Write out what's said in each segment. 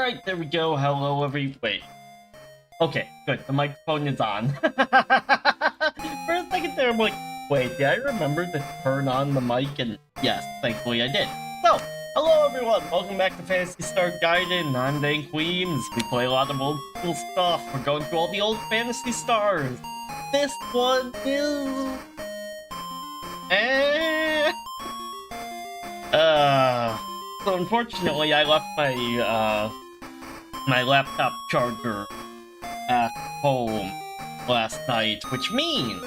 Alright, there we go. Hello, wait. Okay, good. The microphone is on. For a second there, I'm like, wait, did I remember to turn on the mic? And yes, thankfully I did. So, hello everyone! Welcome back to Phantasy Star Gaiden. I'm Wiems. We play a lot of old school stuff. We're going through all the old Phantasy Stars. This one is... So unfortunately, I left my, my laptop charger at home last night, which means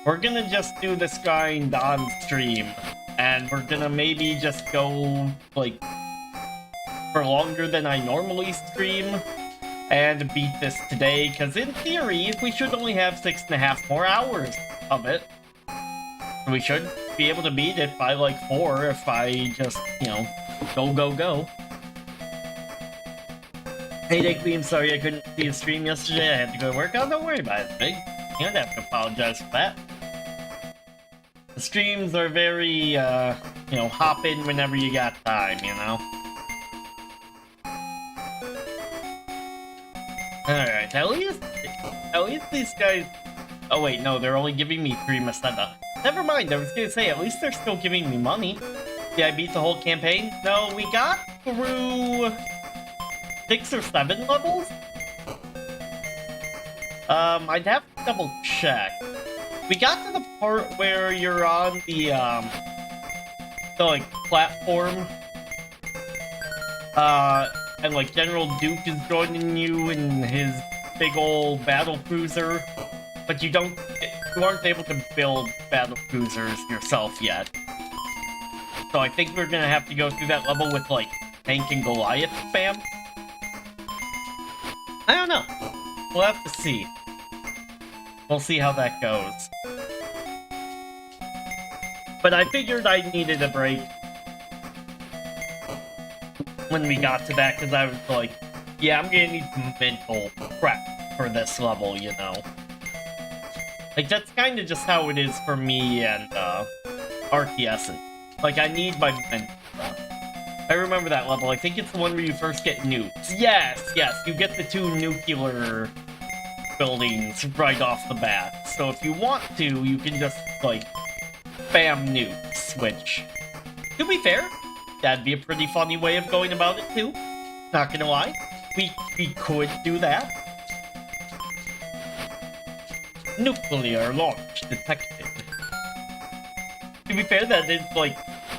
we're gonna just do this grind on stream, and we're gonna maybe just go, like, for longer than I normally stream, and beat this today, because in theory, we should only have 6.5 more hours of it. We should be able to beat it by, like, 4 if I just, you know, go. Hey, Wiems, sorry I couldn't see a stream yesterday. I had to go to work. Oh, don't worry about it, Big. You don't have to apologize for that. The streams are very, you know, hop in whenever you got time, you know? Alright, at least these guys... Oh wait, no, they're only giving me 3 Maseta. Never mind, I was gonna say, at least they're still giving me money. Did I beat the whole campaign? No, we got through 6 or 7 levels? I'd have to double check. We got to the part where you're on the like, platform. And, like, General Duke is joining you in his big ol' battle cruiser. But you aren't able to build battle cruisers yourself yet. So I think we're gonna have to go through that level with, like, Tank and Goliath spam. I don't know. We'll have to see. We'll see how that goes. But I figured I needed a break when we got to that, because I was like, yeah, I'm gonna need some mental prep for this level, you know? Like, that's kind of just how it is for me and, RTS. Like, I need my mental prep. I remember that level. I think it's the one where you first get nukes. Yes, you get the 2 nuclear buildings right off the bat. So if you want to, you can just, like, spam nukes, which, to be fair, that'd be a pretty funny way of going about it, too. Not gonna lie. We could do that. Nuclear launch detected. To be fair, that is, like,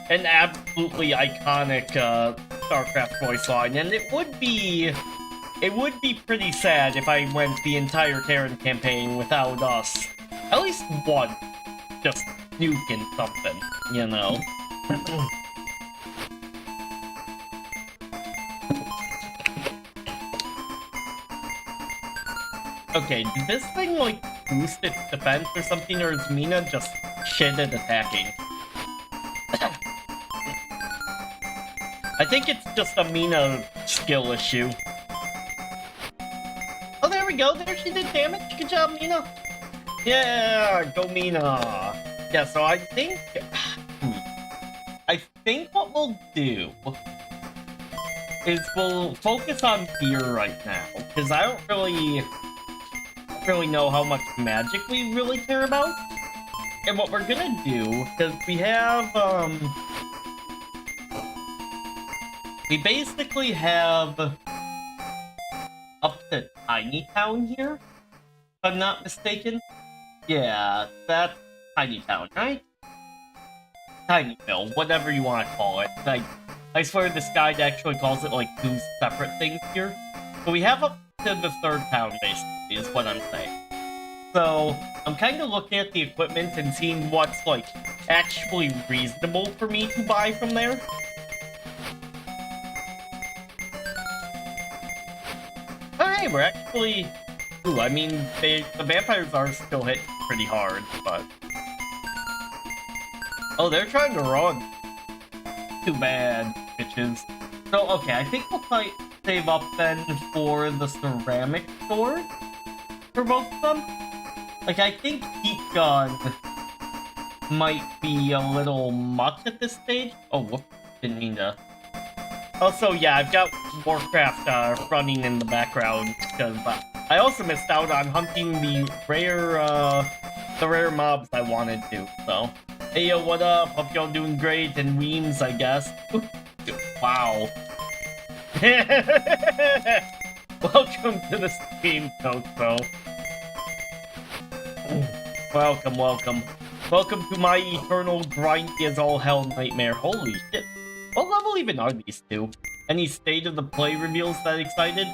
an absolutely iconic, StarCraft voice line, and it would be pretty sad if I went the entire Terran campaign without us. At least one. Just nuking something, you know? Okay, did this thing, like, boost its defense or something, or is Mina just shit at attacking? I think it's just a Mina skill issue. Oh, there we go. There she did damage. Good job, Mina. Yeah, go Mina. Yeah, so I think... I think what we'll do is we'll focus on fear right now, because I don't really know how much magic we really care about. And what we're gonna do, because we have, we basically have up to Tiny Town here, if I'm not mistaken. Yeah, that's Tiny Town, right? Tinyville, whatever you want to call it. Like, I swear this guide actually calls it, like, 2 separate things here. So we have up to the 3rd town, basically, is what I'm saying. So, I'm kind of looking at the equipment and seeing what's, like, actually reasonable for me to buy from there. Alright, we're actually... Ooh, I mean, the vampires are still hitting pretty hard, but... Oh, they're trying to run. Too bad, bitches. So, okay, I think we'll save up then for the ceramic sword for both of them. Like, I think heat gun might be a little much at this stage. Oh, whoops, didn't mean to Also, yeah, I've got Warcraft running in the background because I also missed out on hunting the rare mobs I wanted to. So, hey yo, what up? Hope y'all doing great. And Wiems, I guess. Wow. Welcome to the stream, Coco. Welcome, welcome. Welcome to my eternal grindy as all hell nightmare. Holy shit. What level even are these two? Any state of the play reveals that excited?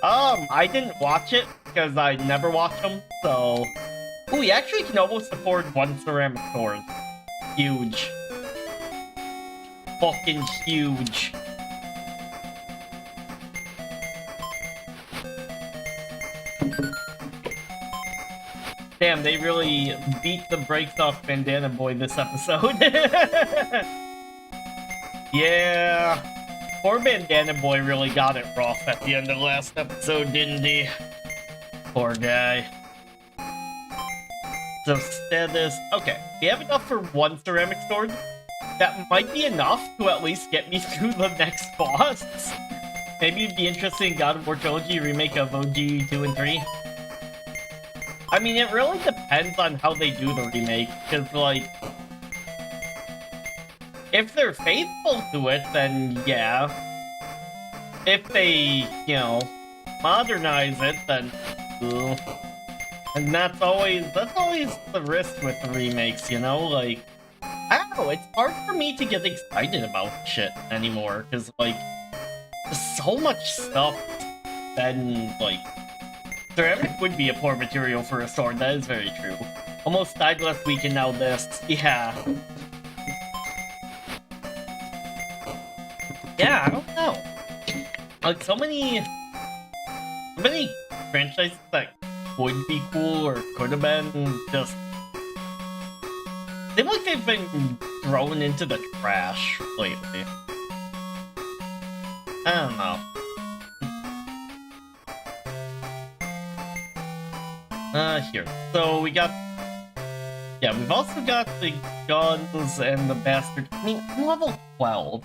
I didn't watch it because I never watch them, so... Ooh, we actually can almost afford one ceramic sword. Huge. Fucking huge. Damn, they really beat the brakes off Bandana Boy this episode. Yeah. Poor Bandana Boy really got it rough at the end of last episode, didn't he? Poor guy. So status. Okay, we have enough for one ceramic sword. That might be enough to at least get me through the next boss. Maybe it'd be interesting God of War Trilogy remake of OG 2 and 3. I mean, it really depends on how they do the remake, because, like, if they're faithful to it, then yeah. If they, you know, modernize it, then ugh. And that's always the risk with the remakes, you know? Like, I don't know, it's hard for me to get excited about shit anymore, because, like, there's so much stuff, then, like, ceramic would be a poor material for a sword, that is very true. Almost died last week and now this, yeah. Yeah, I don't know. Like, so many franchises that would be cool or could have been just seem like they've been thrown into the trash lately. I don't know. Here. So we got... Yeah, we've also got the guns and the bastard... I mean, I'm level 12.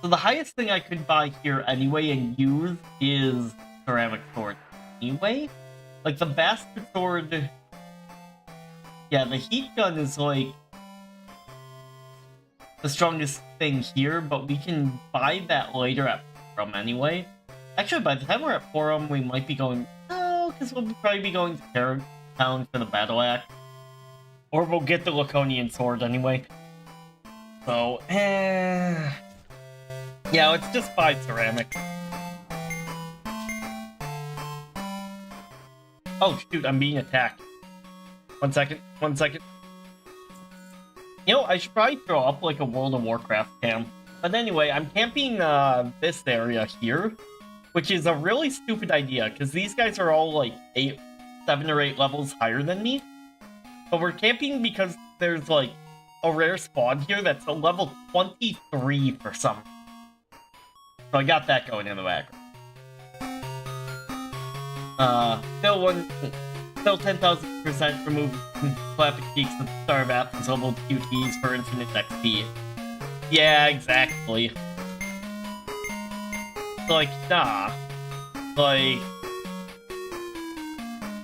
So the highest thing I could buy here anyway and use is ceramic sword anyway. Like, the bastard sword... Yeah, the heat gun is, like, the strongest thing here, but we can buy that later at Forum anyway. Actually, by the time we're at Forum, we might be going... No, because we'll probably be going to Terror Town for the Battle Axe. Or we'll get the Laconian sword anyway. So, Yeah, let's just buy ceramic. Oh, shoot, I'm being attacked. One second. You know, I should probably throw up like a World of Warcraft camp. But anyway, I'm camping this area here, which is a really stupid idea, because these guys are all like 7 or 8 levels higher than me. But we're camping because there's like a rare spawn here that's a level 23 for some. So I got that going in the background. Still 10,000% remove Classic Peaks and Star Bath and level QTs for infinite XP. Yeah, exactly. Like, nah. Like,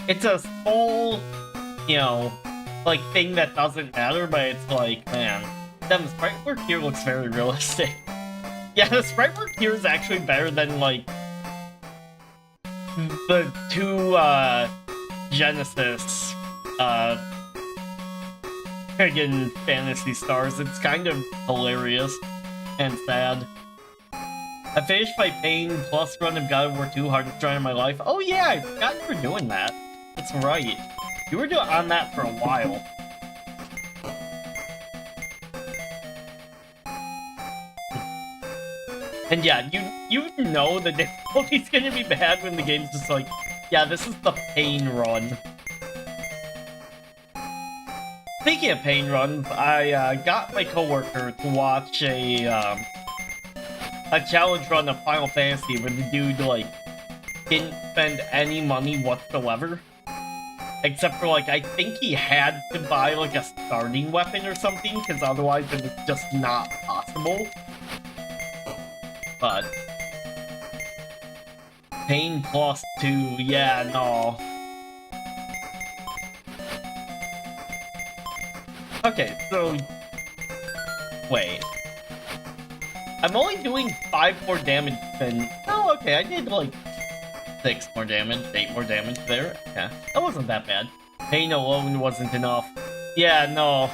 it's a small, you know, like, thing that doesn't matter, but it's like, man, damn, the sprite work here looks very realistic. Yeah, the sprite work here is actually better than, like, the two, Genesis, friggin' Phantasy Stars. It's kind of hilarious and sad. I finished my Pain Plus run of God of War 2, hardest run in my life. Oh yeah, I forgot you were doing that. That's right. You were on that for a while. And yeah, you know the difficulty's gonna be bad when the game's just like, yeah, this is the Pain run. Speaking of Pain runs, I got my coworker to watch a challenge run of Final Fantasy where the dude, like, didn't spend any money whatsoever. Except for, like, I think he had to buy, like, a starting weapon or something, because otherwise it was just not possible. but... Pain plus 2, yeah, no. Okay, so... Wait. I'm only doing 5 more damage than... Oh, okay, I did like 6 more damage, 8 more damage there. Yeah, that wasn't that bad. Pain alone wasn't enough. Yeah, no.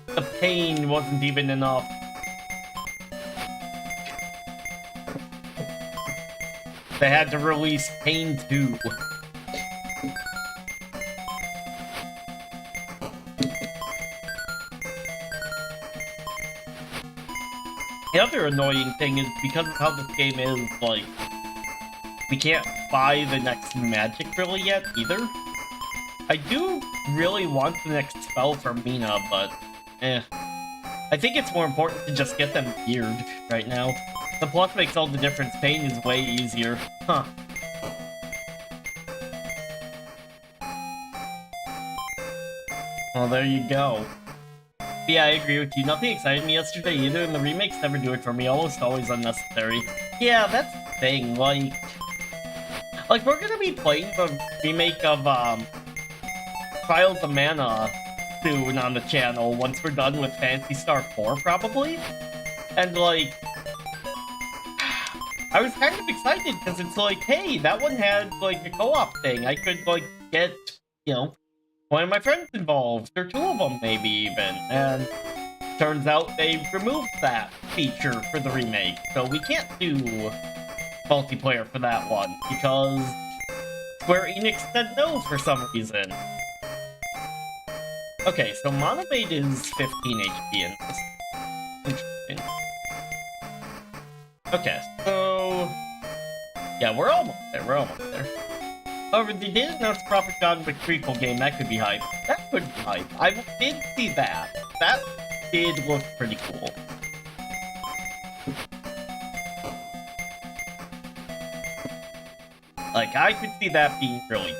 The pain wasn't even enough. They had to release Pain 2. The other annoying thing is, because of how this game is, like, we can't buy the next magic really yet, either. I do really want the next spell from Mina, but, I think it's more important to just get them geared right now. The plus makes all the difference. Pain is way easier. Huh. Well, there you go. Yeah, I agree with you. Nothing excited me yesterday either, and the remakes never do it for me. Almost always unnecessary. Yeah, that's the thing. Like, we're gonna be playing the remake of, Trials of Mana soon on the channel once we're done with Phantasy Star 4, probably. And, like, I was kind of excited because it's like, hey, that one had, like, a co-op thing. I could, like, get, you know, one of my friends involved, or 2 of them maybe even, and turns out they removed that feature for the remake, so we can't do multiplayer for that one, because Square Enix said no for some reason. Okay, so Monomate is 15 HP in this. Interesting. Okay, so... yeah, we're almost there. However, they did announce a proper John Wick prequel game. That could be hype. That could be hype. I did see that. That did look pretty cool. Like, I could see that being really...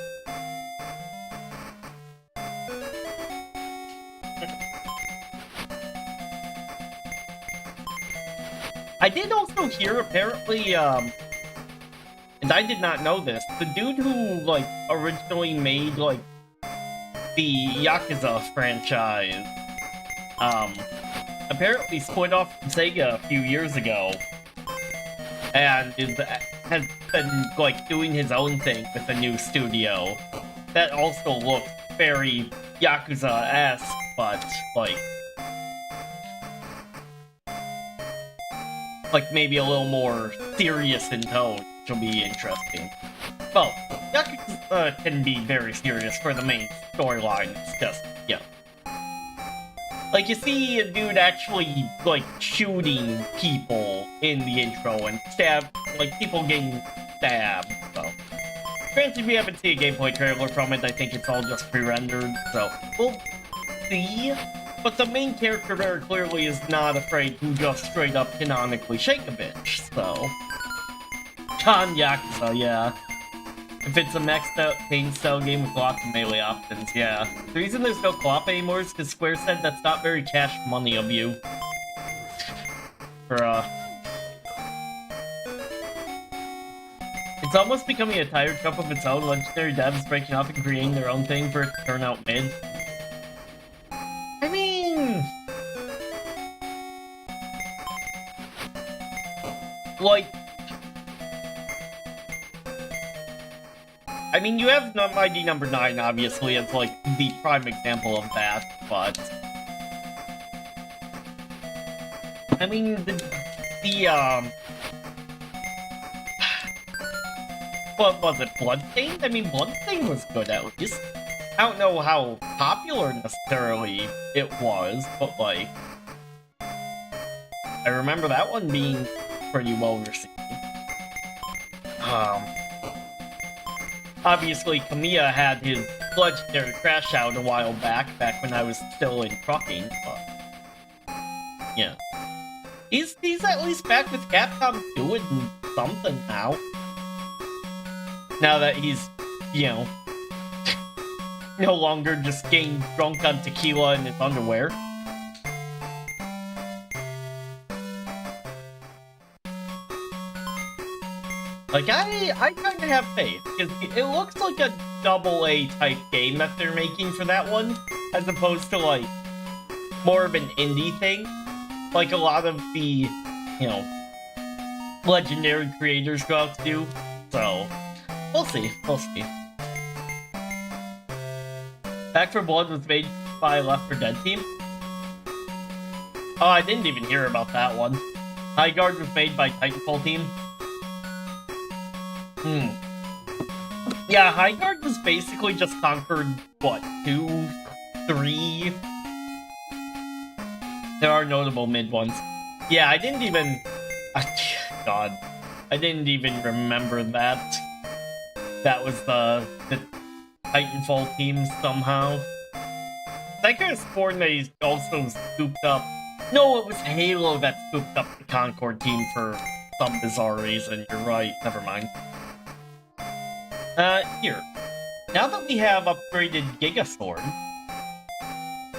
I did also hear, apparently, and I did not know this, the dude who, like, originally made, like, the Yakuza franchise, apparently split off from Sega a few years ago, and has been, like, doing his own thing with a new studio. That also looks very Yakuza-esque, but, like maybe a little more serious in tone, which will be interesting. Well, Yakuza can be very serious for the main storyline. It's just, yeah. Like, you see a dude actually, like, shooting people in the intro and people getting stabbed, so. Granted, we haven't seen a gameplay trailer from it. I think it's all just pre-rendered, so we'll see. But the main character very clearly is not afraid to just straight up canonically shake a bitch, so... Con Yakuza, yeah. If it's a maxed out pain style game with lots of melee options, yeah. The reason there's no co-op anymore is because Square said that's not very cash money of you. It's almost becoming a tire trap of its own, legendary devs breaking off and creating their own thing for it to turn out mid. I mean, you have ID number 9, obviously, as, like, the prime example of that, but... I mean, what was it, Bloodstained? I mean, Bloodstained was good, at least. I don't know how popular, necessarily, it was, but, like... I remember that one being pretty well received. Obviously, Kamiya had his legendary crash out a while back when I was still in trucking, but... yeah. He's at least back with Capcom doing something now. Now that he's, you know, no longer just getting drunk on tequila in his underwear. Like, I kind of have faith, because it looks like a AA type game that they're making for that one, as opposed to, like, more of an indie thing. Like a lot of the, you know, legendary creators go out to do. So, we'll see. We'll see. Back 4 Blood was made by Left 4 Dead team. Oh, I didn't even hear about that one. High Guard was made by Titanfall team. Yeah, High Guard was basically just Conquered, what, 2, 3? There are notable mid ones. Yeah, I didn't even... God. I didn't even remember that. That was the Titanfall team somehow. I could have sworn they also scooped up... No, it was Halo that scooped up the Concord team for some bizarre reason. You're right. Never mind. Here. Now that we have upgraded Gigasword,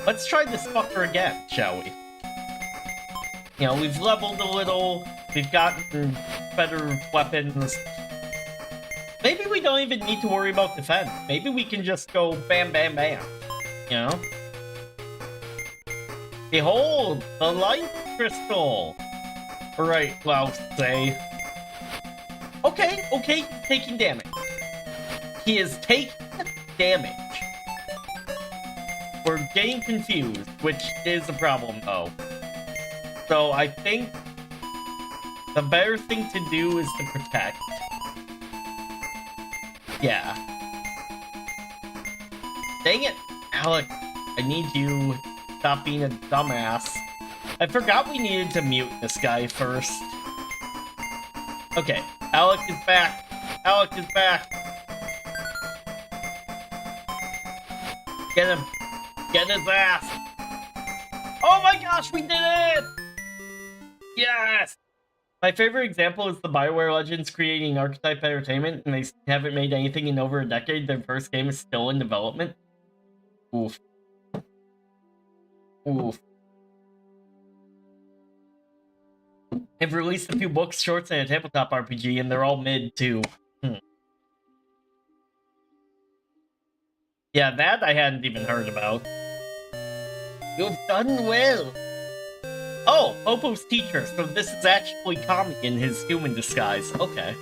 let's try this fucker again, shall we? You know, we've leveled a little, we've gotten better weapons. Maybe we don't even need to worry about defense. Maybe we can just go bam, bam, bam. You know? Behold, the life crystal! Right, well, say. Okay, taking damage. He is taking damage. We're getting confused, which is a problem, though. So I think the better thing to do is to protect. Yeah. Dang it, Alec. I need you to stop being a dumbass. I forgot we needed to mute this guy first. Okay, Alec is back. Alec is back. Get him. Get his ass. Oh my gosh, we did it! Yes! My favorite example is the BioWare Legends creating Archetype Entertainment, and they haven't made anything in over a decade. Their first game is still in development. Oof. Oof. They've released a few books, shorts, and a tabletop RPG, and they're all mid, too. Yeah, that I hadn't even heard about. You've done well. Oh, Popo's teacher, so this is actually Kami in his human disguise. Okay.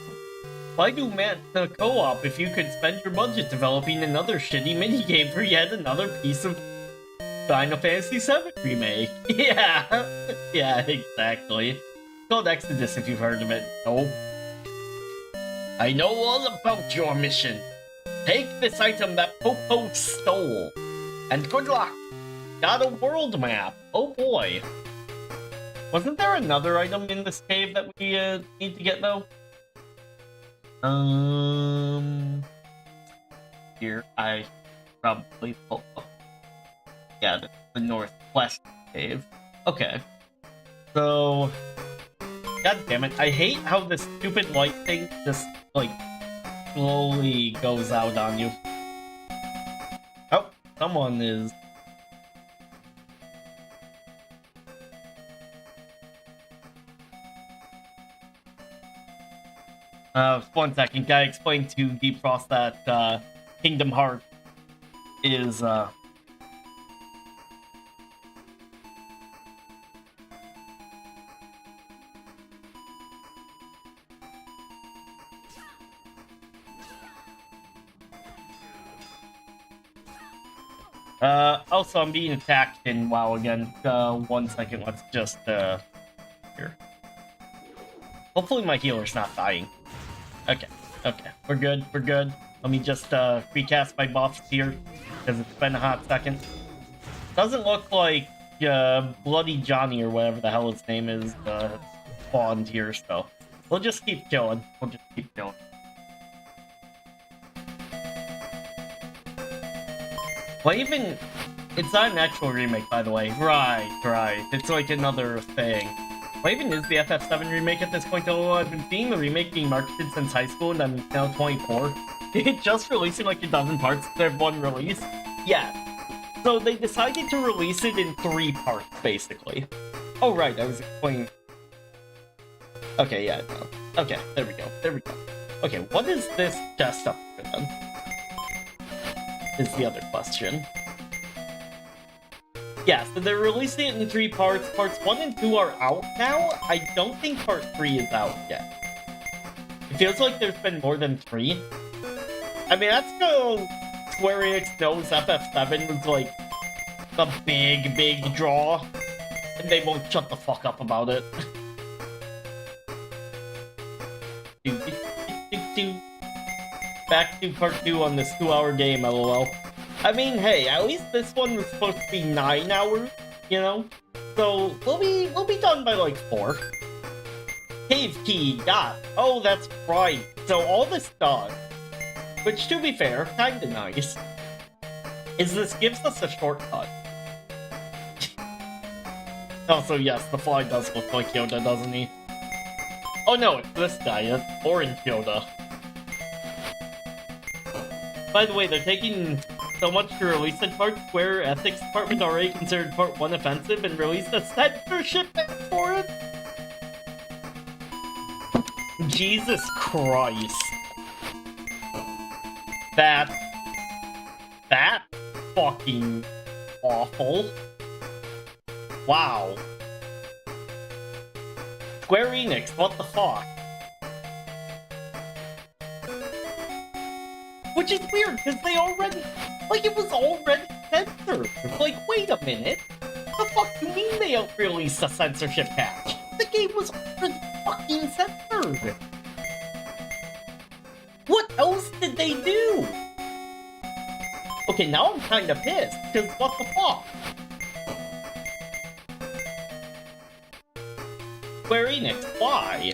Why do man co-op if you could spend your budget developing another shitty minigame for yet another piece of Final Fantasy VII Remake? Yeah, yeah, exactly. It's called Exodus if you've heard of it. Nope. I know all about your mission. Take this item that Popo stole. And good luck. Got a world map. Oh boy. Wasn't there another item in this cave that we need to get though? Here I probably pull up. Yeah, the northwest cave. Okay. So, god damn it! I hate how this stupid light thing just like slowly goes out on you. Oh, someone is. One second, can I explain to Deep Frost that, Kingdom Hearts is, also I'm being attacked in WoW again. 1 second, let's just, here. Hopefully my healer's not dying. Okay, we're good. Let me just recast my buffs here, because it's been a hot second. Doesn't look like Bloody Johnny or whatever the hell his name is spawned here, so we'll just keep killing. Well, even it's not an actual remake, by the way. Right. It's like another thing. What even is the FF7 remake at this point? Although I've been seeing the remake being marketed since high school, and I'm now 24. It just releasing like a dozen parts instead of one release. Yeah. So they decided to release it in 3 parts, basically. Oh, right, I was explaining. Okay, yeah, no. Okay, there we go. Okay, what is this chest up here then? Is the other question. Yeah, so they're releasing it in 3 parts. Parts 1 and 2 are out now. I don't think part 3 is out yet. It feels like there's been more than 3. I mean, that's how Square Enix knows FF7 was like the big draw. And they won't shut the fuck up about it. Back to part 2 on this 2-hour game, lol. I mean, hey, at least this one was supposed to be 9 hours, you know? So, we'll be done by like 4. Cave key, got. Oh, that's right. So all this does, which to be fair, kinda nice, is this gives us a shortcut. Also, yes, the fly does look like Yoda, doesn't he? Oh no, it's this guy, it's Orange Yoda. By the way, they're taking so much to release it. Part Square Ethics Department already considered Part 1 offensive and released a censorship ban for it? Jesus Christ. That's fucking awful. Wow. Square Enix, what the fuck? Which is weird, because they already... Like, it was already censored. Like, wait a minute. The fuck do you mean they released a censorship patch? The game was already fucking censored. What else did they do? Okay, now I'm kinda pissed, because what the fuck? Square Enix, why?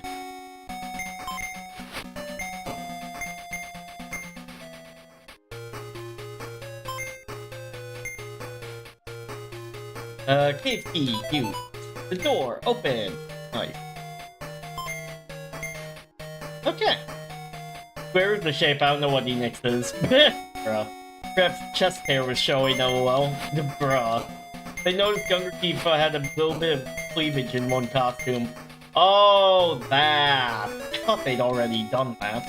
Cave key, you. The door, open. Nice. Okay. Where's the shape? I don't know what Enix is. Bruh. Perhaps chest hair was showing, lol. Bruh. They noticed younger Tifa had a little bit of cleavage in one costume. Oh, that. I thought they'd already done that.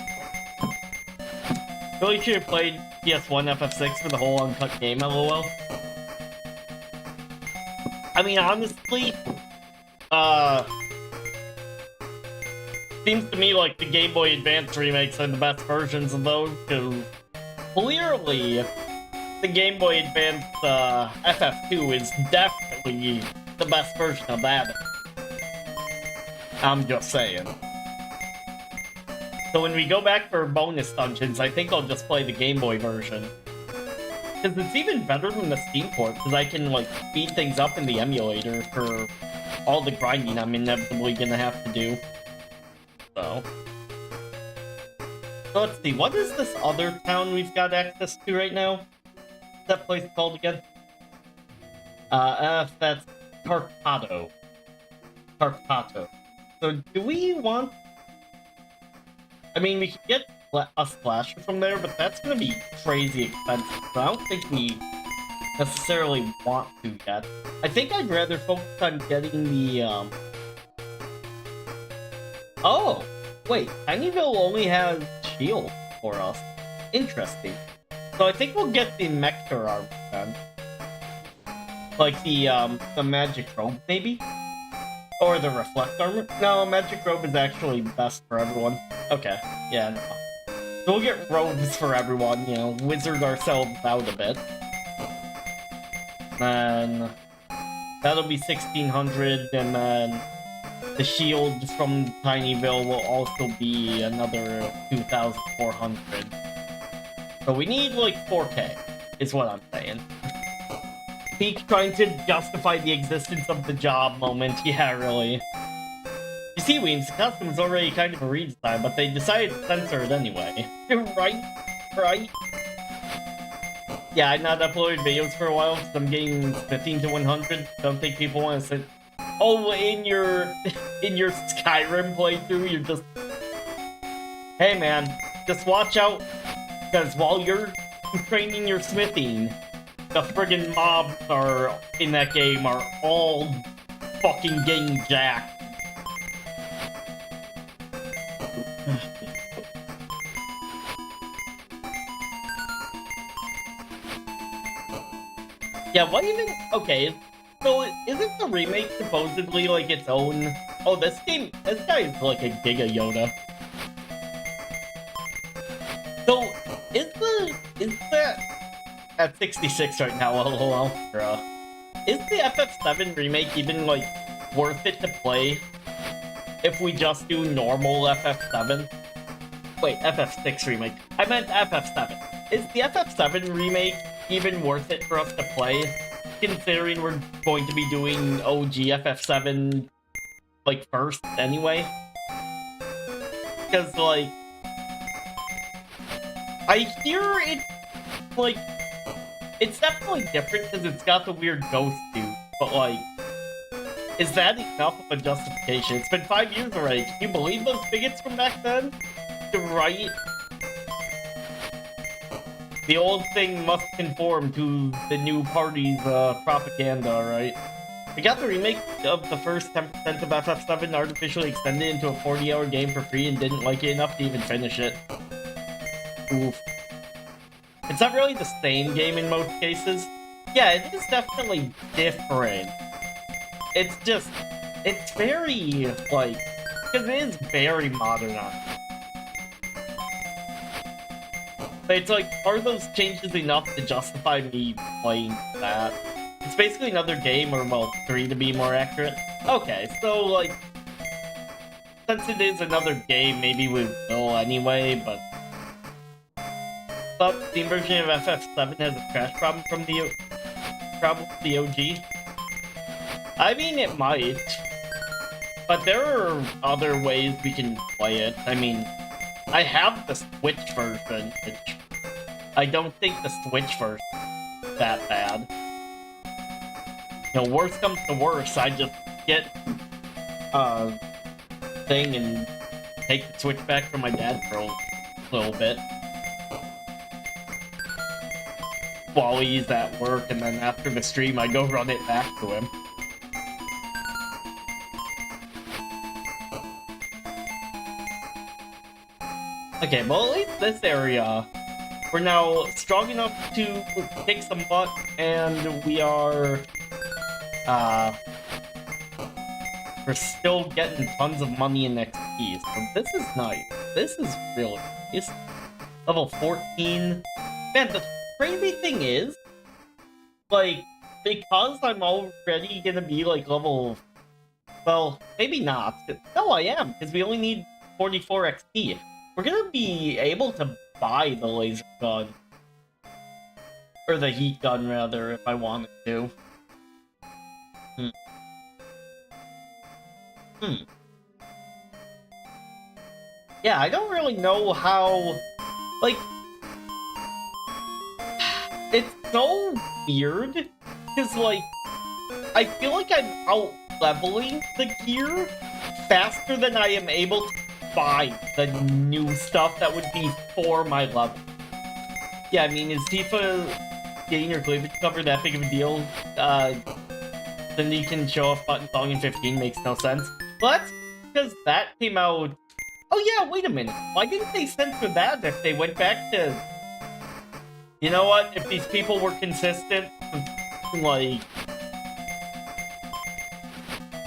Really should have played PS1 FF6 for the whole uncut game, lol. I mean, honestly, seems to me like the Game Boy Advance remakes are the best versions of those, because clearly the Game Boy Advance FF2 is definitely the best version of that. I'm just saying. So when we go back for bonus dungeons, I think I'll just play the Game Boy version. Because it's even better than the Steam port, because I can, like, speed things up in the emulator for all the grinding I'm inevitably gonna have to do. So let's see, what is this other town we've got access to right now? What's that place called again? That's Tarkato. Tarkato. So do we want... I mean, we can get a splasher from there, but that's gonna be crazy expensive, so I don't think we necessarily want to yet. I think I'd rather focus on getting the, Oh! Wait, Tinyville only has shield for us. Interesting. So I think we'll get the Mector armor then. Like the magic robe, maybe? Or the reflect armor? No, magic robe is actually best for everyone. Okay, yeah, no. So we'll get robes for everyone, you know, wizard ourselves out a bit. And that'll be 1600, and then the shield from Tinyville will also be another 2400. So we need like 4K, is what I'm saying. Peak trying to justify the existence of the job moment, yeah, really. You see, Wiems, the costume is already kind of a redesign, but they decided to censor it anyway. Right? Yeah, I've not uploaded videos for a while, because I'm getting 15 to 100. Don't think people want to sit... Oh, in your Skyrim playthrough, you're just... Hey, man, just watch out, because while you're training your smithing, the friggin' mobs are in that game are all fucking getting jacked. Yeah, what even... Okay, so isn't the remake supposedly like its own... Oh, this guy is like a Giga Yoda. So, is that... At 66 right now, lol, bruh. Is the FF7 remake even, like, worth it to play if we just do normal FF7? Wait, FF6 remake. I meant FF7. Is the FF7 remake even worth it for us to play, considering we're going to be doing OG FF7, like, first anyway? Because, like, I hear it's, like, it's definitely different because it's got the weird ghost dude, but, like, is that enough of a justification? It's been 5 years already. Can you believe those bigots from back then? Right? The old thing must conform to the new party's propaganda, right? I got the remake of the first 10% of FF7 artificially extended into a 40-hour game for free and didn't like it enough to even finish it. Oof. It's not really the same game in most cases. Yeah, it is definitely different. It's just... It's very, like... Because it is very modernized. But it's like, are those changes enough to justify me playing that? It's basically another game, or, well, 3 to be more accurate. Okay, so, like... Since it is another game, maybe we will anyway, but... But the version of FF7 has a crash problem from the OG. I mean, it might. But there are other ways we can play it. I mean, I have the Switch version, which I don't think the Switch version is that bad. You know, worst comes to worst, I just get thing and take the Switch back from my dad for a little bit. While he's at work, and then after the stream, I go run it back to him. Okay, well, at least this area, we're now strong enough to kick some butt, and we are, we're still getting tons of money in XP, so this is nice. This is really nice. Level 14. Man, the crazy thing is, like, because I'm already gonna be, like, level... Well, maybe not. No, I am, because we only need 44 XP. We're gonna be able to buy the laser gun. Or the heat gun, rather, if I wanted to. Yeah, I don't really know how... Like... It's so weird, because, like, I feel like I'm out-leveling the gear faster than I am able to buy the new stuff that would be for my level. Yeah, I mean, is Tifa getting your cleavage cover that big of a deal? Then you can show off button song in 15 makes no sense. Well, that's because that came out... Oh yeah, wait a minute. Why didn't they censor that if they went back to... You know what? If these people were consistent, like...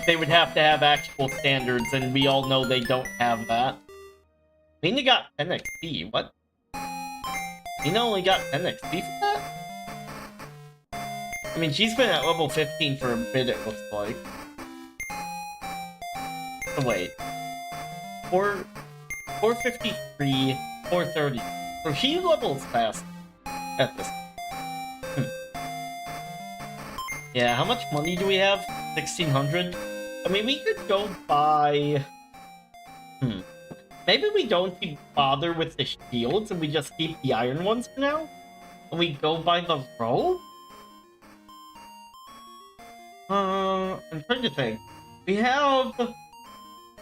They would have to have actual standards, and we all know they don't have that. Mina got 10 XP, what? Mina only got 10 XP for that? I mean, she's been at level 15 for a bit, it looks like. Oh, wait. 453, 430. So she levels fast at this. Yeah, how much money do we have? 1,600? I mean, we could go buy... Maybe we don't bother with the shields and we just keep the iron ones for now? And we go buy the robe? I'm trying to think. We have...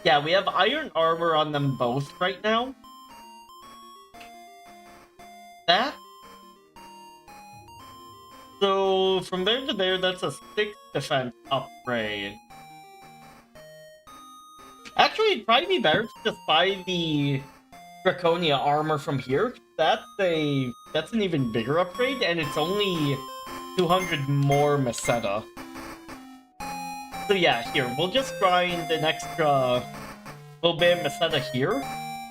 Yeah, we have iron armor on them both right now. That? So, from there to there, that's a 6 defense upgrade. Actually, it'd probably be better to just buy the Draconia armor from here. That's an even bigger upgrade, and it's only 200 more Meseta. So yeah, here, we'll just grind an extra little bit of Meseta here,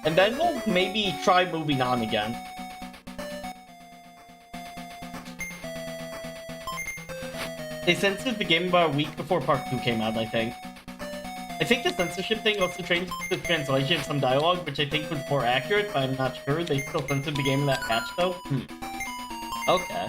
and then we'll maybe try moving on again. They censored the game about a week before Part 2 came out, I think. I think the censorship thing also changed the translation of some dialogue, which I think was more accurate, but I'm not sure. They still censored the game in that patch, though? Okay.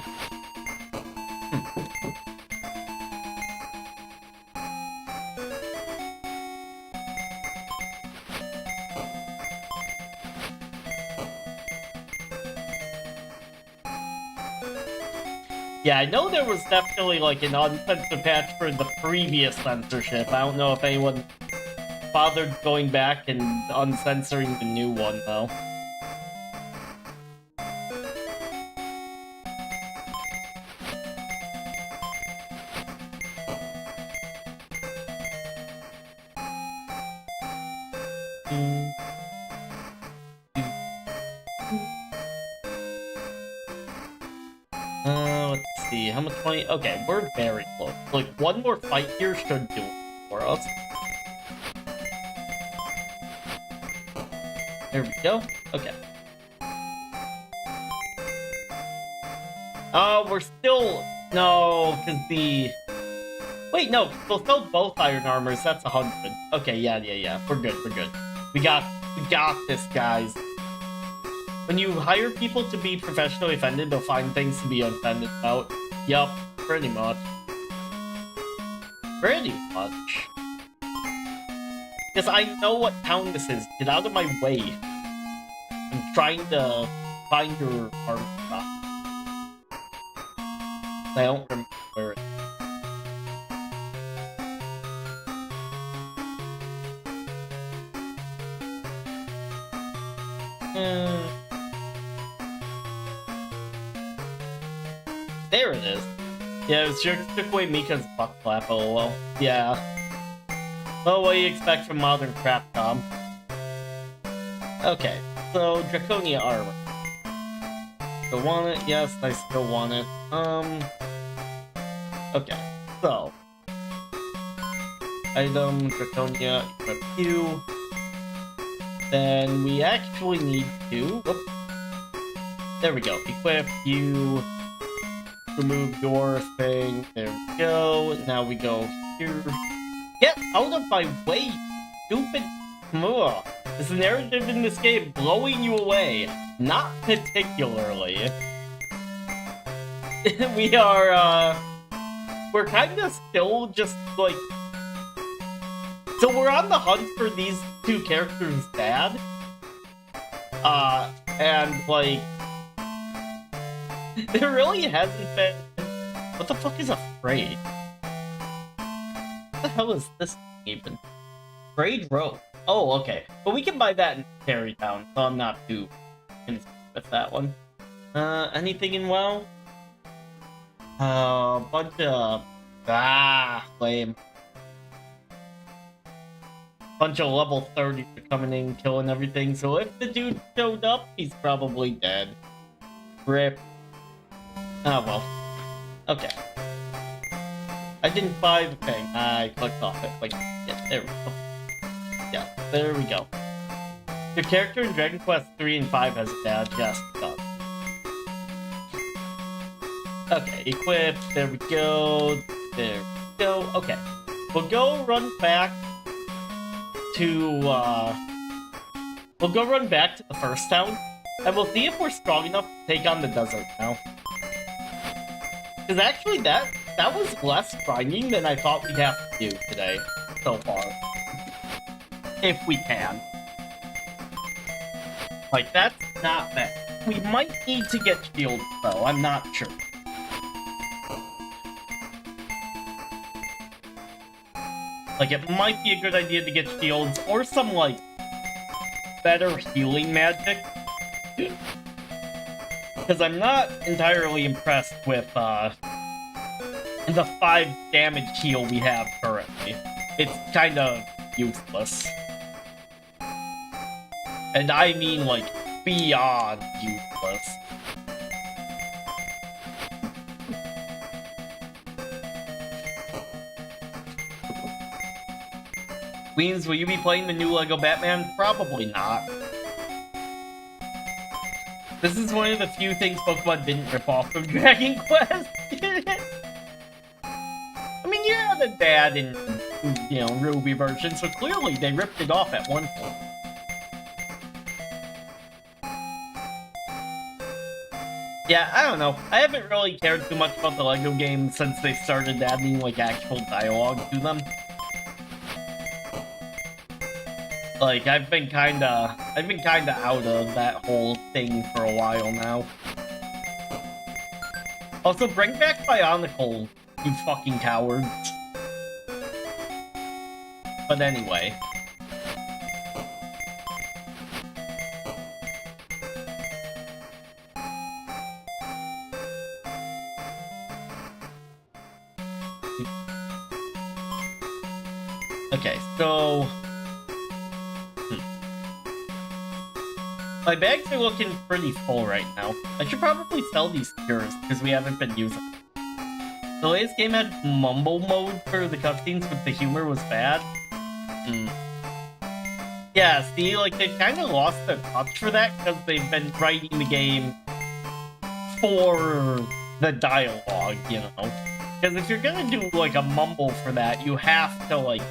Yeah, I know there was definitely, like, an uncensored patch for the previous censorship. I don't know if anyone bothered going back and uncensoring the new one, though. Let's see, how much money? Okay, we're very close. Like, one more fight here should do it for us. There we go. Okay. We're still... No, because the... Wait, no, we'll sell both iron armors. That's 100. Okay, yeah. We're good. We got this, guys. When you hire people to be professionally offended, they'll find things to be offended about. Yup, pretty much. Because I know what town this is. Get out of my way. I'm trying to find your armor shop. I don't remember where it is. There it is. Yeah, it was took away Mika's butt flap, lol. Yeah. Well, what do you expect from modern Capcom? Okay, so Draconia armor. Still want it? Yes, I still want it. Okay, so. Item, Draconia, equip you. Then we actually need to... Whoop. There we go. Equip you. Remove your thing. There we go. Now we go here. Get out of my way, stupid. Ugh. Is the narrative in this game blowing you away? Not particularly. We're kind of still just, like... So we're on the hunt for these two characters' dad. And, like... There really hasn't been... What the fuck is Afraid? What the hell is this even? Afraid Road. Oh, okay. But we can buy that in Terrytown, so I'm not too concerned with that one. Anything in WoW? Bunch of... lame. Bunch of level 30s are coming in, killing everything, so if the dude showed up, he's probably dead. RIP. Oh, well. Okay. I didn't buy the thing. I clicked off it. Like, yeah, there we go. Yeah, there we go. Your character in Dragon Quest 3 and 5 has a dad. Yes, it does. Okay, equip. There we go. There we go. Okay. We'll go run back to, We'll go run back to the first town, and we'll see if we're strong enough to take on the desert now. Because actually, that was less grinding than I thought we'd have to do today, so far. If we can. Like, that's not bad. We might need to get shields, though. I'm not sure. Like, it might be a good idea to get shields, or some, like, better healing magic. Because I'm not entirely impressed with, the 5 damage heal we have currently. It's kind of useless. And I mean, like, beyond useless. Wiems, will you be playing the new Lego Batman? Probably not. This is one of the few things Pokemon didn't rip off from Dragon Quest. I mean, yeah, the Dad and, you know, Ruby version, so clearly they ripped it off at one point. Yeah, I don't know. I haven't really cared too much about the Lego games since they started adding, like, actual dialogue to them. Like, I've been kinda out of that whole thing for a while now. Also, bring back Bionicle, you fucking cowards. But anyway. Okay, so... My bags are looking pretty full right now. I should probably sell these cures, because we haven't been using them. The latest game had mumble mode for the cutscenes, but the humor was bad. Yeah, see, like, they've kind of lost their touch for that, because they've been writing the game for the dialogue, you know? Because if you're gonna do, like, a mumble for that, you have to, like...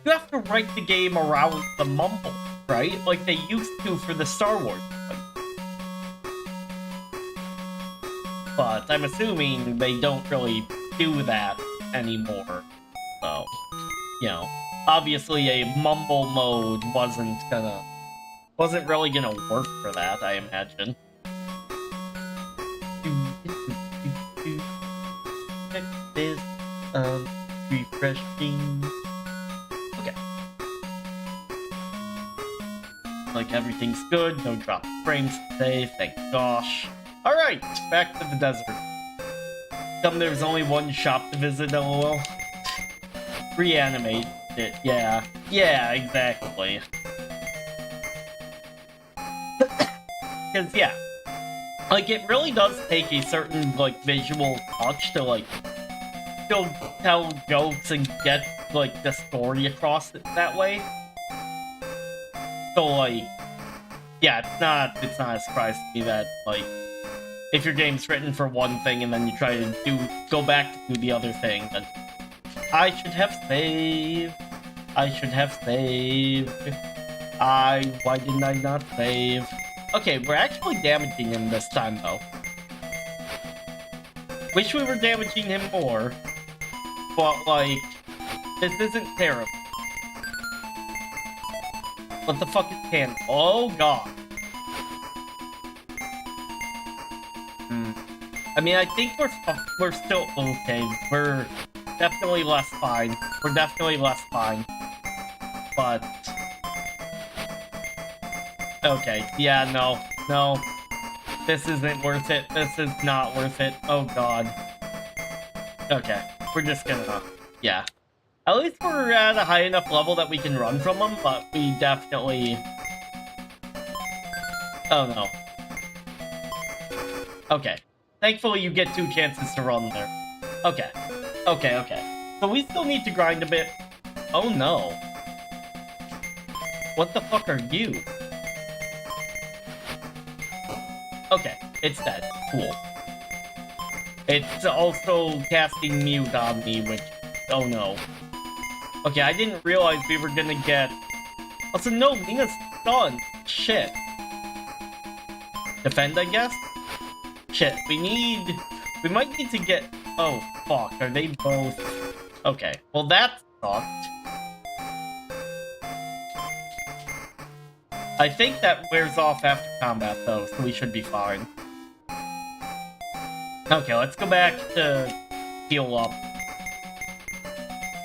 You have to write the game around the mumble, right? Like they used to for the Star Wars. But I'm assuming they don't really do that anymore. So, you know, obviously a mumble mode wasn't really gonna work for that, I imagine. Check this, refreshing. Like everything's good, no drop frames today, thank gosh. Alright, back to the desert. There's only one shop to visit, lol. Reanimate it, yeah. Yeah, exactly. Because, yeah. Like, it really does take a certain, like, visual touch to, like, still tell jokes and get, like, the story across it that way. So, like, yeah, it's not a surprise to me that, like, if your game's written for one thing and then you try to go back to do the other thing, then I should have saved. Why didn't I not save? Okay, we're actually damaging him this time, though. Wish we were damaging him more, but, like, this isn't terrible. What the fuck is can? Oh god. I mean, I think we're still okay. We're definitely less fine. But okay, yeah, no. This isn't worth it. This is not worth it. Oh god. Okay, we're just gonna, yeah. At least we're at a high enough level that we can run from them, but we definitely... Oh no. Okay. Thankfully you get 2 chances to run there. Okay. So we still need to grind a bit. Oh no. What the fuck are you? Okay, it's dead. Cool. It's also casting mute on me, which... Oh no. Okay, I didn't realize we were gonna get... Also, no, Mina's stunned. Shit. Defend, I guess? Shit, we might need to get... Oh, fuck, are they both... Okay, well that sucked. I think that wears off after combat, though, so we should be fine. Okay, let's go back to heal up.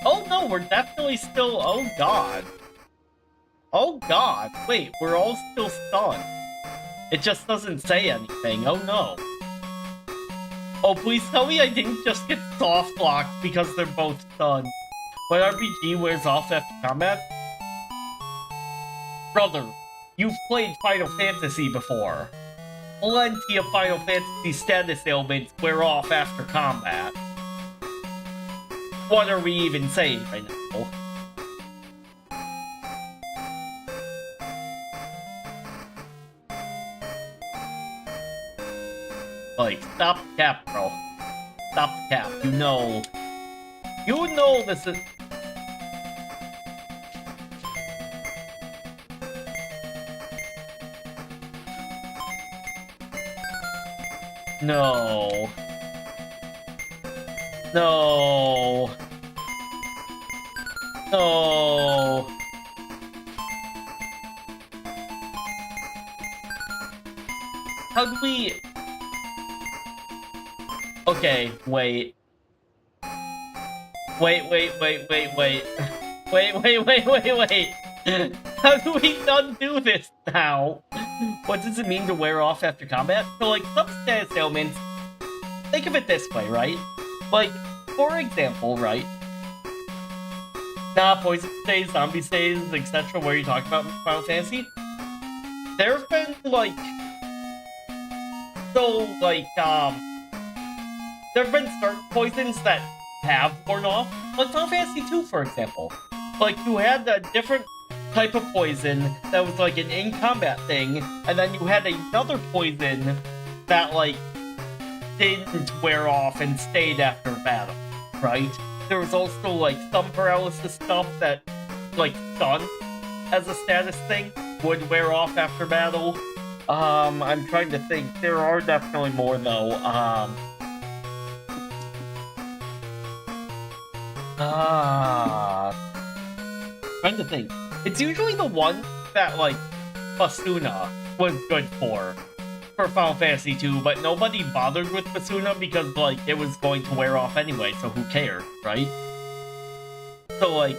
Oh no, we're definitely still... Oh god. Oh god. Wait, we're all still stunned. It just doesn't say anything. Oh no. Oh, please tell me I didn't just get soft locked because they're both stunned. What RPG wears off after combat? Brother, you've played Final Fantasy before. Plenty of Final Fantasy status ailments wear off after combat. What are we even saying right now? Like, stop the cap, bro. Stop the cap. You know this is... No. No. No. How do we... Okay, wait. Wait. Wait. How do we undo this now? What does it mean to wear off after combat? So, like, some status ailments, think of it this way, right? Like, for example, right? Poison stays, zombie stays, etc. Where you talk about Final Fantasy. There have been, like... So, like, there have been certain poisons that have worn off. Like Final Fantasy 2, for example. Like, you had a different type of poison that was, like, an in-combat thing, and then you had another poison that, like, didn't wear off and stayed after battle, right? There was also, like, some paralysis stuff that, like, stun as a status thing would wear off after battle. I'm trying to think. There are definitely more, though. Trying to think. It's usually the one that, like, Basuna was good for Final Fantasy 2, but nobody bothered with Basuna because, like, it was going to wear off anyway, so who cared, right? So, like...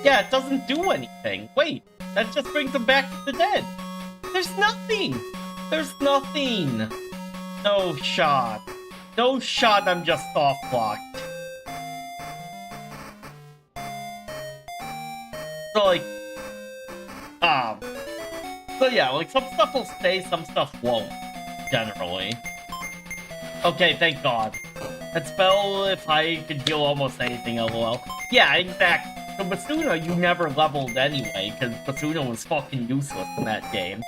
Yeah, it doesn't do anything. Wait, that just brings them back to the dead. There's nothing! There's nothing! No shot. No shot, I'm just soft-blocked. So, like... So yeah, like, some stuff will stay, some stuff won't, generally. Okay, thank God. That spell, if I could heal almost anything, lol. Yeah, exactly. So Basuna, you never leveled anyway, because Basuna was fucking useless in that game.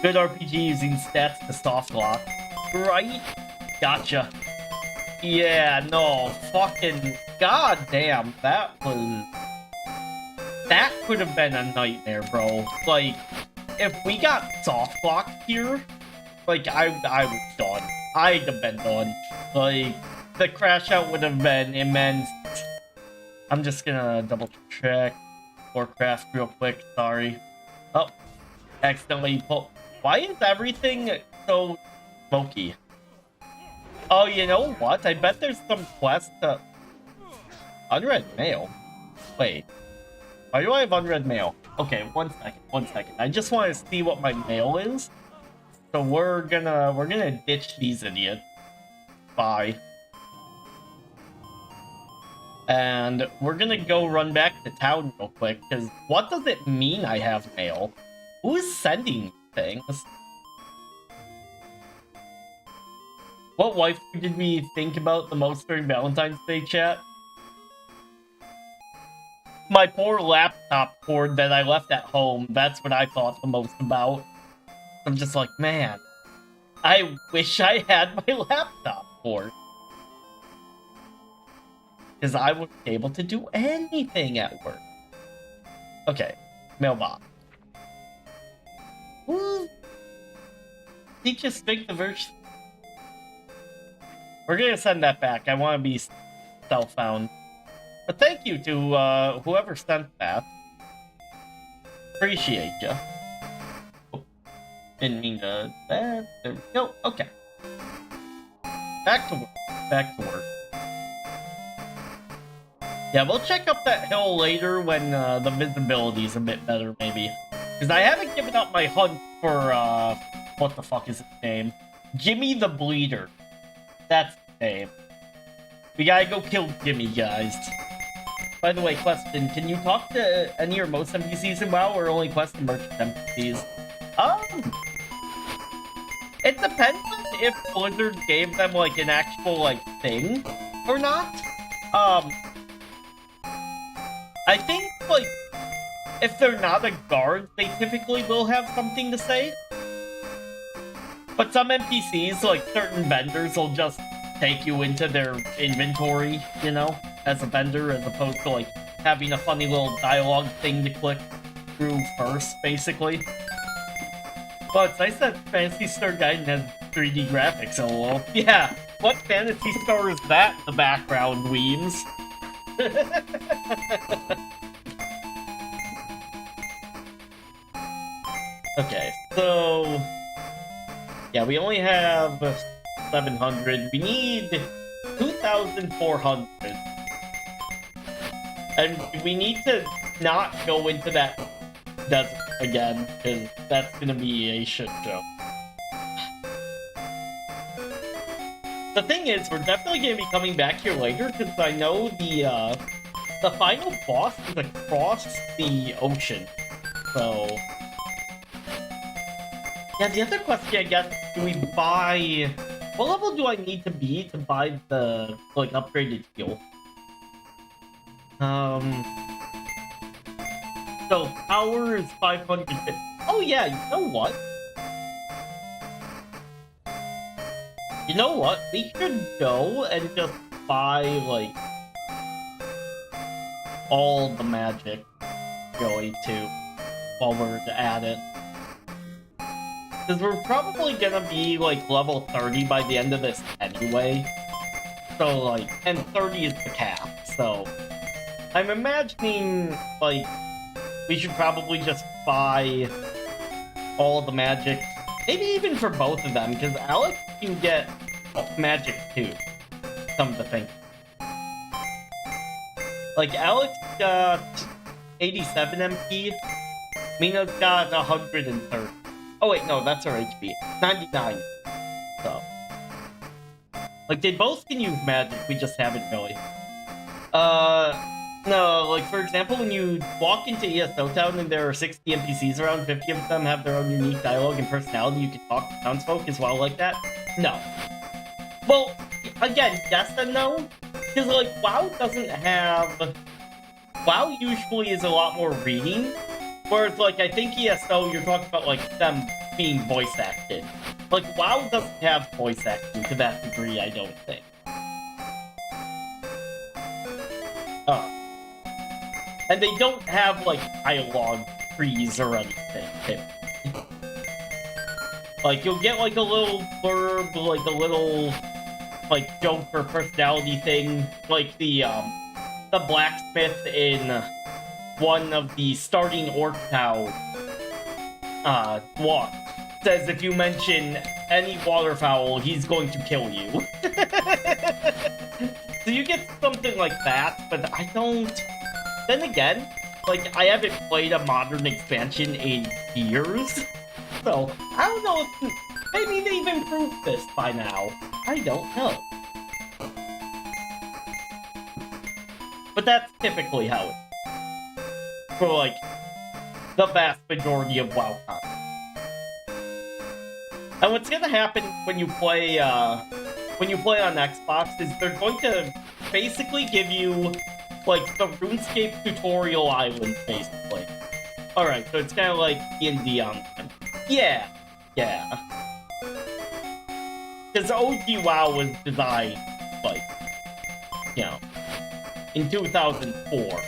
Good RPG using stats to soft lock. Right? Gotcha. Yeah, no, fucking... God damn, that was... That could have been a nightmare, bro. Like, if we got soft locked here, like, I was done. I'd have been done. Like, the crash out would have been immense. I'm just gonna double check Warcraft real quick, sorry. Oh, accidentally pulled. Why is everything so smoky? Oh, you know what? I bet there's some quest to... Unread mail? Wait. Why do I have unread mail? Okay, one second. I just want to see what my mail is. So we're gonna ditch these idiots. Bye. And we're gonna go run back to town real quick, because what does it mean I have mail? Who's sending things? What wife did we think about the most during Valentine's Day chat? My poor laptop cord that I left at home, that's what I thought the most about. I'm just like, man, I wish I had my laptop cord. Because I was able to do anything at work. Okay, mailbox. Woo! Teach us speak the verse. We're gonna send that back. I want to be self-found. But thank you to whoever sent that. Appreciate ya. Oh, didn't mean to... there we go. Okay. Back to work. Yeah, we'll check up that hill later when the visibility's a bit better, maybe. Because I haven't given up my hunt for, what the fuck is his name? Jimmy the Bleeder. That's his name. We gotta go kill Jimmy, guys. By the way, question, can you talk to any or most NPCs in WoW, or only quest and merchant NPCs? It depends on if Blizzard gave them, like, an actual, like, thing or not. I think, like, if they're not a guard, they typically will have something to say. But some NPCs, like certain vendors, will just take you into their inventory, you know, as a vendor, as opposed to like having a funny little dialogue thing to click through first, basically. Well, it's nice that Phantasy Star Gaiden has 3D graphics, lol. Yeah, what Phantasy Star is that in the background, Wiems? Okay, so... yeah, we only have 700. We need 2,400. And we need to not go into that desert again, because that's gonna be a shit show. The thing is, we're definitely gonna be coming back here later, because I know the final boss is across the ocean. So... yeah, the other question, I guess, do we buy... what level do I need to be to buy the, like, upgraded heal? So, power is 550. Oh yeah, you know what? You know what? We should go and just buy, like, all the magic really, too, while we're at it. Because we're probably gonna be, like, level 30 by the end of this anyway. So, like, and 30 is the cap, so... I'm imagining, like, we should probably just buy all the magic. Maybe even for both of them, because Alex can get magic too, come to think. Like, Alex got 87 MP, Mina's got 130. Oh wait, no, that's her HP. 99. So. Like, they both can use magic, we just haven't really. No, like, for example, when you walk into ESO Town and there are 60 NPCs around, 50 of them have their own unique dialogue and personality, you can talk to townsfolk as well like that? No. Well, again, yes and no. Because, like, WoW doesn't have... WoW usually is a lot more reading, whereas, like, I think ESO, you're talking about, like, them being voice acted. Like, WoW doesn't have voice acting to that degree, I don't think. And they don't have, like, dialogue trees or anything. Like, you'll get, like, a little blurb, like, a little, like, joke or personality thing. Like, the blacksmith in one of the starting Orc Town, walk says if you mention any waterfowl, he's going to kill you. So you get something like that, but I don't... Then again, like, I haven't played a modern expansion in years, so I don't know if... maybe they've improved this by now. I don't know. But that's typically how it's for, like, the vast majority of WoW content. And what's gonna happen when you play on Xbox is they're going to basically give you, like, the RuneScape tutorial island, basically. Alright, so it's kind of like D&D on them. Yeah, yeah. Because OG WoW was designed, like, you know, in 2004.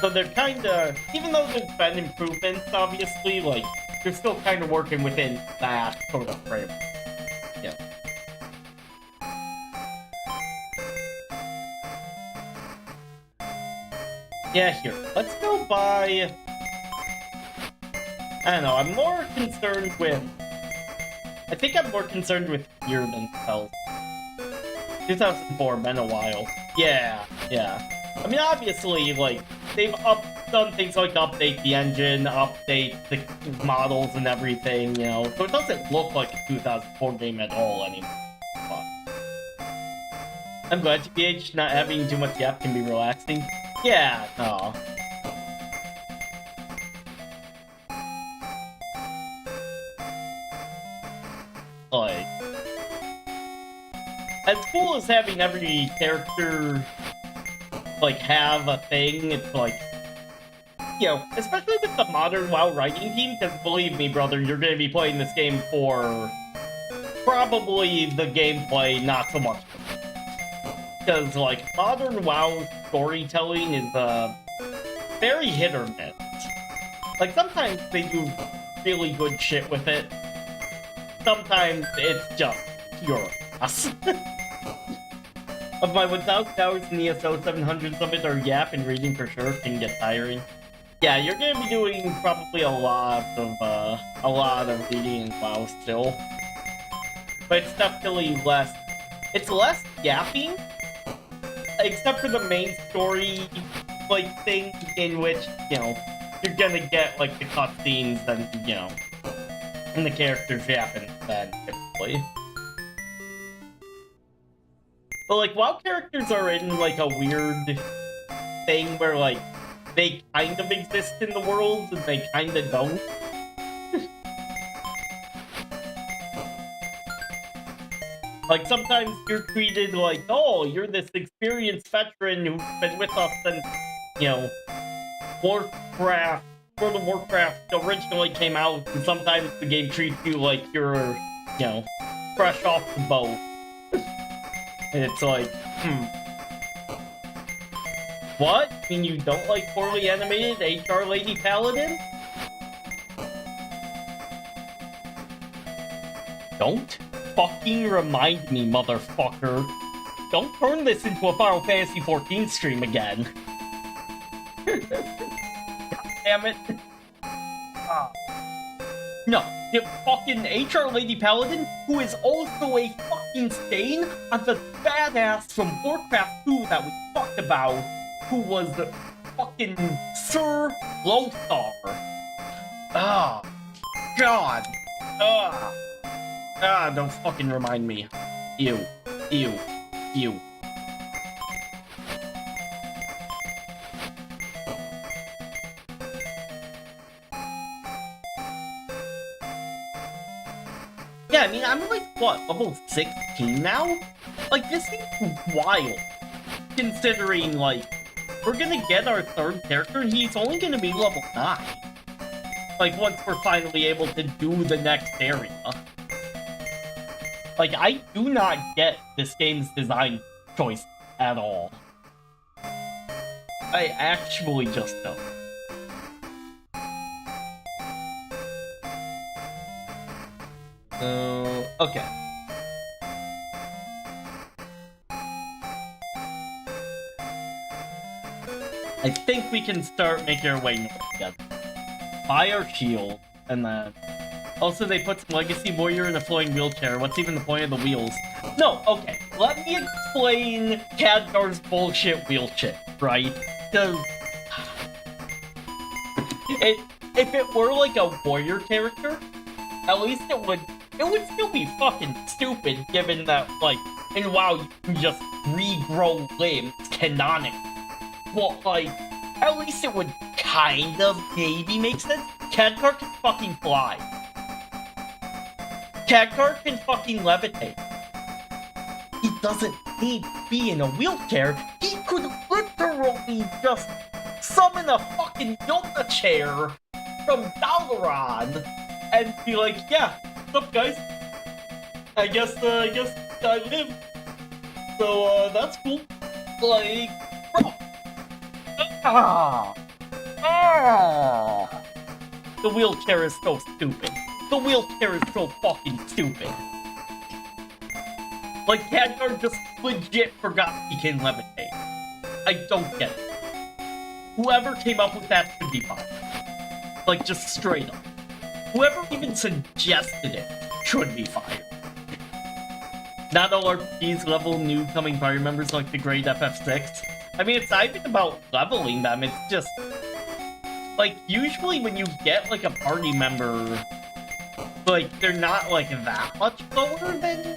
So they're kinda, even though there's been improvements, obviously, like, they're still kind of working within that sort of framework. Yeah. Yeah, here. Let's go buy... I don't know, I'm more concerned with... I think I'm more concerned with gear than spells. 2004, been a while. Yeah, yeah. I mean, obviously, like, they've done things like update the engine, update the models and everything, you know, so it doesn't look like a 2004 game at all anymore. But I'm glad TBH not having too much yap can be relaxing. Yeah, no. Like, as cool as having every character, like, have a thing, it's like, you know, especially with the modern WoW writing team, because believe me, brother, you're going to be playing this game for probably the gameplay, not so much. Because, like, modern WoW storytelling is very hit or miss. Like, sometimes they do really good shit with it. Sometimes it's just pure ass. Of my 1,000 hours in ESO, 700 of it are yap, and reading for sure can get tiring. Yeah, you're gonna be doing probably a lot of reading in WoW still. But it's definitely less... It's less yapping, except for the main story, like, thing in which, you know, you're gonna get, like, the cutscenes and, you know, and the characters yapping then, typically. But, like, WoW characters are in, like, a weird thing where, like, they kind of exist in the world, and they kind of don't. Like, sometimes you're treated like, oh, you're this experienced veteran who's been with us since, you know, World of Warcraft originally came out, and sometimes the game treats you like you're, you know, fresh off the boat. And it's like, What? I mean, you don't like poorly animated HR Lady Paladin? Don't fucking remind me, motherfucker. Don't turn this into a Final Fantasy XIV stream again. God damn it. No, the fucking HR Lady Paladin, who is also a fucking stain on the badass from Warcraft 2 that we talked about, who was the fucking Sir Lothar. Ah, God. Don't fucking remind me. Ew. Ew. Ew. Yeah, I mean, I'm like, what, level 16 now? Like, this seems wild. Considering, like, we're gonna get our third character, and he's only gonna be level 9. Like, once we're finally able to do the next area. Like, I do not get this game's design choice at all. I actually just don't. Okay. I think we can start making our way north together. Buy our shield, and then... Also, they put some Legacy Warrior in a flowing wheelchair. What's even the point of the wheels? No, okay. Let me explain Khadgar's bullshit wheelchair, right? Because... if it were like a warrior character, at least it would still be fucking stupid, given that, like, in WoW, you can just regrow limbs canonically. But, like, at least it would kind of maybe make sense. Khadgar can fucking fly. Khadgar can fucking levitate. He doesn't need to be in a wheelchair. He could literally just summon a fucking yoga chair from Dalaran and be like, yeah, what's up, guys? I guess I live. So, that's cool. Like, bro. The wheelchair is so stupid. The wheelchair is so fucking stupid. Like, Khadgar just legit forgot he can levitate. I don't get it. Whoever came up with that should be fired. Like, just straight up. Whoever even suggested it should be fired. Not all RPGs level new coming party members like the grade FF6. I mean, it's not even about leveling them, it's just... Like, usually when you get, like, a party member, like, they're not, like, that much lower than,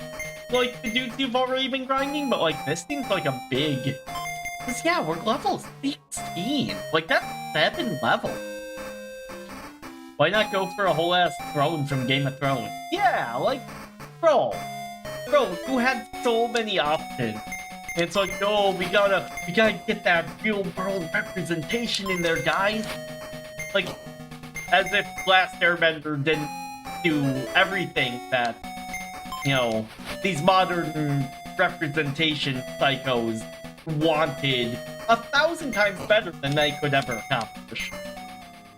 like, the dudes you've already been grinding, but, like, this seems like a big... Because, yeah, we're level 16. Like, that's 7 levels. Why not go for a whole-ass throne from Game of Thrones? Yeah, like, bro, you had so many options. And it's like, no, we gotta get that real-world representation in there, guys. Like, as if Last Airbender didn't do everything that, you know, these modern representation psychos wanted 1,000 times better than they could ever accomplish.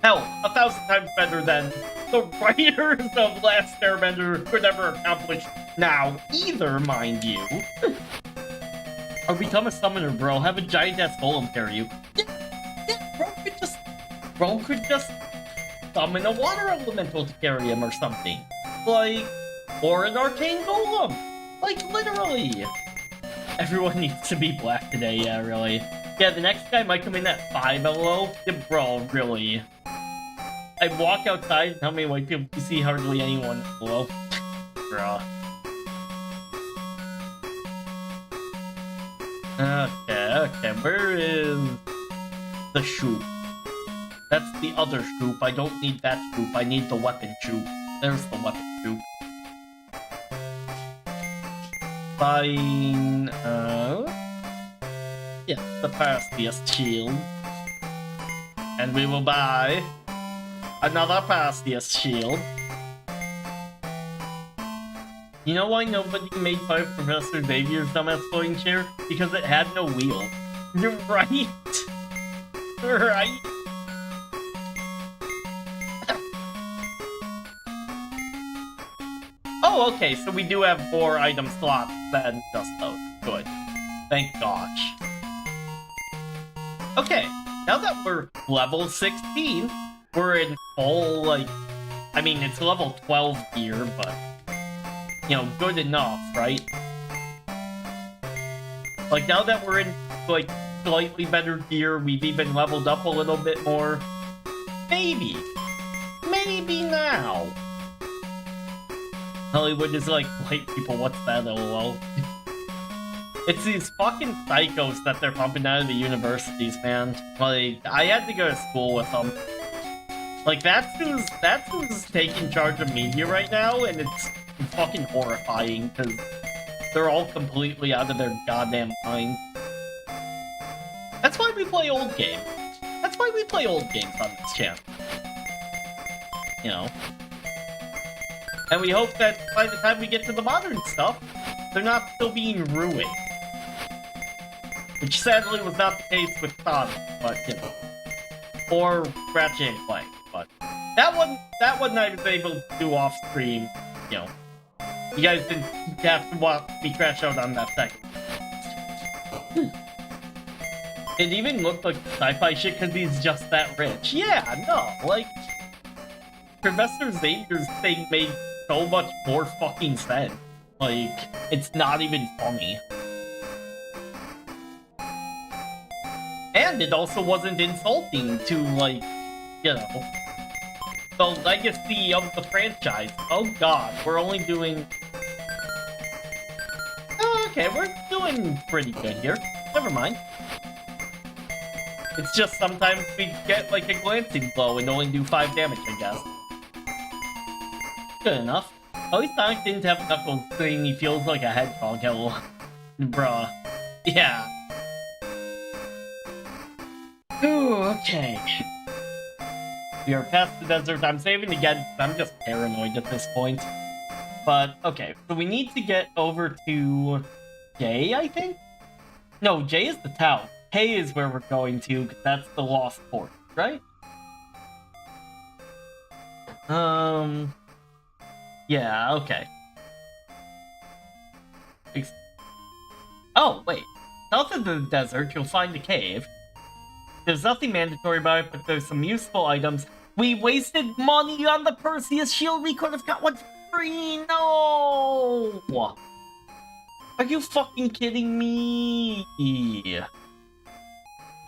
Hell, 1,000 times better than the writers of Last Airbender could ever accomplish now either, mind you. Or become a summoner, bro. Have a giant-ass golem carry you. Yeah, bro could just summon a water elemental to carry him or something. Like, or an arcane golem. Like, literally. Everyone needs to be black today, yeah, really. Yeah, the next guy might come in at 5 LO. Yeah, bro, really. I walk outside and how many white people you see hardly anyone below. Bruh. Okay, where is the shoop? That's the other shoop. I don't need that shoop. I need the weapon shoop. There's the weapon shoop. Buying, yeah, the Pastiest shield. And we will buy another Pastiest shield. You know why nobody made fun of Professor Xavier's dumbass floating chair? Because it had no wheel. You're right. Right. Oh, okay, so we do have more item slots than just those. Good. Thank gosh. Okay, now that we're level 16, we're in full, like... I mean, it's level 12 gear, but... You know, good enough, right? Like, now that we're in, like, slightly better gear, we've even leveled up a little bit more. Maybe. Maybe now. Hollywood is like, white people, what's that, lol? It's these fucking psychos that they're pumping out of the universities, man. Like, I had to go to school with them. Like, that's who's taking charge of media right now, and it's fucking horrifying, because they're all completely out of their goddamn minds. That's why we play old games. That's why we play old games on this channel. You know? And we hope that by the time we get to the modern stuff, they're not still being ruined. Which sadly was not the case with Sonic, but, you know. Or Ratchet and Clank, but... That one I was able to do off-stream, you know. You guys didn't have to watch me crash out on that second. It even looked like sci-fi shit because he's just that rich. Yeah, no, like... Professor Xavier's thing made so much more fucking sense. Like, it's not even funny. And it also wasn't insulting to, like, you know, the legacy of the franchise. Oh god, we're only doing... Oh, okay, we're doing pretty good here. Never mind. It's just sometimes we get, like, a glancing blow and only do 5 damage, I guess. Good enough. At least Sonic didn't have Knuckles saying he feels like a hedgehog, hell. Bruh. Yeah. Ooh, okay. We are past the desert. I'm saving again. I'm just paranoid at this point. But, okay. So we need to get over to J, I think? No, J is the town. K is where we're going to, because that's the Lost Port, right? Yeah, okay. Oh, wait. South of the desert, you'll find a cave. There's nothing mandatory about it, but there's some useful items. We wasted money on the Perseus shield. We could have got one free. No! Are you fucking kidding me?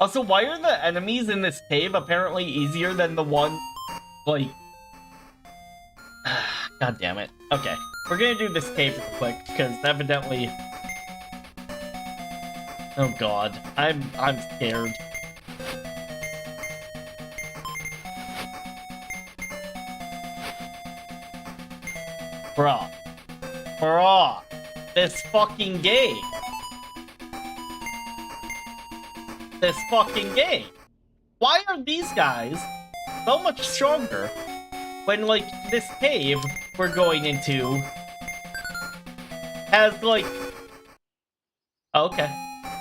Also, why are the enemies in this cave apparently easier than the one, like... God damn it. Okay, we're gonna do this cave real quick, because evidently... Oh god, I'm scared. Bruh. This fucking game. Why are these guys so much stronger. When, like, this cave we're going into has, like... Okay.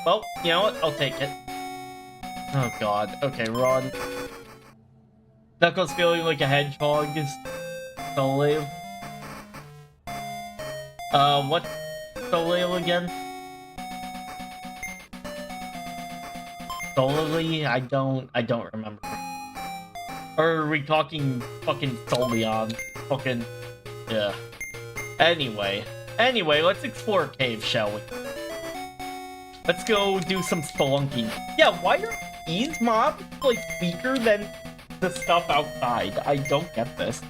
Well, you know what? I'll take it. Oh god. Okay, run. Knuckles feeling like a hedgehog is Soleil. What's Soleil again? Solely? I don't remember. Or are we talking fucking Soleon? Fucking... yeah. Anyway, let's explore a cave, shall we? Let's go do some spelunking. Yeah, why are these mobs, like, weaker than the stuff outside? I don't get this.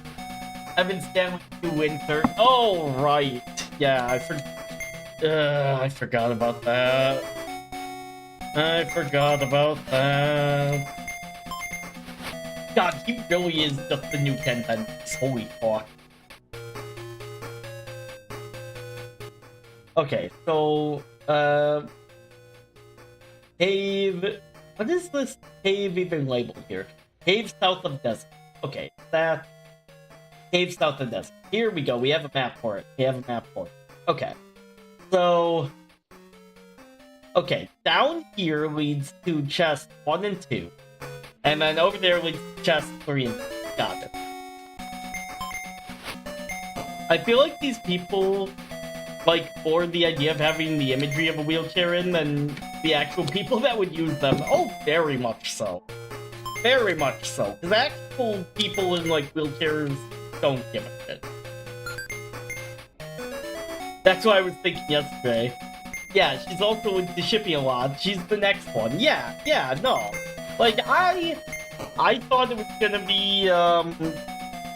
Evan Stanley to insert. Oh, right. Yeah, I forgot about that. I forgot about that. God, he really is just the new Ken Pendants. Holy fuck. Okay, so, cave... What is this cave even labeled here? Cave south of desert. Okay, that... Cave south of desert. Here we go, we have a map for it. Okay, so... Okay, down here leads to chest 1 and 2. And then over there leads to chest 3 and 2. Got it. I feel like these people, like, for the idea of having the imagery of a wheelchair in than the actual people that would use them. Oh, very much so. Very much so. Because actual people in, like, wheelchairs don't give a shit. That's what I was thinking yesterday. Yeah, she's also into shipping a lot. She's the next one. Yeah, no. Like, I thought it was gonna be,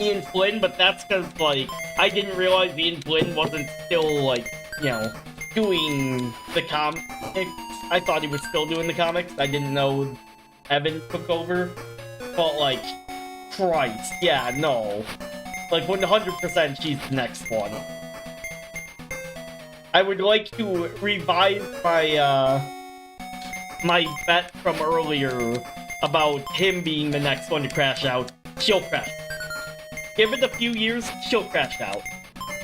Ian Flynn, but that's because, like, I didn't realize Ian Flynn wasn't still, like, you know, doing the comics. I thought he was still doing the comics. I didn't know Evan took over. But, like, Christ, yeah, no. Like, 100% she's the next one. I would like to revise my, my bet from earlier about him being the next one to crash out. She'll crash. Give it a few years, she'll crash out.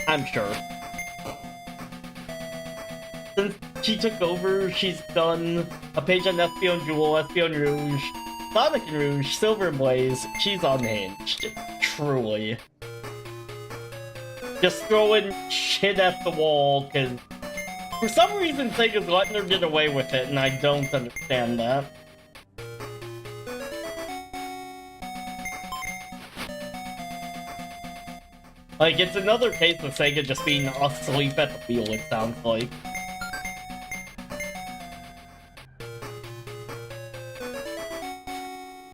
I'm sure. Since she took over, she's done a page on Espion Jewel, Espion Rouge, Sonic and Rouge, Silver Blaze. She's unhinged. Truly. Just throwing shit at the wall, because for some reason Sega's letting her get away with it, and I don't understand that. Like, it's another case of Sega just being asleep at the wheel, it sounds like.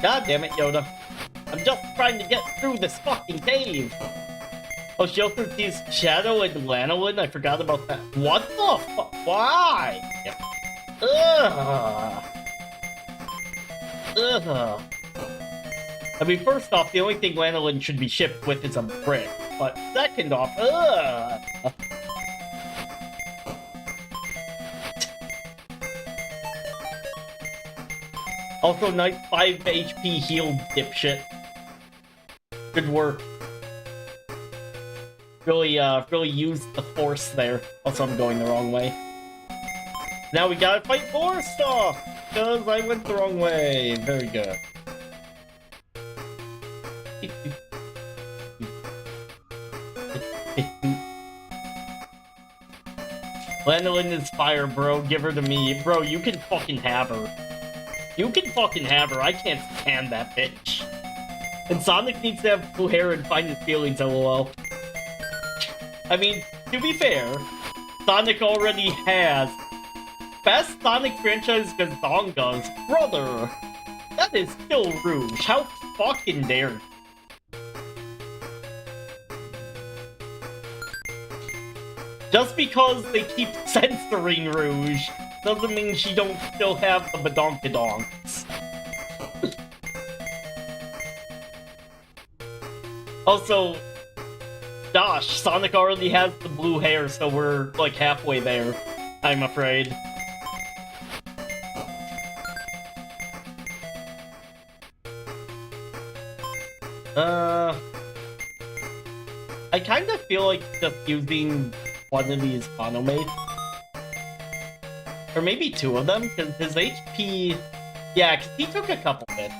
God damn it, Yoda. I'm just trying to get through this fucking cave! Oh, she also sees Shadow and Lanolin? I forgot about that. What the fuck? Why? Ugh. Ugh. I mean, first off, the only thing Lanolin should be shipped with is a brick. But second off, ugh. Also, nice 5 HP healed dipshit. Good work. Really used the force there. Also, I'm going the wrong way. Now we gotta fight more stuff! Because I went the wrong way. Very good. Lanolin is fire, bro. Give her to me. Bro, you can fucking have her. You can fucking have her. I can't stand that bitch. And Sonic needs to have blue hair and find his feelings, lol. I mean, to be fair, Sonic already has best Sonic franchise gazongas. Brother, that is still Rouge. How fucking dare you? Just because they keep censoring Rouge doesn't mean she don't still have the badonkadonks. Also, Josh, Sonic already has the blue hair, so we're, like, halfway there, I'm afraid. I kind of feel like just using one of these monomates. Or maybe two of them, because his HP... Yeah, because he took a couple hits.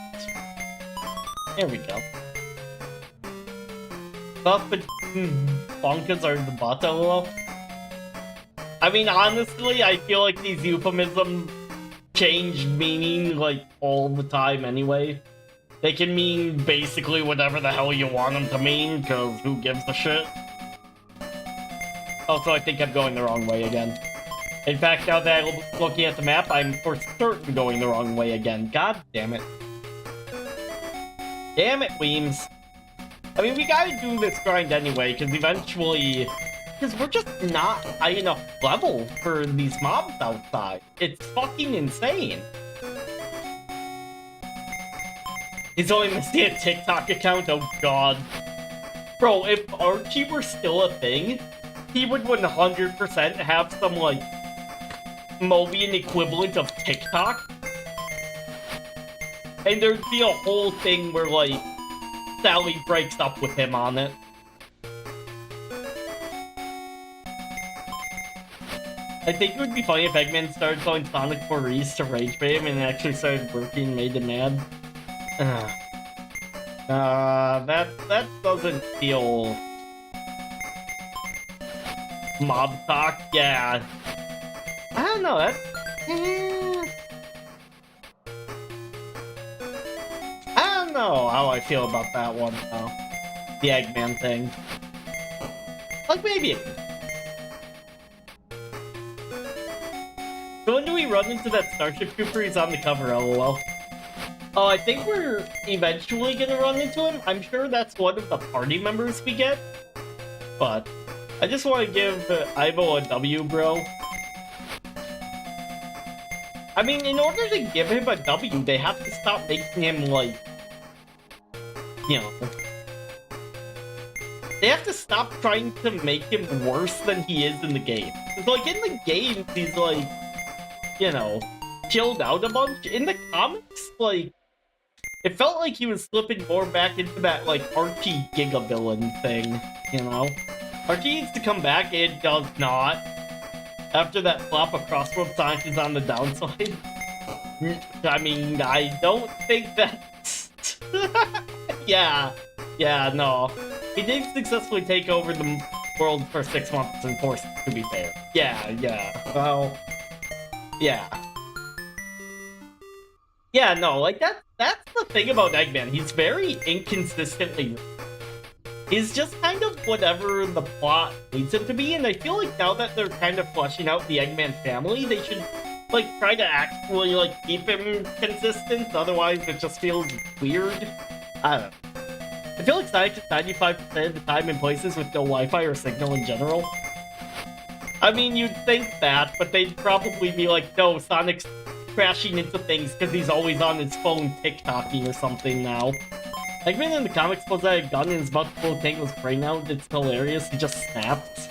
There we go. Buff but bonkas are the bata level. I mean, honestly, I feel like these euphemisms change meaning, like, all the time anyway. They can mean basically whatever the hell you want them to mean, because who gives a shit? Also, I think I'm going the wrong way again. In fact, now that I'm looking at the map, I'm for certain going the wrong way again. God damn it. Damn it, Wiems. I mean, we gotta do this grind anyway, because eventually... Because we're just not high enough level for these mobs outside. It's fucking insane. He's only missing a TikTok account? Oh god. Bro, if Archie were still a thing, he would 100% have some, like, Mobian equivalent of TikTok. And there'd be a whole thing where, like, Sally breaks up with him on it. I think it would be funny if Eggman started calling Sonic Maurice to rage bait him and actually started working and made him mad. That doesn't feel... Mob talk? Yeah. I don't know, that's... I don't know how I feel about that one, though. The Eggman thing. Like, maybe it... So when do we run into that Starship Trooper? He's on the cover, lol. Oh, I think we're eventually gonna run into him. I'm sure that's one of the party members we get. But I just want to give Ivo a W, bro. I mean, in order to give him a W, they have to stop making him, like... You know... They have to stop trying to make him worse than he is in the game. It's like, in the game, he's like... You know, chilled out a bunch. In the comics, like, it felt like he was slipping more back into that, like, Archie Giga-villain thing, you know? Archie needs to come back, it does not. After that flop of Crossroads, Sonic is on the downside. I mean, I don't think that... Yeah, no. He did successfully take over the world for 6 months and forced to be fair. Yeah, well... Yeah. Yeah, no, like, that's the thing about Eggman. He's very inconsistently... He's just kind of whatever the plot needs him to be, and I feel like now that they're kind of fleshing out the Eggman family, they should, like, try to actually, like, keep him consistent, otherwise it just feels weird. I don't know. I feel like Sonic is 95% of the time in places with no Wi-Fi or signal in general. I mean, you'd think that, but they'd probably be like, no, Sonic's crashing into things because he's always on his phone TikToking or something now. Eggman in the comics pulls out a gun and is about to pull Tangle's brain out. It's hilarious. He just snaps.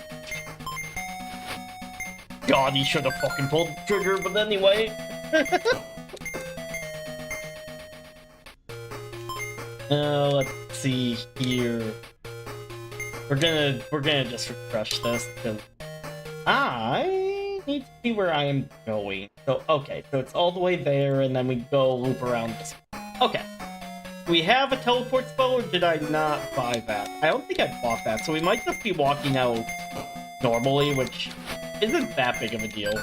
God, he should have fucking pulled the trigger, but anyway. Let's see here. We're gonna just refresh this because I need to see where I am going. So, okay, so it's all the way there, and then we go loop around this. Okay. We have a teleport spell, or did I not buy that? I don't think I bought that, so we might just be walking out normally, which isn't that big of a deal.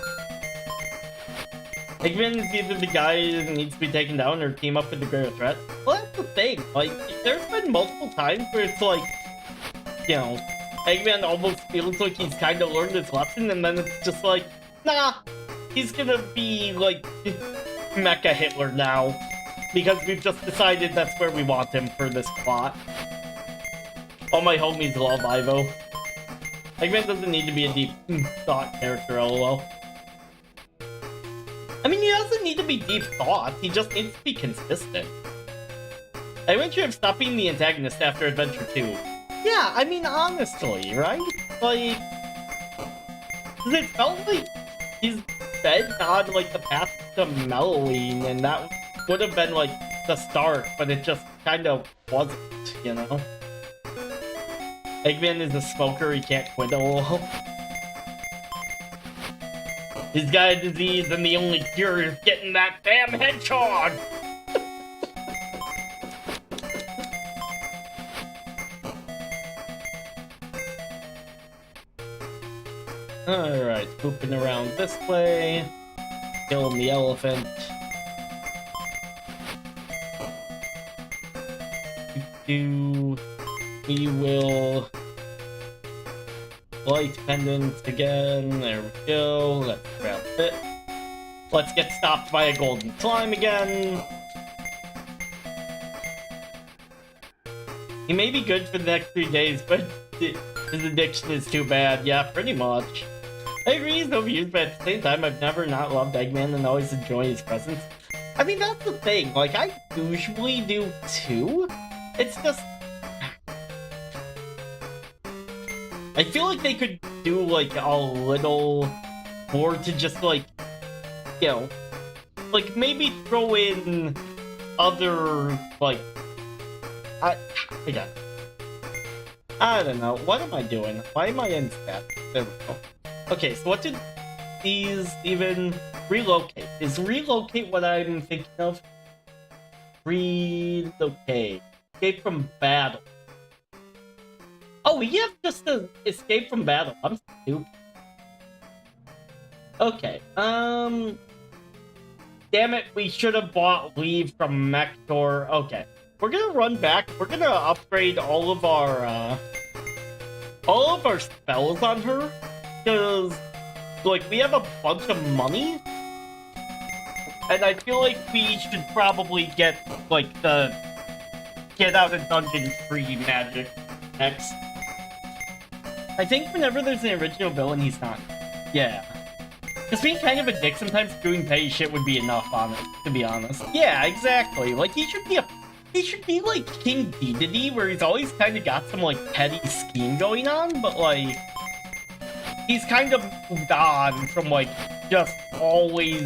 Eggman is either the guy that needs to be taken down or team up with the greater threat. Well, that's the thing. Like, there's been multiple times where it's like, you know, Eggman almost feels like he's kind of learned his lesson, and then it's just like, nah, he's gonna be, like, Mecha Hitler now. Because we've just decided that's where we want him for this plot. All my homies love Ivo. Eggman doesn't need to be a deep thought character, lol. I mean, he doesn't need to be deep thought, he just needs to be consistent. I went to stopping the antagonist after Adventure 2. Yeah, I mean, honestly, right? Like... It felt like he's been on, like, the path to mellowing, and that would have been, like, the start, but it just kinda wasn't, you know? Eggman is a smoker, he can't quit a little. He's got a disease and the only cure is getting that damn hedgehog! Alright, pooping around this way. Killing the elephant. We will light pendants again. There we go. Let's grab it. Let's get stopped by a golden slime again. He may be good for the next 3 days, but his addiction is too bad. Yeah, pretty much. I agree he's overused, but at the same time, I've never not loved Eggman and always enjoy his presence. I mean, that's the thing. Like, I usually do too. It's just... I feel like they could do, like, a little more to just, like, you know, like, maybe throw in other, like... I don't know. What am I doing? Why am I in stat? There we go. Okay, so what did these even relocate? Is relocate what I'm thinking of? Relocate. Escape from battle. Oh, we have just to escape from battle. I'm stupid. Okay, damn it, we should have bought leave from Mector. Okay. We're gonna run back. We're gonna upgrade all of our spells on her. Because, like, we have a bunch of money. And I feel like we should probably get, like, the get out of dungeon free magic next. I think whenever there's an original villain, he's not. Yeah. Because being kind of a dick sometimes, doing petty shit would be enough on it, to be honest. Yeah, exactly. Like, he should be like King Dedede, where he's always kind of got some, like, petty scheme going on, but, like, he's kind of moved on from, like, just always,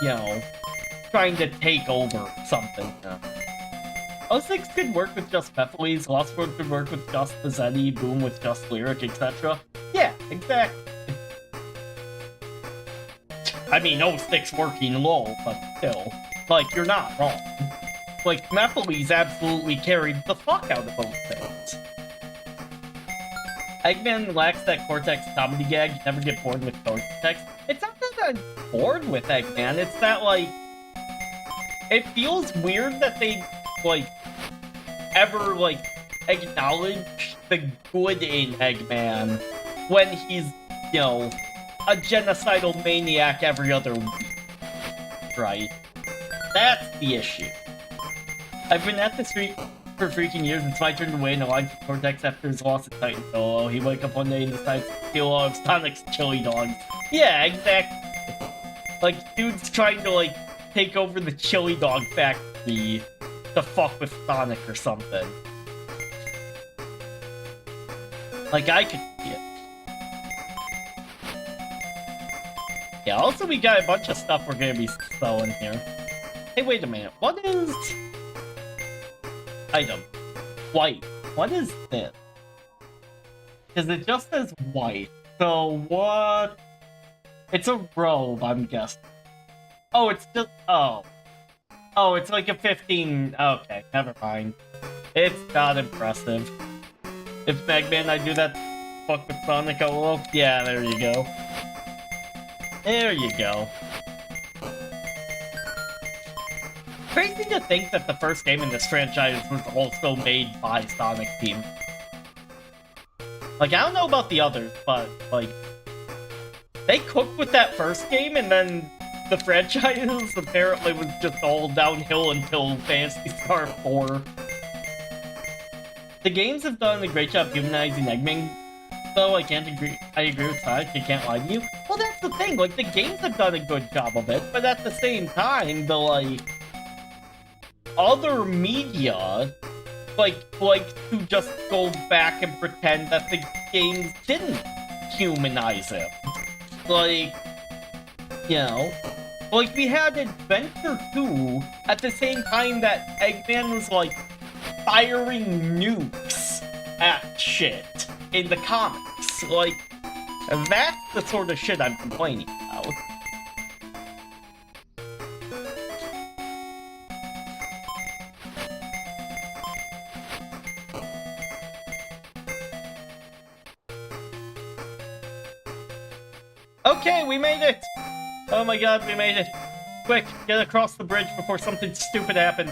you know, trying to take over something. Yeah. 06 could work with just Peppeles, Lost World could work with just Bazzetti, Boom with just Lyric, etc. Yeah, exactly. I mean, 06 working low, but still, like, you're not wrong. Like, Mephiles absolutely carried the fuck out of both things. Eggman lacks that Cortex comedy gag. You never get bored with Cortex. It's not that I'm bored with Eggman, it's that, like, it feels weird that they, like, ever, like, acknowledge the good in Eggman when he's, you know, a genocidal maniac every other week. Right? That's the issue. I've been at this street for freaking years. It's my turn to win. Aligned to Cortex after his loss at Titan Solo. He wake up one day and decides to steal all of Sonic's chili dogs. Yeah, exactly. Like, dude's trying to, like, take over the chili dog factory to fuck with Sonic or something. Like, I could see it. Yeah, also we got a bunch of stuff we're gonna be selling here. Hey, wait a minute. What is... item? White. What is this? Because it just says white. So what? It's a robe, I'm guessing. Oh, it's just... oh. Oh, it's like a 15... okay, never mind. It's not impressive. If Eggman, I do that fuck with Sonic a little... yeah, there you go. There you go. Crazy to think that the first game in this franchise was also made by Sonic Team. Like, I don't know about the others, but, like, they cooked with that first game, and then the franchise apparently was just all downhill until Phantasy Star 4. The games have done a great job humanizing Eggman, though I agree with Sonic, I can't lie to you. Well, that's the thing, like, the games have done a good job of it, but at the same time, the, like, other media, like to just go back and pretend that the games didn't humanize him. Like, you know, like we had Adventure 2 at the same time that Eggman was, like, firing nukes at shit in the comics. Like, that's the sort of shit I'm complaining about. Okay, we made it! Oh my god, we made it. Quick, get across the bridge before something stupid happens.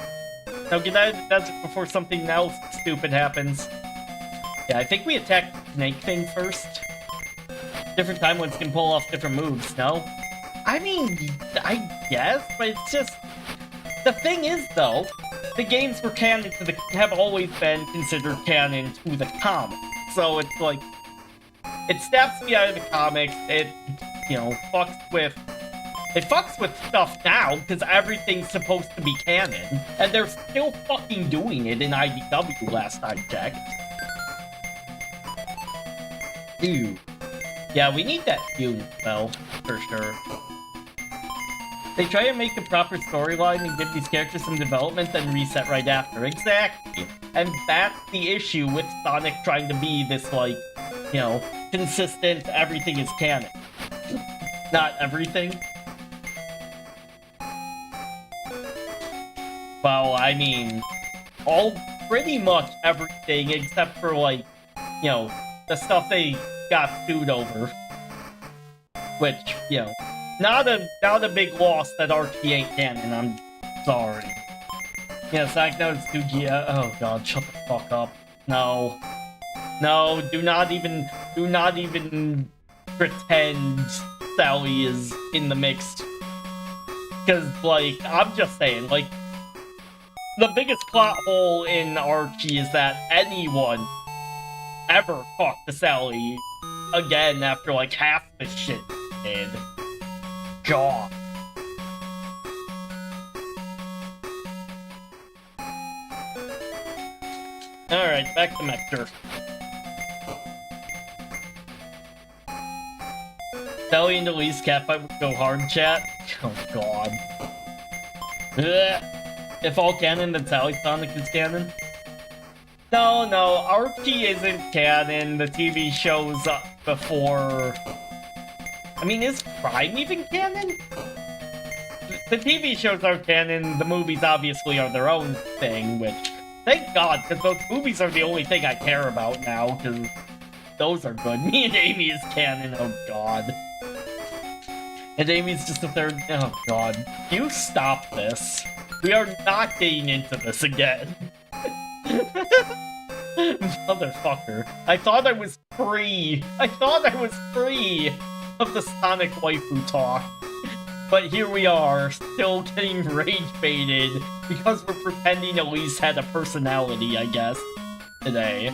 Now get out of the desert before something else stupid happens. Yeah, I think we attack Snake Thing first. Different timelines can pull off different moves, no? I mean, I guess, but it's just... The thing is, though, the games were canon to the... have always been considered canon to the comics. So it's like... It snaps me out of the comics, it, you know, fucks with... It fucks with stuff now, because everything's supposed to be canon. And they're still fucking doing it in IDW last I checked. Ew. Yeah, we need that Dune spell, for sure. They try to make the proper storyline and give these characters some development, then reset right after. Exactly. And that's the issue with Sonic trying to be this, like, you know, consistent, everything is canon. Not everything. Well, I mean, pretty much everything except for, like, you know, the stuff they got sued over. Which, you know, not a big loss that RP ain't canon, I'm sorry. Yeah, Sonic knows Sugia. Oh god, shut the fuck up. No. No, do not even pretend Sally is in the mix. Cause, like, I'm just saying, like, the biggest plot hole in Archie is that anyone ever talked to Sally again after, like, half the shit they did. God. Alright, back to Mector. Sally and Elise catfight would go hard, chat. Oh god. Ugh. If all canon, then Sally Sonic is canon? No, Archie isn't canon. The TV shows up before... I mean, is Prime even canon? The TV shows are canon, the movies obviously are their own thing, which... Thank God, because those movies are the only thing I care about now, because those are good. Me and Amy is canon, oh god. And Amy's just a third... Oh god. You stop this. We are not getting into this again. Motherfucker. I thought I was free. I thought I was free of the Sonic waifu talk. But here we are, still getting rage baited because we're pretending Elise had a personality, I guess, today.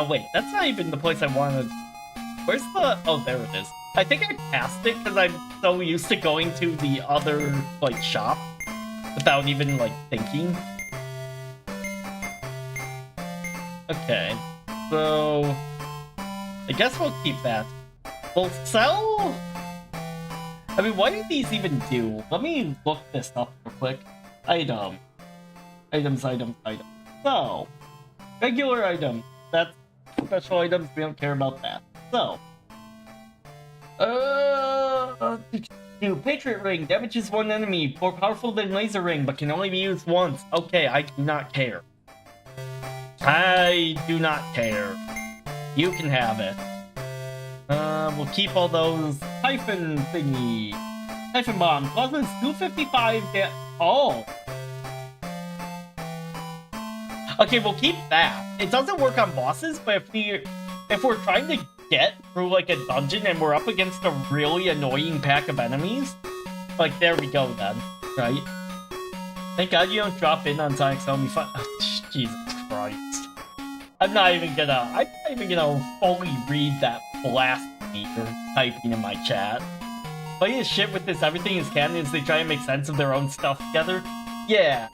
Wait, that's not even the place I wanted. Where's the... Oh, there it is. I think I passed it because I'm so used to going to the other, like, shop without even, like, thinking. Okay. So... I guess we'll keep that. We'll sell... I mean, what do these even do? Let me look this up real quick. Item. Items. So, regular item. That's special items, we don't care about that. So, Patriot Ring damages one enemy, more powerful than Laser Ring, but can only be used once. Okay, I do not care. I do not care. You can have it. We'll keep all those Typhon thingy. Typhon Bomb causes 255 Oh. Okay, we'll keep that. It doesn't work on bosses, but if we're trying to get through, like, a dungeon and we're up against a really annoying pack of enemies, like, there we go then, right? Thank God you don't drop in on Sonic's Home. Oh, Jesus Christ. I'm not even gonna fully read that blasphemy you're typing in my chat. Funny as shit with this, everything is canon as they try and make sense of their own stuff together. Yeah,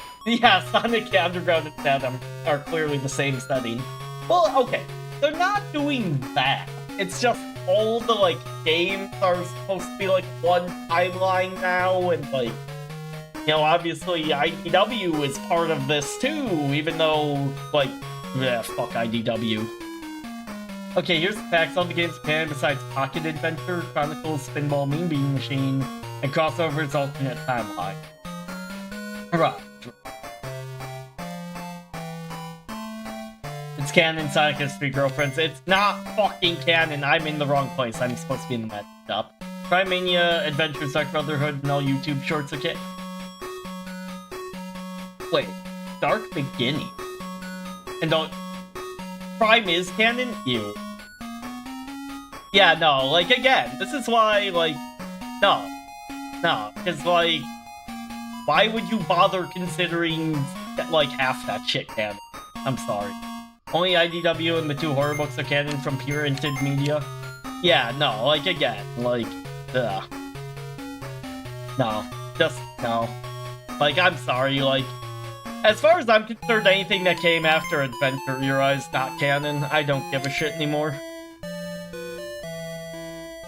Sonic Underground and Phantom are clearly the same setting. Well, okay, they're not doing that. It's just all the, like, games are supposed to be, like, one timeline now, and, like, You know, obviously IDW is part of this too, even though, like, yeah, fuck IDW. Okay, here's the facts. All the games Japan besides Pocket Adventure, Chronicles, Spinball, Mean Bean Machine, and Crossover's alternate timeline. Right. It's canon, Sonic has 3 girlfriends. It's not fucking canon. I'm in the wrong place. I'm supposed to be in the magic shop. Primania, Adventures, Dark Brotherhood, and all YouTube shorts, okay? Wait, Dark Beginning? And don't... Prime is canon? Ew. Yeah, no, like, again, this is why, like... No. No, because, like... Why would you bother considering, like, half that shit canon? I'm sorry. Only IDW and the 2 horror books are canon from printed media. Yeah, no, like, again, like, ugh. No, just, no. Like, I'm sorry, like, as far as I'm concerned, anything that came after Adventure Era is not canon. I don't give a shit anymore.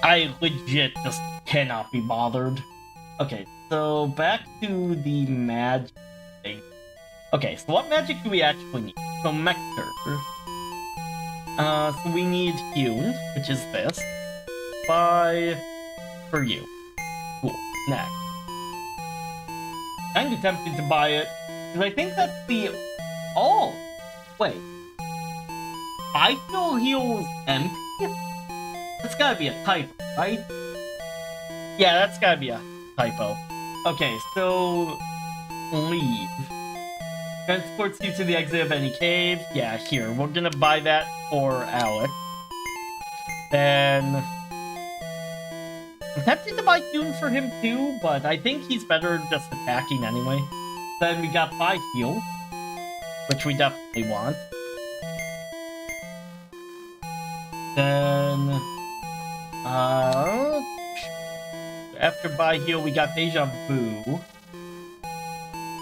I legit just cannot be bothered. Okay, so back to the magic thing. Okay, so what magic do we actually need? So Mector. So we need Hewn, which is this. Buy for you. Cool. Next. I'm tempted to buy it, because I think that's the... Oh! Wait. I feel heals empty? That's gotta be a typo, right? Yeah, that's gotta be a typo. Okay, so... Leave. Transports you to the exit of any cave. Yeah, here. We're gonna buy that for Alec. Then... I'm tempted to buy Dune for him too, but I think he's better just attacking anyway. Then we got buy heal, which we definitely want. Then... after buy heal, we got Deja Vu.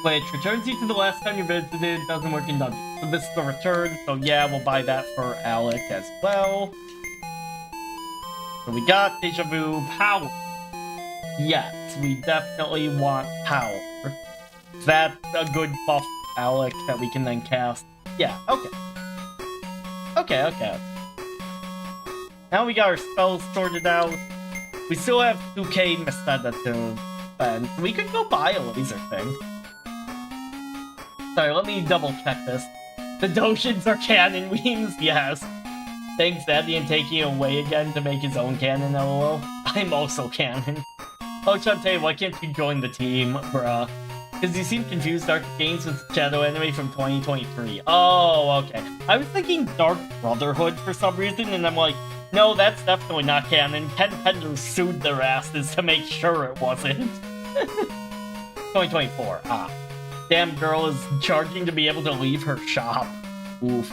Which returns you to the last time you visited, doesn't work in dungeons. So this is the return, so yeah, we'll buy that for Alec as well. So we got Deja Vu power. Yes, we definitely want power. That's a good buff for Alec that we can then cast. Yeah, okay. Okay. Now we got our spells sorted out. We still have 2k Meseta to spend. We could go buy a laser thing. Sorry, let me double check this. The Doshins are canon Wiems, yes. Thanks, Adian taking it away again to make his own canon, lol. I'm also canon. Oh, Shantae, why can't you join the team, bruh? Because you seem confused. Dark Games with Shadow Anime from 2023. Oh, okay. I was thinking Dark Brotherhood for some reason, and I'm like, no, that's definitely not canon. Ken Pender sued their asses to make sure it wasn't. 2024, ah. Damn girl is charging to be able to leave her shop. Oof.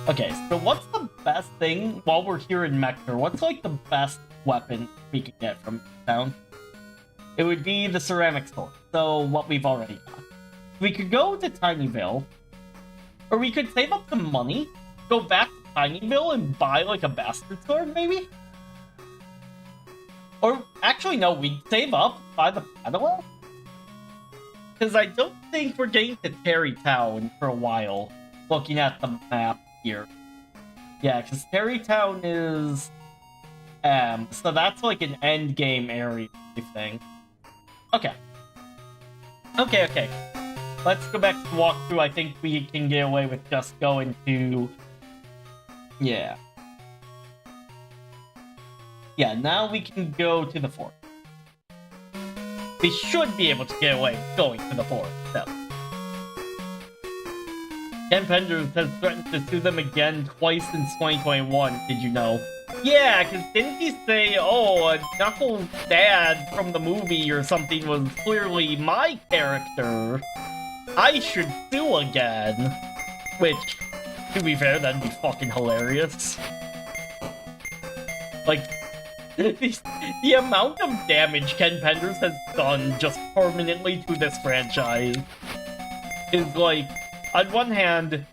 Okay, so what's the best thing while we're here in Mector? What's like the best weapon we could get from town? It would be the ceramic sword. So what we've already got. We could go to Tinyville, or we could save up some money, go back to Tinyville and buy like a bastard sword, maybe? Or actually, no, we'd save up, buy the Padua? Because I don't think we're getting to Terrytown for a while, looking at the map here. Yeah, because Terrytown is... so that's like an end game area, I think. Okay. Okay. Let's go back to the walkthrough. I think we can get away with just going to... Yeah. Yeah, now we can go to the fort. We should be able to get away going to the fort, so. Ken Pendrews has threatened to sue them again twice since 2021, did you know? Yeah, because didn't he say, oh, Knuckles' dad from the movie or something was clearly my character? I should sue again. Which, to be fair, that'd be fucking hilarious. Like, the amount of damage Ken Penders has done just permanently to this franchise is, like, on one hand,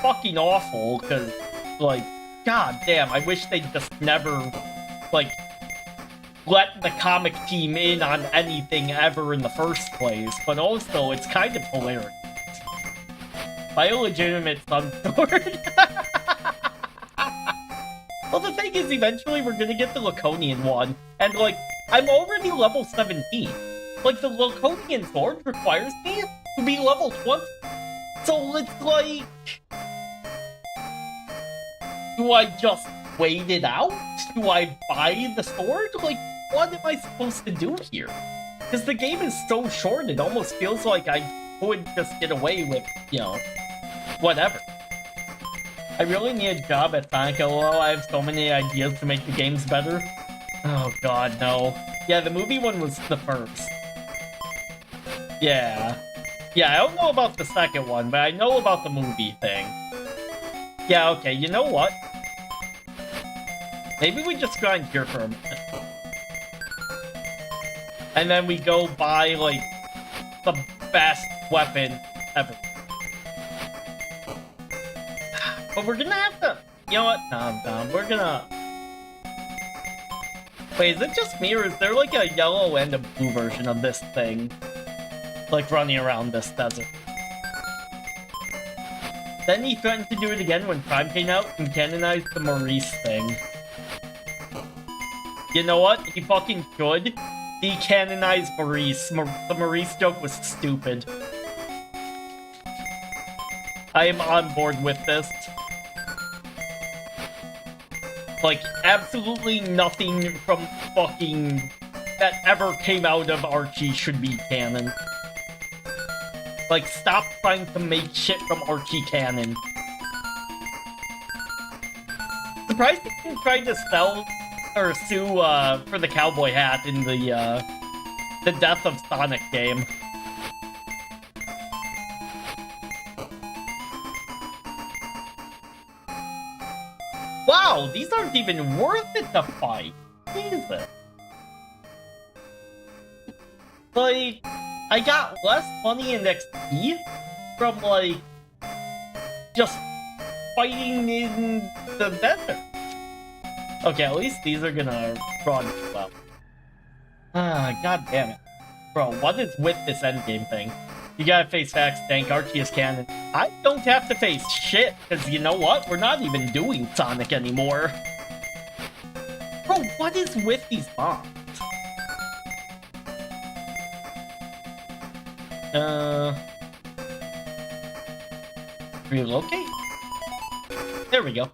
fucking awful, because, like, god damn, I wish they just never, like, let the comic team in on anything ever in the first place, but also it's kind of hilarious. By a legitimate sun sword. Well, the thing is, eventually we're gonna get the Laconian one, and like, I'm already level 17. Like, the Laconian sword requires me to be level 20. So it's like... Do I just wait it out? Do I buy the sword? Like, what am I supposed to do here? Because the game is so short, it almost feels like I would just get away with, you know, whatever. I really need a job at Sonic LOL. I have so many ideas to make the games better. Oh god, no. Yeah, the movie one was the first. Yeah. Yeah, I don't know about the second one, but I know about the movie thing. Yeah, okay, you know what? Maybe we just grind here for a minute. And then we go buy, like, the best weapon ever. But we're gonna have to... You know what? No, we're gonna... Wait, is it just me, or is there, like, a yellow and a blue version of this thing? Like, running around this desert. Then he threatened to do it again when Prime came out and canonized the Maurice thing. You know what? He fucking should. Decanonize Maurice. The Maurice joke was stupid. I am on board with this. Like, absolutely nothing from fucking... that ever came out of Archie should be canon. Like, stop trying to make shit from Archie canon. Surprised he didn't try to sell or sue for the cowboy hat in the Death of Sonic game. Wow, these aren't even worth it to fight. Jesus. Like, I got less money in XP from, like, just fighting in the desert. Okay, at least these are gonna run well. Ah, god damn it. Bro, what is with this endgame thing? You gotta face facts, tank, Archie is canon. I don't have to face shit, because you know what? We're not even doing Sonic anymore. Bro, what is with these bombs? Relocate? There we go.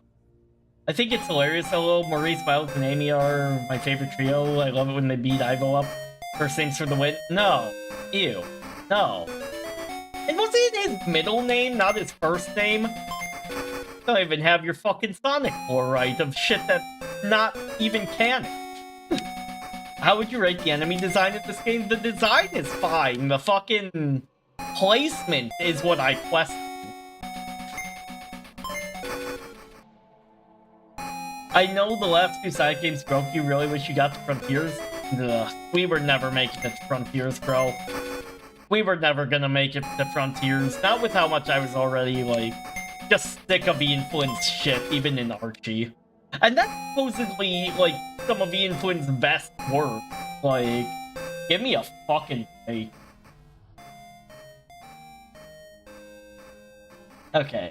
I think it's hilarious how little Maurice, Miles, and Amy are my favorite trio. I love it when they beat Ivo up. First names for the win. No. Ew. No. And was it his middle name, not his first name? Don't even have your fucking Sonic lore right of shit that's not even canon. How would you rate the enemy design of this game? The design is fine. The fucking placement is what I question. I know the last two Sonic games broke you. Really wish you got to Frontiers. Ugh, we were never making it to Frontiers, bro. We were never gonna make it to Frontiers. Not with how much I was already, like, just sick of the influence shit, even in Archie. And that's supposedly, like, some of the influence best work. Like, give me a fucking break. Okay,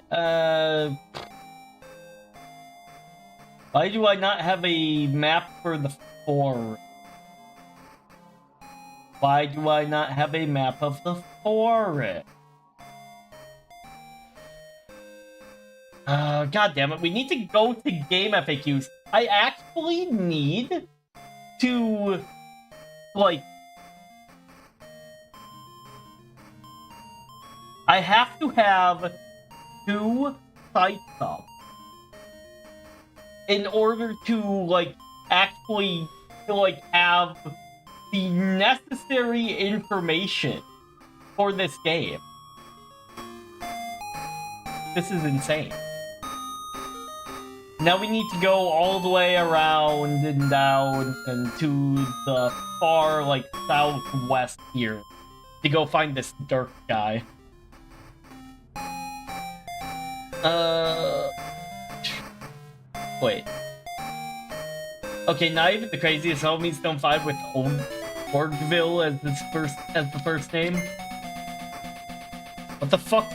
why do I not have a map for the forest? Why do I not have a map of the forest? God damn it, we need to go to game FAQs. I actually need to, like... I have to have 2 sites up in order to, like, actually, like, have the necessary information for this game. This is insane. Now we need to go all the way around and down and to the far, like, southwest here to go find this Dirk guy. Wait. Okay, not even the craziest homies don't fight with Orgville as the first name. What the fuck?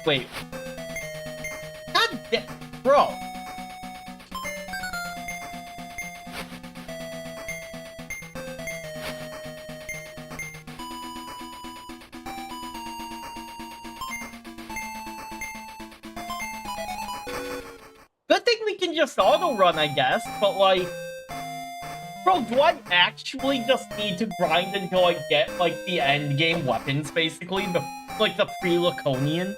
Wait. God damn, bro. Good thing we can just auto-run, I guess, but like... Bro, do I actually just need to grind until I get, like, the endgame weapons, basically? Like, the pre-Laconian?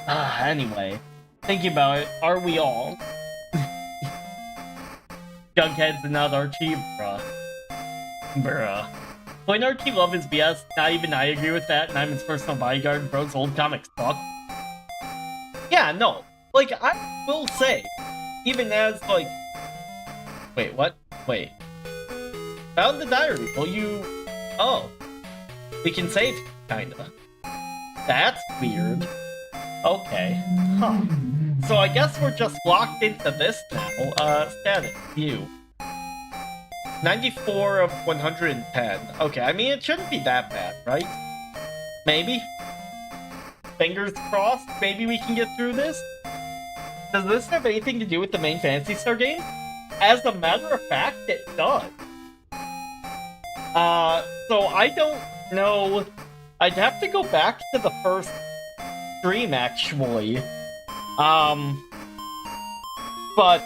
Anyway. Thinking about it, are we all? Jughead's and not Archie? Bruh. When Archie love is BS, not even I agree with that, and I'm his personal bodyguard, bro's old comics suck. Yeah, no. Like, I will say, even as, like... Wait, what? Wait. Found the diary. Will you... Oh. We can save, kinda. That's weird. Okay. Huh. So I guess we're just locked into this now. Status. View. 94 of 110. Okay, I mean, it shouldn't be that bad, right? Maybe? Fingers crossed, maybe we can get through this? Does this have anything to do with the main Phantasy Star game? As a matter of fact, it does. So I don't know. I'd have to go back to the first stream, actually. But,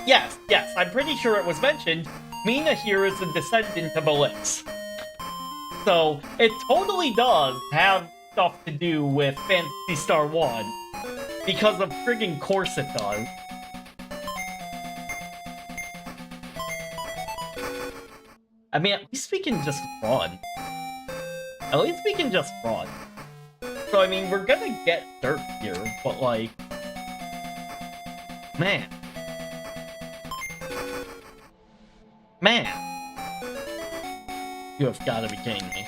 yes, I'm pretty sure it was mentioned. Mina here is a descendant of Elix. So, it totally does have stuff to do with Phantasy Star 1. Because of friggin' course it does. I mean, at least we can just run. At least we can just run. So, I mean, we're gonna get dirt here, but like... Man. You have gotta be kidding me.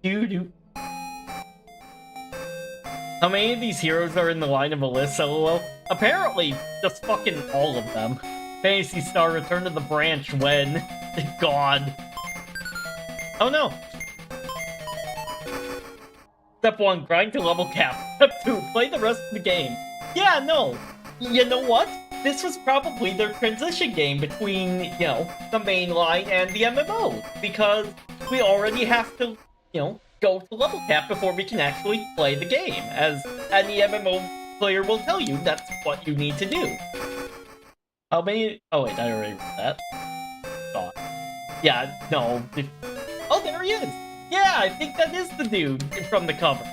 Doo-doo. How many of these heroes are in the line of a list, LOL? Apparently, just fucking all of them. Phantasy Star Return to the Branch when... God. Oh no. Step 1, grind to level cap. Step 2, play the rest of the game. Yeah, no. You know what? This was probably their transition game between, you know, the main line and the MMO. Because we already have to, you know, go to level cap before we can actually play the game. As any MMO player will tell you, that's what you need to do. How many... Oh wait, I already read that. God. Yeah, no. Oh, there he is! Yeah, I think that is the dude from the cover.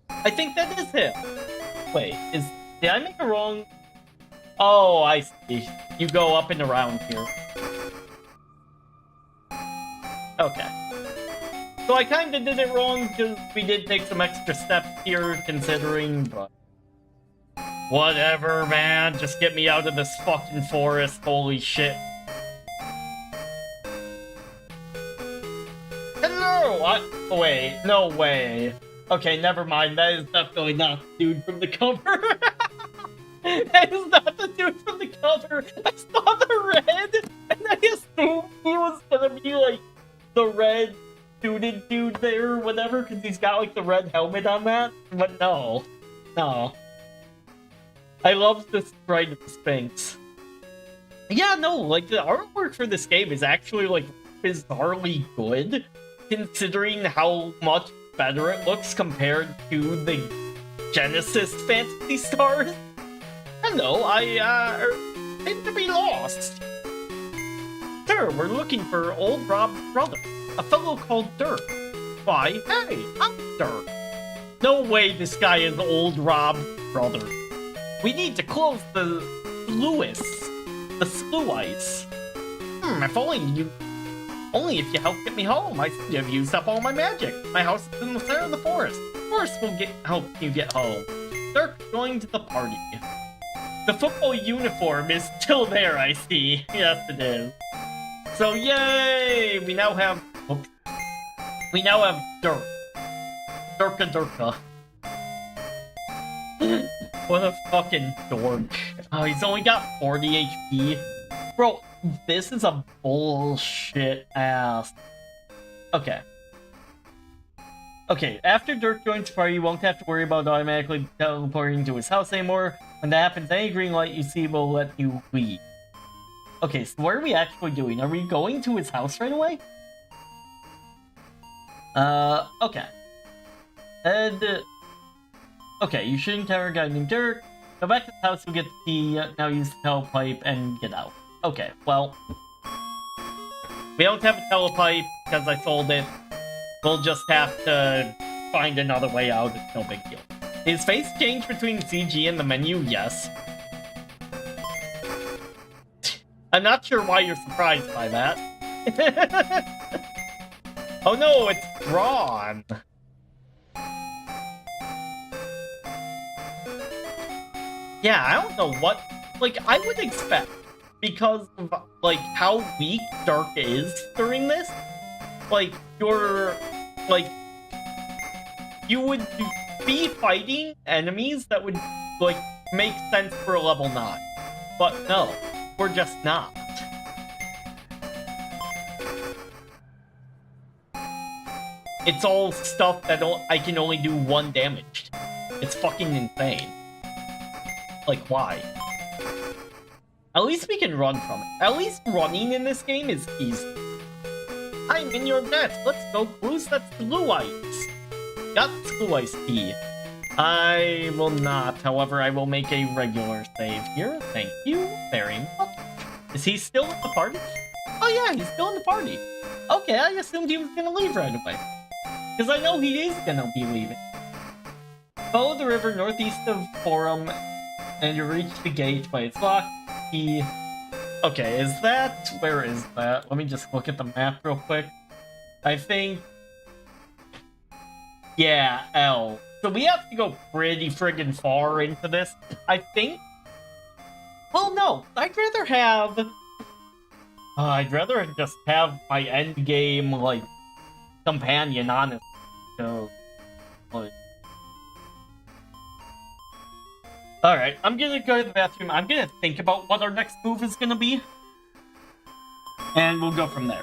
I think that is him. Wait, did I make a wrong... Oh, I see. You go up and around here. Okay. So I kinda did it wrong, because we did take some extra steps here, considering, but... Whatever, man. Just get me out of this fucking forest. Holy shit. Hello! Oh, wait. No way. Okay, never mind. That is definitely not the dude from the cover. That is not the dude from the cover. I saw the red, and I assumed he was gonna be, like, the red suited dude there or whatever, because he's got, like, the red helmet on that. But no. No. I love the sprite of the Sphinx. Yeah, no, like, the artwork for this game is actually, like, bizarrely good, considering how much better it looks compared to the Genesis Phantasy Stars. Hello, I seem to be lost. Sir, we're looking for old Rob's brother, a fellow called Dirk. Why, hey, I'm Dirk. No way this guy is old Rob's brother. We need to close the slough ice. Only if you help get me home. I see you've used up all my magic. My house is in the center of the forest. Of course we'll help you get home. Dirk going to the party. The football uniform is still there, I see. Yes, it is. So yay! We now have Dirk. Durka Durka. What a fucking dork. Oh, he's only got 40 HP. Bro, this is a bullshit ass. Okay. Okay, after Dirk joins the party, you won't have to worry about automatically teleporting to his house anymore. When that happens, any green light you see will let you leave. Okay, so what are we actually doing? Are we going to his house right away? Okay. And, okay, you should encounter a guy named Dirk. Go back to the house, you'll get the key. Now use the telepipe and get out. Okay, well. We don't have a telepipe because I sold it. We'll just have to find another way out. It's no big deal. His face changed between CG and the menu? Yes. I'm not sure why you're surprised by that. Oh no, it's drawn. Yeah, I don't know what... Like, I would expect, because of, like, how weak Dark is during this, like, you're... Like, you would be fighting enemies that would, like, make sense for a level 9. But no, we're just not. It's all stuff that I can only do 1 damage to. It's fucking insane. Like, why? At least we can run from it. At least running in this game is easy. I'm in your debt. Let's go cruise that Blue Ice. Got Blue Ice key. I will not. However, I will make a regular save here. Thank you very much. Is he still in the party? Oh yeah, he's still in the party. Okay, I assumed he was gonna leave right away. Because I know he is gonna be leaving. Follow the river northeast of Forum, and you reach the gate by its lock. Okay, is that... Where is that? Let me just look at the map real quick. I think... Yeah, L. So we have to go pretty friggin' far into this. I think... Well, no. I'd rather have... I'd rather just have my endgame, like, companion, honestly. So, like... Alright, I'm gonna go to the bathroom. I'm gonna think about what our next move is gonna be. And we'll go from there.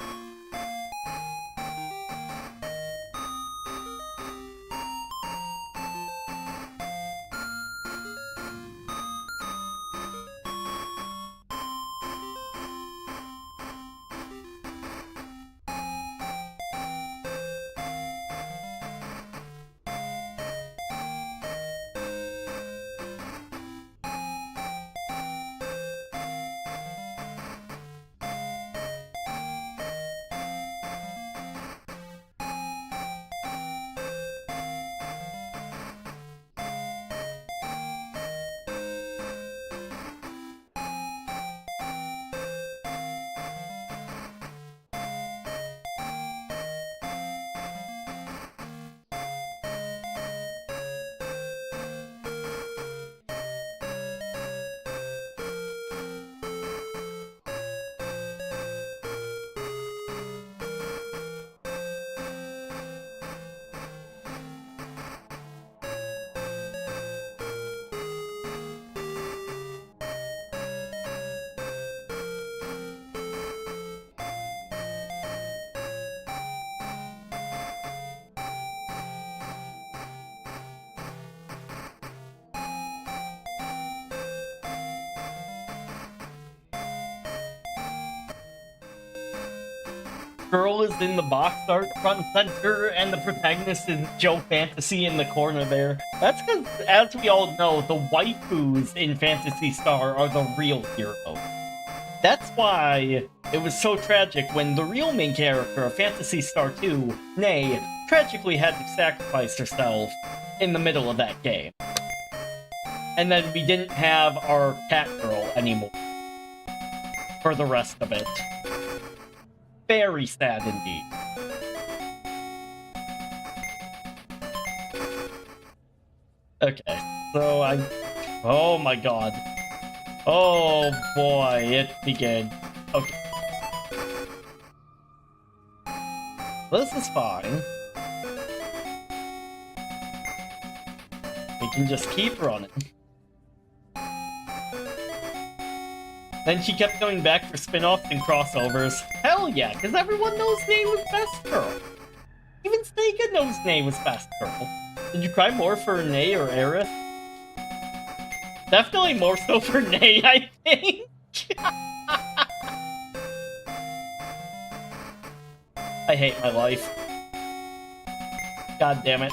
Girl is in the box art front and center, and the protagonist is Joe Fantasy in the corner there. That's because, as we all know, the waifus in Phantasy Star are the real heroes. That's why it was so tragic when the real main character of Phantasy Star 2, Nay, tragically had to sacrifice herself in the middle of that game. And then we didn't have our cat girl anymore for the rest of it. Very sad indeed. Okay, so oh my god. Oh boy, it began. Okay. This is fine. we can just keep running. Then she kept going back for spin-offs and crossovers. Hell yeah, because everyone knows Nay was Best Girl. Even Sega knows Nay was Best Girl. Did you cry more for Nay or Aerith? Definitely more so for Nay, I think. I hate my life. God damn it.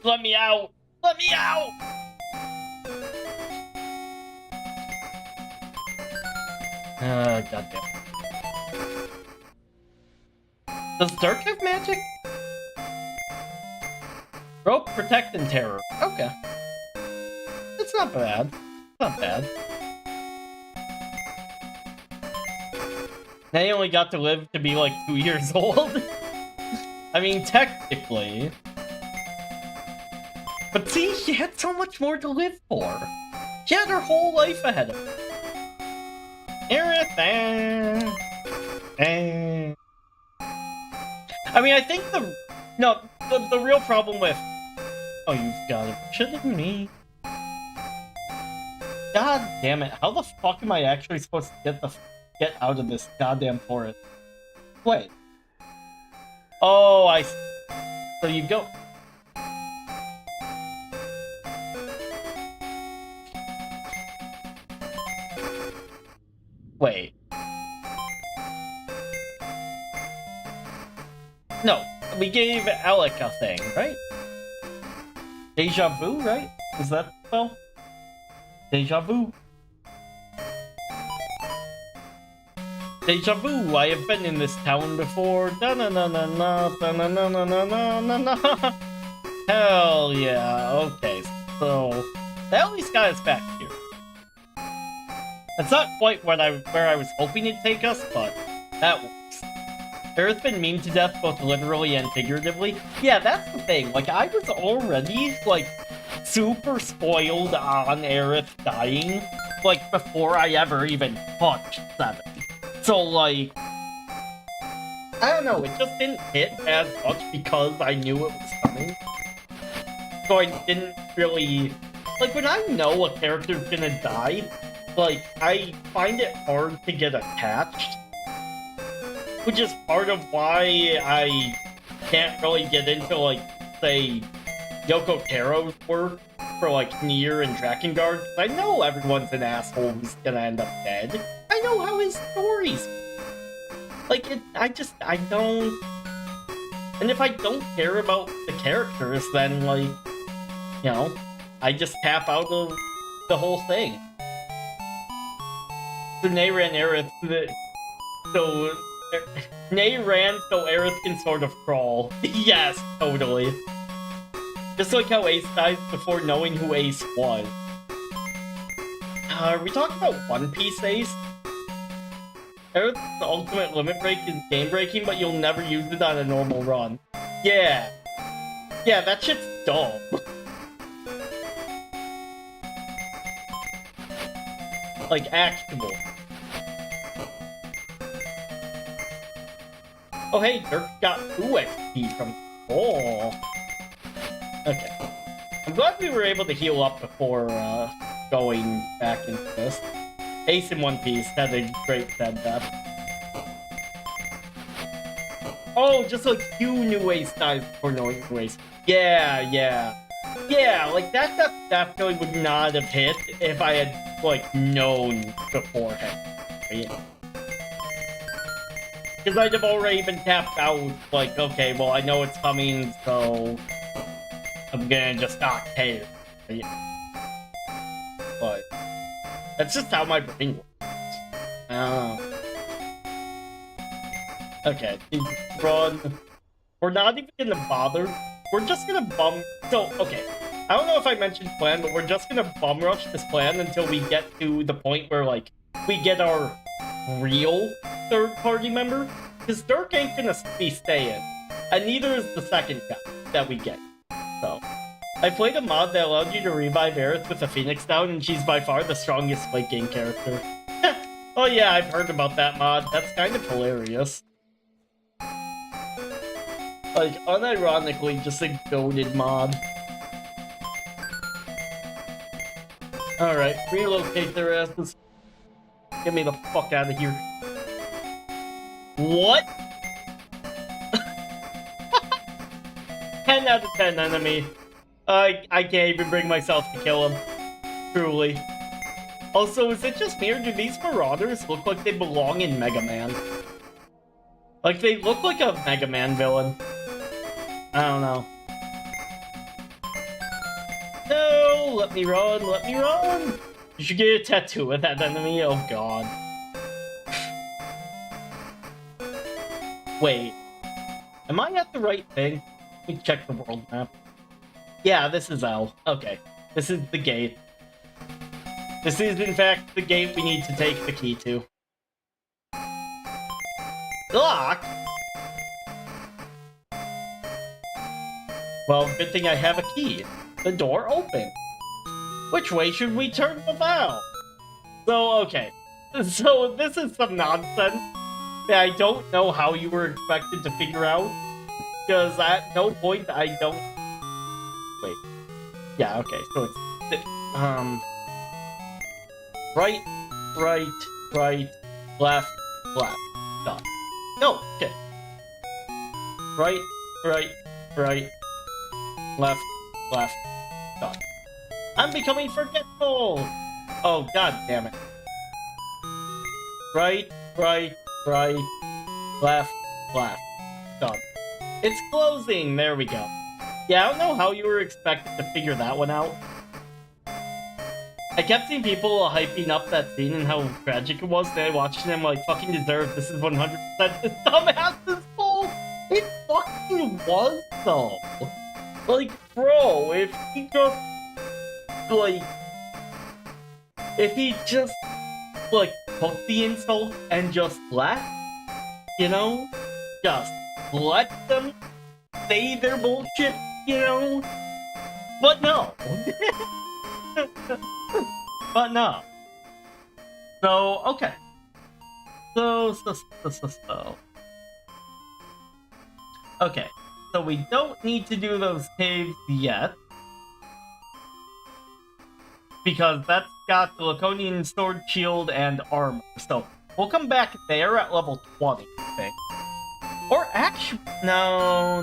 Let me out! Let me out! God damn it. Does Dirk have magic? Rope, Protect, and Terror. Okay. It's not bad. It's not bad. They only got to live to be like 2 years old. I mean, technically. But see, she had so much more to live for. She had her whole life ahead of her. Aerith, I mean, I think the real problem with... Oh, you've got it. Shouldn't me. God damn it. How the fuck am I actually supposed to get out of this goddamn forest? Wait. Oh, I see. So you go... Wait. No, we gave Alec a thing, right? Deja vu, right? Is that the spell? Deja vu. Deja vu, I have been in this town before. Da-na-na-na-na, da-na-na-na-na-na-na-na. Hell yeah, okay, so... They at least got us back here. It's not quite where I was hoping it'd take us, but that works. Aerith's been memed to death both literally and figuratively. Yeah, that's the thing. Like, I was already, like, super spoiled on Aerith dying, like, before I ever even touched 7. So, like, I don't know, it just didn't hit as much because I knew it was coming. So I didn't really... Like, when I know a character's gonna die, like, I find it hard to get attached. Which is part of why I can't really get into, like, say, Yoko Taro's work for, like, Nier and Drakengard. I know everyone's an asshole who's gonna end up dead. I know how his stories... Like, I don't... And if I don't care about the characters, then, like, you know, I just tap out of the whole thing. So Nay ran Aerith, so... Nay ran so Aerith can sort of crawl. Yes, totally. Just like how Ace dies before knowing who Ace was. Are we talking about One Piece Ace? Aerith's ultimate limit break is game breaking, but you'll never use it on a normal run. Yeah. Yeah, that shit's dumb. Like, actual. Oh hey, Dirk got 2 XP from... Oh. Okay. I'm glad we were able to heal up before going back into this. Ace in One Piece had a great dead death. Oh, just like you knew Ace dies before knowing who Ace... Yeah, yeah. Yeah, like that death definitely would not have hit if I had, like, known beforehand. Right? Because I'd have already been tapped out, like, okay, well, I know it's coming, so I'm gonna just not care. Right? But that's just how my brain works. Okay, run. We're not even gonna bother. We're just gonna bum... So, okay. I don't know if I mentioned plan, but we're just gonna bum rush this plan until we get to the point where, like, we get our real third-party member. Because Dirk ain't gonna be staying. And neither is the second guy that we get. So, I played a mod that allowed you to revive Aerith with a Phoenix down, and she's by far the strongest late game character. Oh yeah, I've heard about that mod. That's kind of hilarious. Like, unironically, just a goated mod. Alright, relocate their asses. Get me the fuck out of here. What? 10 out of 10 enemy. I can't even bring myself to kill him. Truly. Also, is it just me or do these Marauders look like they belong in Mega Man? Like, they look like a Mega Man villain. I don't know. No! Let me run! Let me run! You should get a tattoo with that enemy. Oh god. Wait. Am I at the right thing? Let me check the world map. Yeah, this is L. Okay. This is the gate. This is, in fact, the gate we need to take the key to. Lock? Well, good thing I have a key. The door open. Which way should we turn the valve? So, okay. So, this is some nonsense that I don't know how you were expected to figure out. Because at no point I don't... Wait. Yeah, okay, so it's... Right, left, done. No, okay. Right, left, done. I'm becoming forgetful! Oh, god damn it. Right, left, done. It's closing! There we go. Yeah, I don't know how you were expected to figure that one out. I kept seeing people hyping up that scene and how tragic it was, and I watched them like, fucking deserve, this is 100% this dumbass's fault! It fucking was, though! Like, bro, if he just, like, took the insult and just left, you know? Just let them say their bullshit, you know? But no! But no. So, okay. So. Okay. So we don't need to do those caves yet. Because that's got the Laconian sword, shield, and armor. So we'll come back there at level 20, I think. Or actually... No.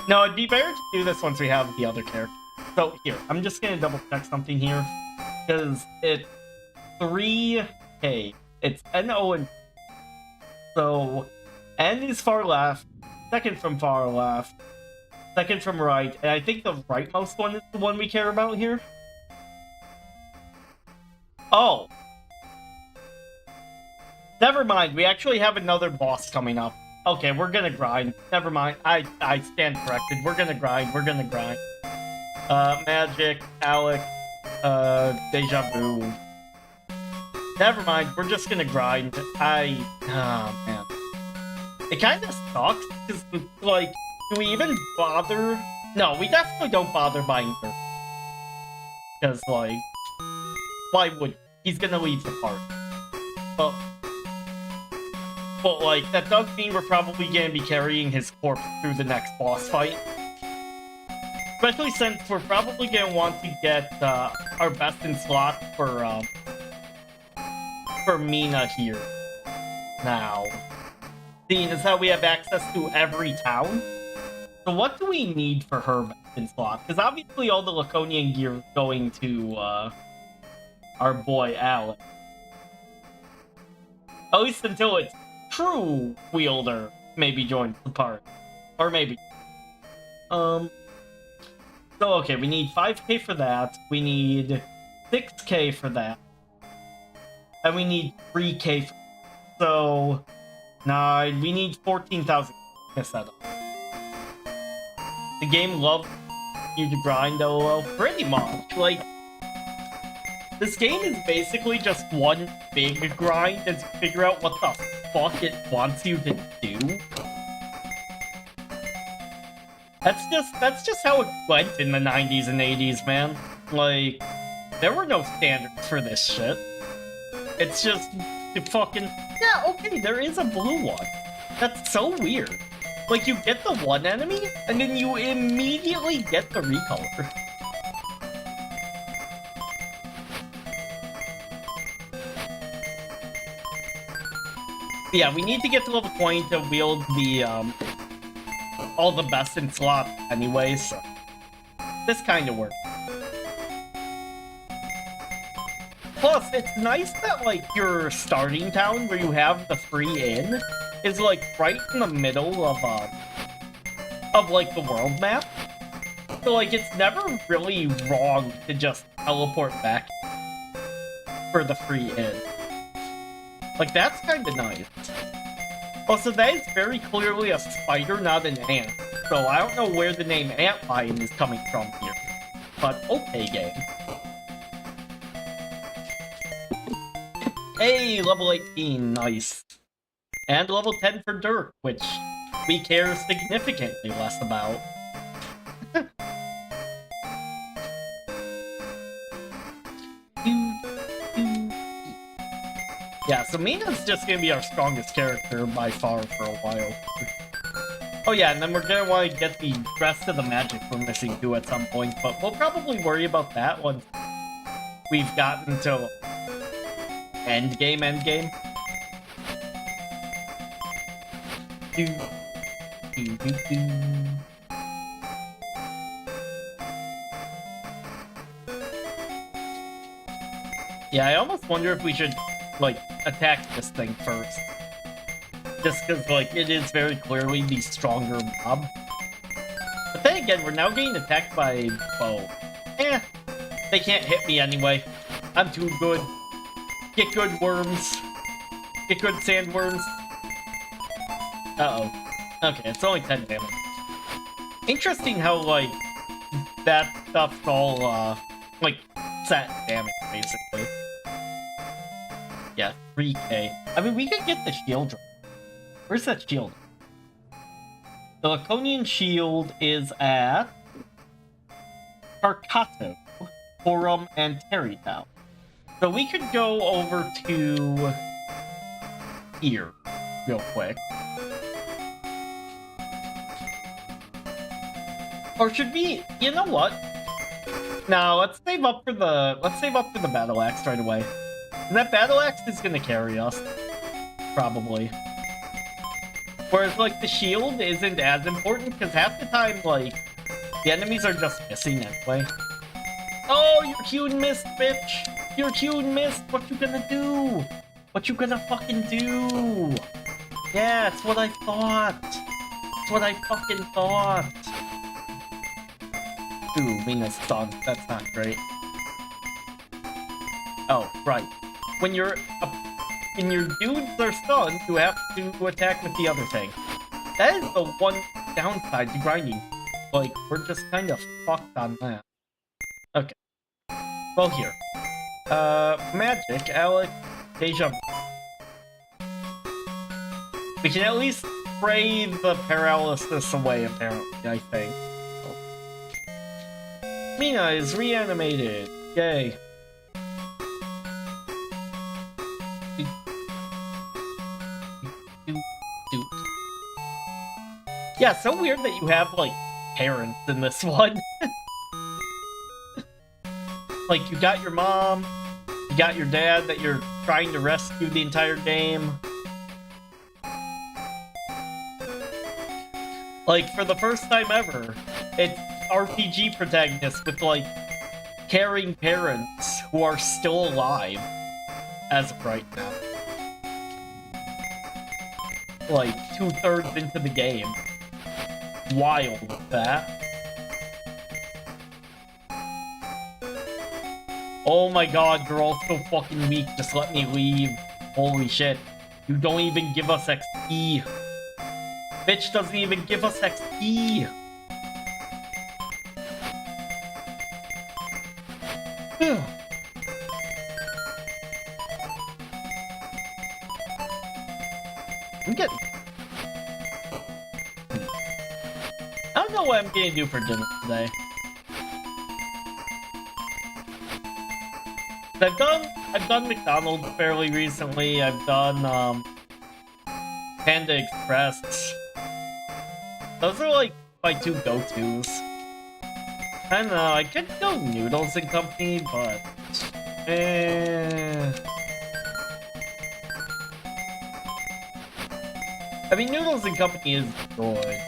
No, it'd be better to do this once we have the other character. So, here, I'm just gonna double check something here. Because it's 3K. It's N, O, and... So, N is far left, second from far left, second from right, and I think the rightmost one is the one we care about here. Oh. Never mind, we actually have another boss coming up. Okay, we're gonna grind. Never mind, I stand corrected. We're gonna grind. Magic, Alec, Deja Vu. Never mind, we're just gonna grind. Oh, man. It kinda sucks, because, like, do we even bother? No, we definitely don't bother buying her. Because, like, why would... He's gonna leave the party. But, like, that does mean we're probably gonna be carrying his corpse through the next boss fight. Especially since we're probably gonna want to get our best in slot for Mina here. Now, seeing as how we have access to every town, so what do we need for her best in slot? Because obviously all the Laconian gear is going to our boy Alec. At least until its true wielder maybe joins the party, or maybe. So, okay, we need 5k for that, we need 6k for that, and we need 3k for that. So, 9, we need 14,000 to set up. The game loves you to grind, LOL, pretty much. Like, this game is basically just one big grind as you figure out what the fuck it wants you to do. That's just how it went in the 90s and 80s, man. Like, there were no standards for this shit. It's just fucking... Yeah, okay, there is a blue one. That's so weird. Like, you get the one enemy, and then you immediately get the recolor. Yeah, we need to get to level 20 to wield the, all the best in slot anyway, so this kind of works. Plus, it's nice that, like, your starting town where you have the free inn is, like, right in the middle of, like, the world map. So, like, it's never really wrong to just teleport back for the free inn. Like, that's kind of nice. Also, that is very clearly a spider, not an ant. So I don't know where the name Ant Lion is coming from here. But okay, game. Hey, level 18, nice. And level 10 for Dirk, which we care significantly less about. Yeah, so Mina's just gonna be our strongest character by far for a while. Oh yeah, and then we're gonna want to get the rest of the magic we're missing too at some point, but we'll probably worry about that once we've gotten to endgame. Yeah, I almost wonder if we should, like, attack this thing first. Just because, like, it is very clearly the stronger mob. But then again, we're now getting attacked by bow. Eh, they can't hit me anyway. I'm too good. Get good, worms. Get good, sandworms. Uh-oh. Okay, it's only 10 damage. Interesting how, like, that stuff's all, like, set damage, basically. Yeah, 3k. I mean, we could get the shield. Where's that shield? The Laconian shield is at Carcato, Forum, and Terrytown. So we could go over to here real quick. Or should we, you know what? No, let's save up for the battle axe right away. And that battle axe is gonna carry us. Probably. Whereas, like, the shield isn't as important, because half the time, like, the enemies are just missing anyway. Oh, you're cute and missed, bitch! You're cute and missed! What you gonna do? What you gonna fucking do? Yeah, it's what I thought! It's what I fucking thought! Ooh, Mina's stunned. That's not great. Oh, right. When your dudes are stunned, you have to attack with the other thing. That is the one downside to grinding. Like, we're just kind of fucked on that. Okay. Well, here. Magic, Alex, Deja. We can at least spray the paralysis away, apparently, I think. Mina is reanimated. Yay. Yeah, so weird that you have, like, parents in this one. Like, you got your mom, you got your dad that you're trying to rescue the entire game. Like, for the first time ever, it's RPG protagonists with, like, caring parents who are still alive as of right now. Like, 2/3 into the game. Wild with that. Oh my god, you're all so fucking weak, just let me leave. Holy shit. You don't even give us XP. Bitch doesn't even give us XP. I'm getting... I don't know what I'm gonna do for dinner today. I've done McDonald's fairly recently. I've done Panda Express. Those are like my two go-tos. I don't know, I could go Noodles and Company, but I mean, Noodles and Company is good.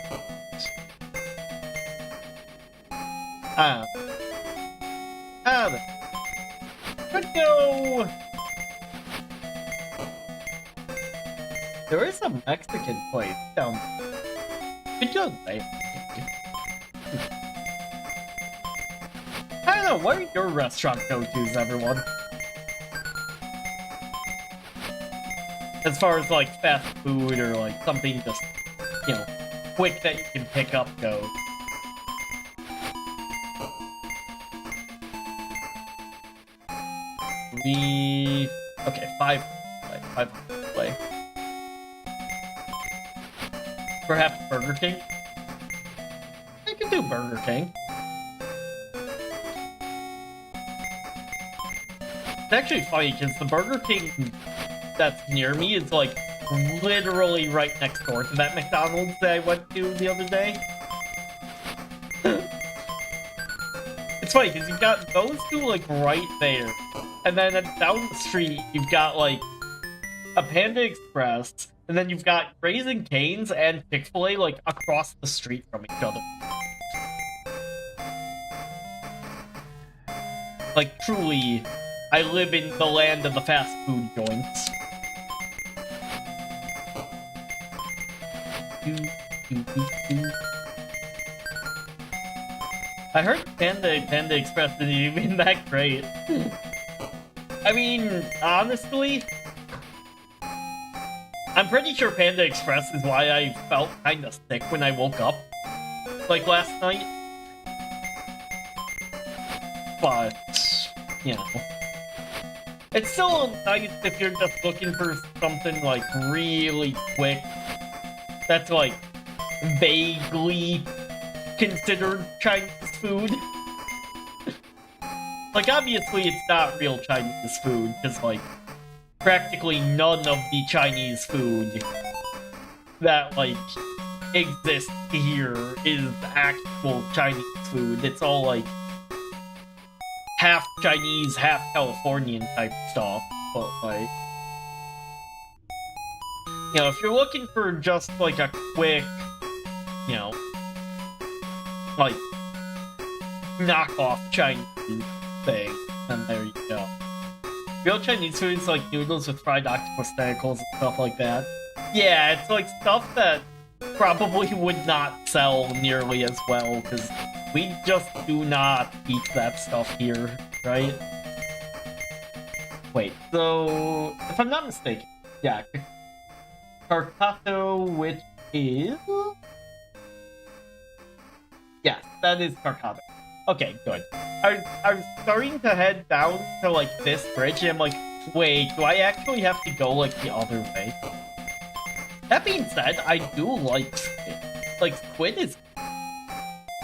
Could go. There is a Mexican place down there. Could go there. I don't know, what are your restaurant go-tos, everyone? As far as, like, fast food or, like, something just, you know, quick that you can pick up goes. Okay, 5 play. Perhaps Burger King? I could do Burger King. It's actually funny, because the Burger King that's near me is, like, literally right next door to that McDonald's that I went to the other day. It's funny, because you've got those two, like, right there. And then down the street, you've got, like, a Panda Express, and then you've got Raising Cane's and Chick-fil-A, like, across the street from each other. Like, truly, I live in the land of the fast food joints. I heard Panda Express isn't even that great. I mean, honestly, I'm pretty sure Panda Express is why I felt kinda sick when I woke up, like, last night. But, you know. It's still nice if you're just looking for something, like, really quick that's, like, vaguely considered Chinese food. Like, obviously it's not real Chinese food, because, like, practically none of the Chinese food that, like, exists here is actual Chinese food. It's all, like, half Chinese, half Californian type stuff, but, like, you know, if you're looking for just, like, a quick, you know, like, knockoff Chinese thing, then there you go. Real Chinese food is like noodles with fried octopus tentacles and stuff like that. Yeah, it's like stuff that probably would not sell nearly as well, because we just do not eat that stuff here, right? Wait, so, if I'm not mistaken, yeah, Carcato, which is... Yes, that is Carcato. Okay, good. I was starting to head down to, like, this bridge, and I'm like, wait, do I actually have to go, like, the other way? That being said, I do like squid. Like, squid is...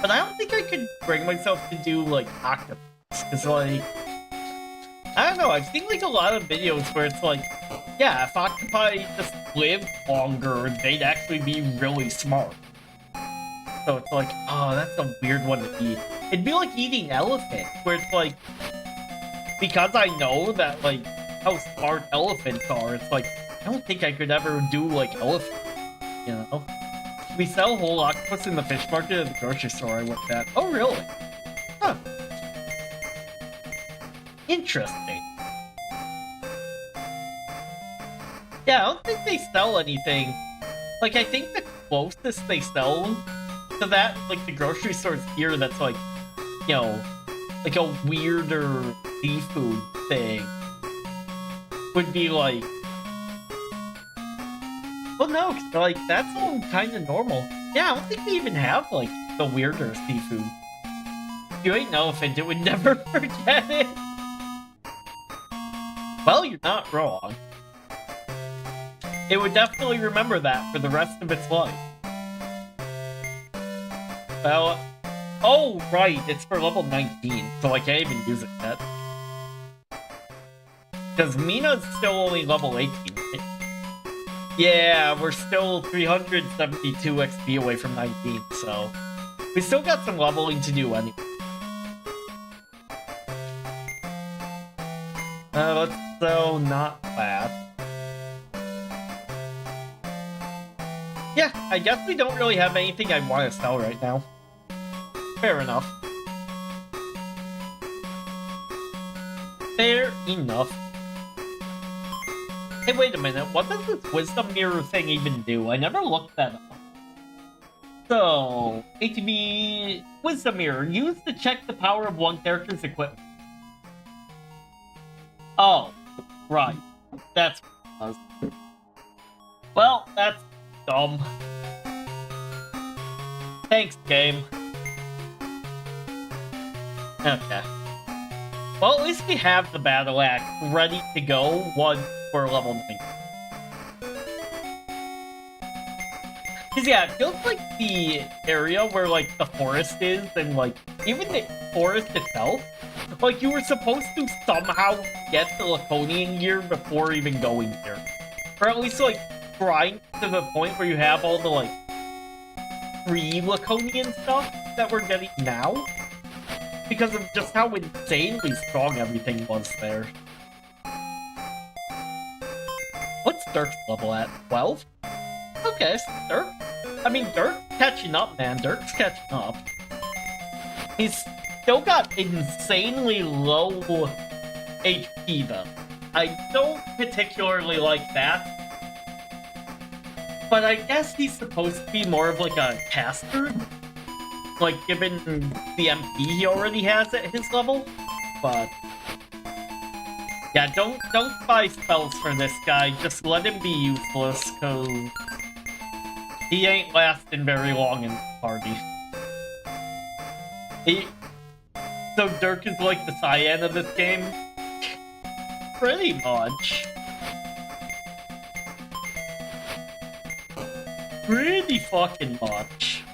But I don't think I could bring myself to do, like, octopus. Because, like... I don't know, I've seen, like, a lot of videos where it's like, yeah, if octopi just lived longer, they'd actually be really smart. So it's like, oh, that's a weird one to eat. It'd be like eating elephant, where it's like, because I know that, like, how smart elephants are, it's like, I don't think I could ever do, like, elephant, you know? We sell whole octopus in the fish market at the grocery store I worked at. Oh, really? Huh. Interesting. Yeah, I don't think they sell anything. Like, I think the closest they sell to that, like, the grocery stores here that's, like, you know, like a weirder seafood thing would be, like... Well, no, 'cause, like, that's all kind of normal. Yeah, I don't think we even have, like, the weirder seafood. If you ate an elephant, it would never forget it. Well, you're not wrong. It would definitely remember that for the rest of its life. Well, oh, right, it's for level 19, so I can't even use it yet. Because Mina's still only level 18. Yeah, we're still 372 XP away from 19, so... We still got some leveling to do anyway. Let's so not fast. Yeah, I guess we don't really have anything I want to sell right now. Fair enough. Fair enough. Hey, wait a minute. What does this wisdom mirror thing even do? I never looked that up. So, ATB wisdom mirror. Used to check the power of one character's equipment. Oh, right. That's what it was. Well, that's dumb. Thanks, game. Okay. Well, at least we have the battle axe ready to go once we're level 9. Cause yeah, it feels like the area where like the forest is, and like even the forest itself, like you were supposed to somehow get the Laconian gear before even going here, or at least like grind to the point where you have all the like pre-Laconian stuff that we're getting now, because of just how insanely strong everything was there. What's Dirk's level at? 12? Okay, Dirk. I mean, Dirk's catching up, man. Dirk's catching up. He's still got insanely low HP, though. I don't particularly like that. But I guess he's supposed to be more of like a caster. Like, given the MP he already has at his level. But yeah, don't buy spells for this guy. Just let him be useless, cause he ain't lasting very long in the party. So Dirk is like the Cyan of this game? Pretty much. Pretty fucking much.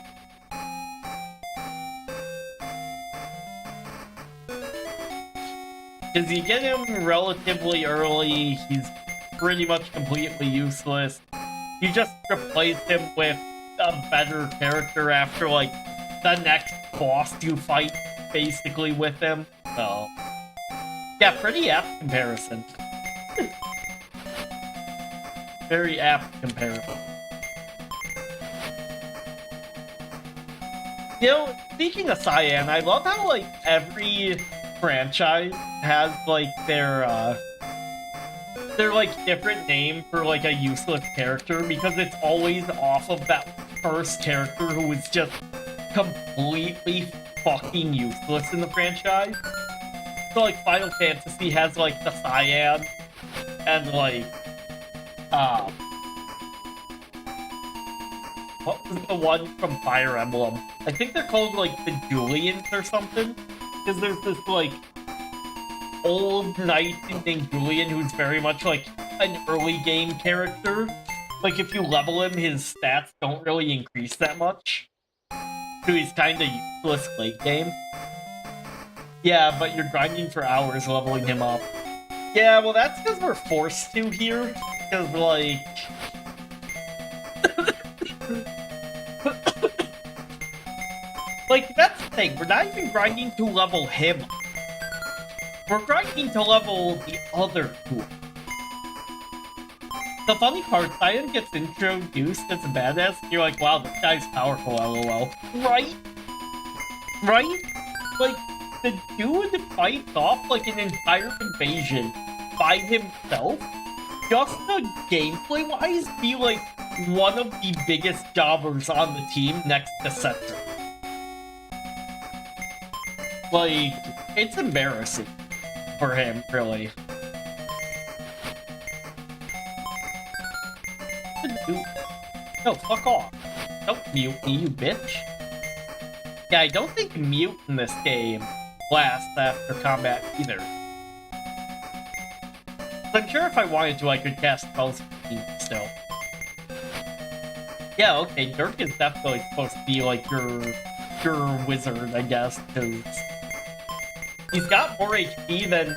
Because you get him relatively early, he's pretty much completely useless. You just replace him with a better character after, like, the next boss you fight, basically, with him. So, yeah, pretty apt comparison. Very apt comparison. You know, speaking of Cyan, I love how, like, every franchise has, like, their like, different name for, like, a useless character, because it's always off of that first character who was just completely fucking useless in the franchise. So, like, Final Fantasy has, like, the Cyan, and, like, what was the one from Fire Emblem? I think they're called, like, the Julians or something. Because there's this, like, old knight named Julian who's very much, like, an early game character. Like, if you level him, his stats don't really increase that much. So he's kinda useless late game. Yeah, but you're grinding for hours leveling him up. Yeah, well, that's because we're forced to here. Because, like... like, that's the thing. We're not even grinding to level him. We're grinding to level the other two. The funny part, Cyan gets introduced as a badass, you're like, wow, this guy's powerful, lol. Right? Right? Like, the dude fights off, like, an entire invasion by himself, just to gameplay-wise be, like, one of the biggest jobbers on the team next to Center. Like, it's embarrassing for him, really. No, fuck off. Don't mute me, you bitch. Yeah, I don't think mute in this game lasts after combat either. I'm sure if I wanted to, I could cast spells still. Yeah, okay, Dirk is definitely supposed to be like your wizard, I guess, because he's got more HP than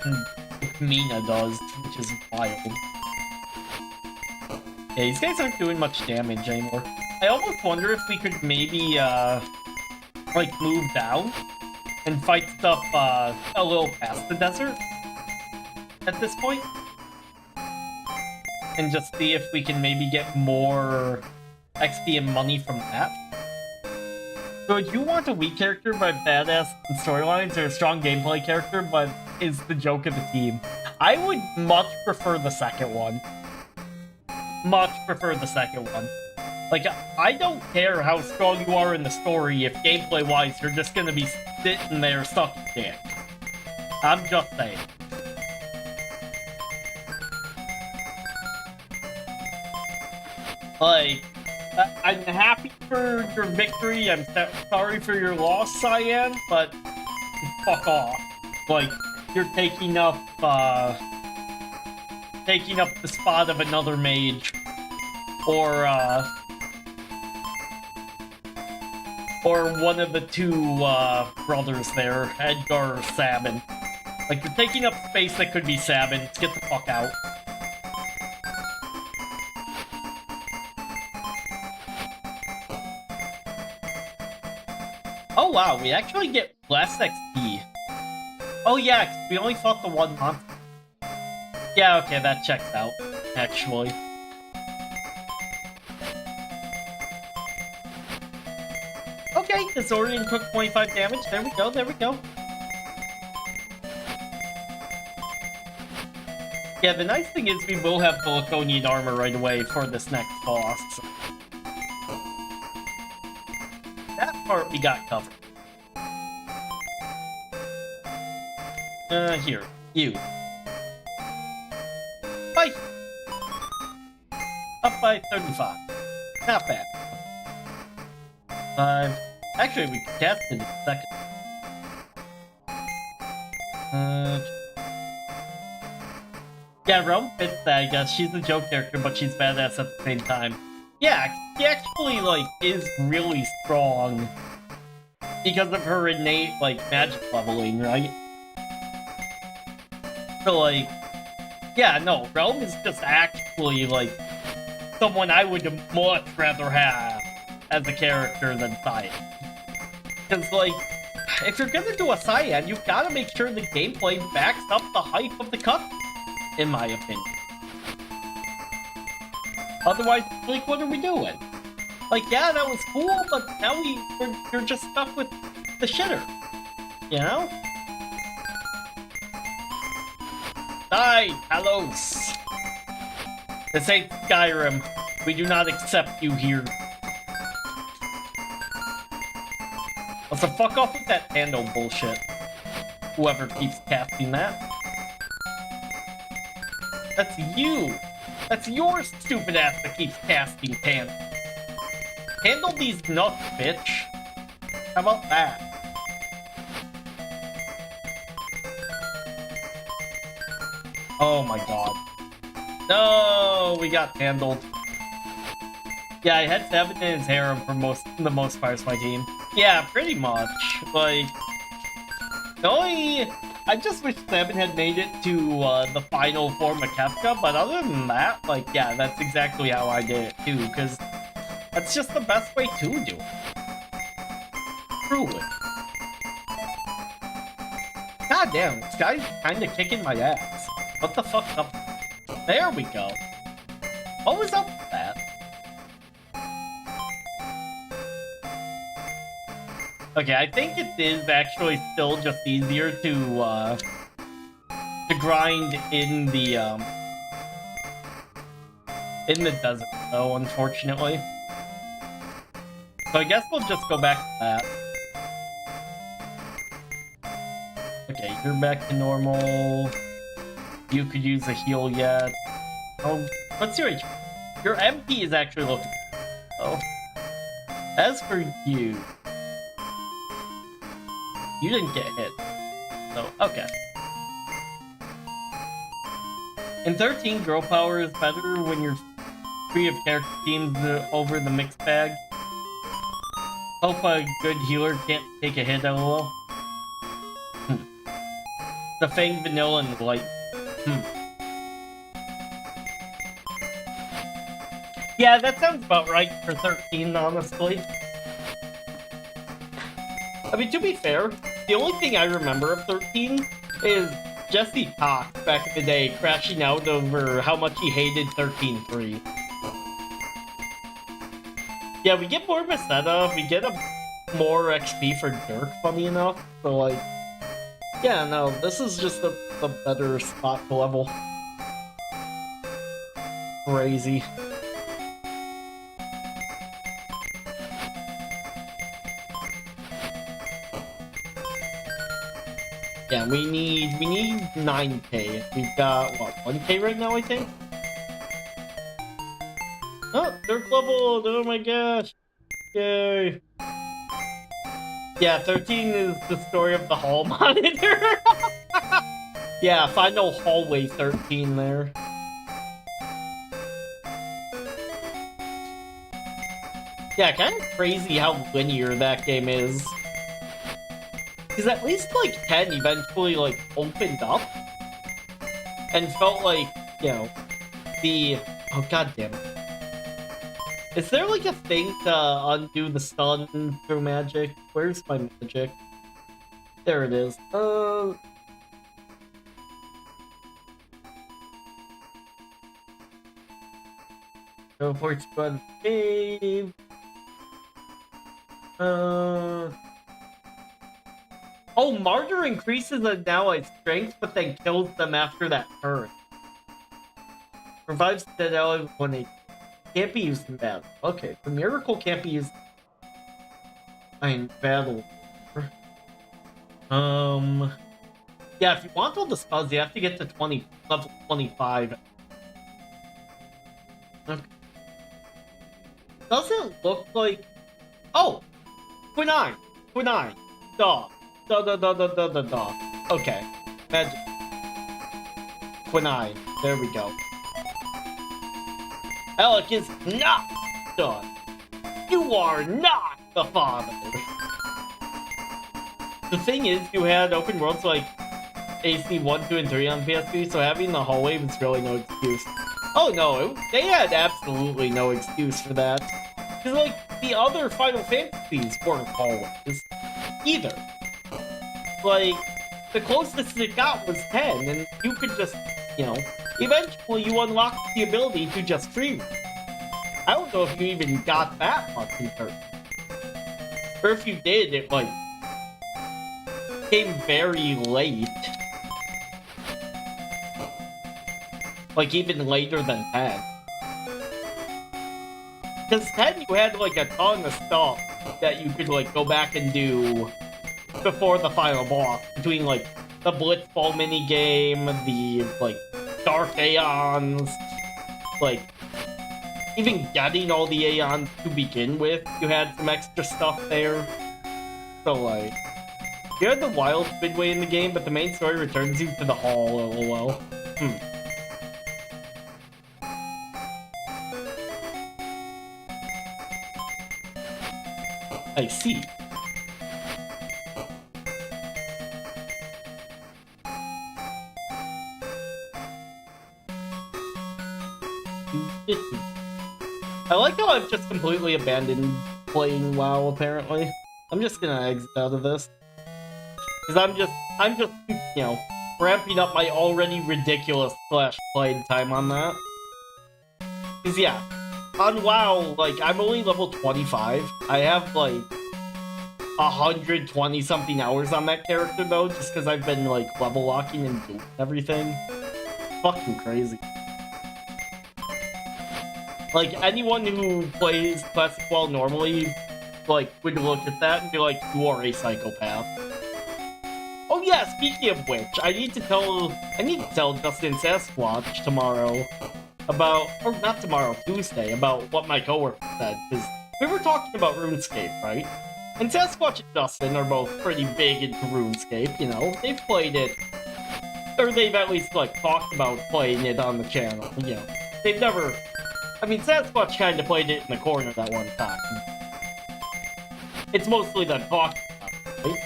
Mina does, which is wild. Yeah, these guys aren't doing much damage anymore. I almost wonder if we could maybe, like, move down and fight stuff, a little past the desert at this point. And just see if we can maybe get more XP and money from that. So would you want a weak character but badass in storylines, or a strong gameplay character but is the joke of the team? I would much prefer the second one. Much prefer the second one. Like, I don't care how strong you are in the story if gameplay-wise you're just gonna be sitting there sucking dick. I'm just saying. Like, I'm happy for your victory, I'm sorry for your loss, Cyan, but fuck off. Like, you're taking up the spot of another mage. Or one of the two brothers there, Edgar or Sabin. Like, you're taking up space that could be Sabin. Get the fuck out. Oh wow, we actually get less XP. Oh yeah, 'cause we only fought the one monster. Yeah, okay, that checks out, actually. Okay, Disorian took 25 damage. There we go, there we go. Yeah, the nice thing is we will have Volconian armor right away for this next boss. That part we got covered. Here. You. Bye! Up by 35. Not bad. 5. Actually, we can cast it in a second. Yeah, Realm fits that, I guess. She's a joke character, but she's badass at the same time. Yeah, she actually, like, is really strong because of her innate, like, magic leveling, right? So, like, yeah, no, Realm is just actually, like, someone I would much rather have as a character than Cyan. Because, like, if you're gonna do a Cyan, you've gotta make sure the gameplay backs up the hype of the cut, in my opinion. Otherwise, like, what are we doing? Like, yeah, that was cool, but now you're just stuck with the shitter. You know? Die, Talos! This ain't Skyrim. We do not accept you here. Also, fuck off with that handle bullshit. Whoever keeps casting that. That's you! That's your stupid ass that keeps casting Tandem. Handle these nuts, bitch. How about that? Oh my god. No, we got handled. Yeah, I had Sabin in his harem for the most part of my team. Yeah, pretty much. Like, I just wish Sabin had made it to the final form of Kefka, but other than that, like, yeah, that's exactly how I did it too, because that's just the best way to do it. Truly. God damn, this guy's kinda kicking my ass. What the fuck up? There we go. What was up with that? Okay, I think it is actually still just easier to grind in the desert, though, unfortunately. So I guess we'll just go back to that. Okay, you're back to normal. You could use a heal yet. Oh, what's your HP? Your MP is actually looking. Oh. As for you, you didn't get hit. So, okay. In 13, girl power is better when you're free of character teams over the mixed bag. Hope a good healer can't take a hit, lol. The Fang, Vanilla, and Light. Yeah, that sounds about right for 13, honestly. I mean, to be fair, the only thing I remember of 13 is Jesse Cox back in the day crashing out over how much he hated 13.3. Yeah, we get more Meseta, we get a more XP for Dirk, funny enough. So, like, yeah, no, this is just the better spot to level. Crazy. Yeah, we need 9k. We've got what, 1k right now, I think? Oh, Dirk leveled! Oh my gosh! Yay! Yeah, 13 is the story of the hall monitor. Yeah, final hallway 13 there. Yeah, kind of crazy how linear that game is. Because at least, like, 10 eventually, like, opened up. And felt like, you know, the... Oh, god damn it. Is there, like, a thing to undo the stun through magic? Where's my magic? There it is. Go for it, run cave. Oh, Martyr increases an ally's strength, but then kills them after that turn. Revives dead ally when it can't be used in battle. Okay, the miracle can't be used in battle. Yeah, if you want all the spells, you have to get to level 25. Okay. Doesn't look like... Oh! Quinine! Dog. Dog. Okay. Magic. Quinine. There we go. Alec is not done. You are not the father. The thing is, you had open worlds like AC 1, 2, and 3 on PSP, so having the hallway was really no excuse. Oh no, they had absolutely no excuse for that. Because, like, the other Final Fantasies weren't hallways either. Like, the closest it got was 10, and you could just, you know, eventually you unlocked the ability to just free roam. I don't know if you even got that much in 13. Or if you did, it, like, came very late. Like, even later than 10. Because 10, you had, like, a ton of stuff that you could, like, go back and do before the final boss. Between, like, the Blitzball minigame, the, like, Dark Aeons, like, even getting all the Aeons to begin with, you had some extra stuff there. So, like, you had the wild midway in the game, but the main story returns you to the hall, lol. I see. I like how I've just completely abandoned playing WoW, apparently. I'm just gonna exit out of this. Because I'm just, you know, ramping up my already ridiculous playing time on that. Because, yeah, on WoW, like, I'm only level 25. I have, like, 120-something hours on that character, though, just because I've been, like, level locking and doing everything. Fucking crazy. Like, anyone who plays Classic WoW normally, like, would look at that and be like, you are a psychopath. Oh yeah, speaking of which, I need to tell Justin Sasquatch tomorrow about, or not tomorrow, Tuesday, about what my coworker said, because we were talking about RuneScape, right? And Sasquatch and Justin are both pretty big into RuneScape, you know? They've played it, or they've at least, like, talked about playing it on the channel, you know? They've never... I mean, Sasquatch kind of played it in the corner that one time. It's mostly them talking about it, right?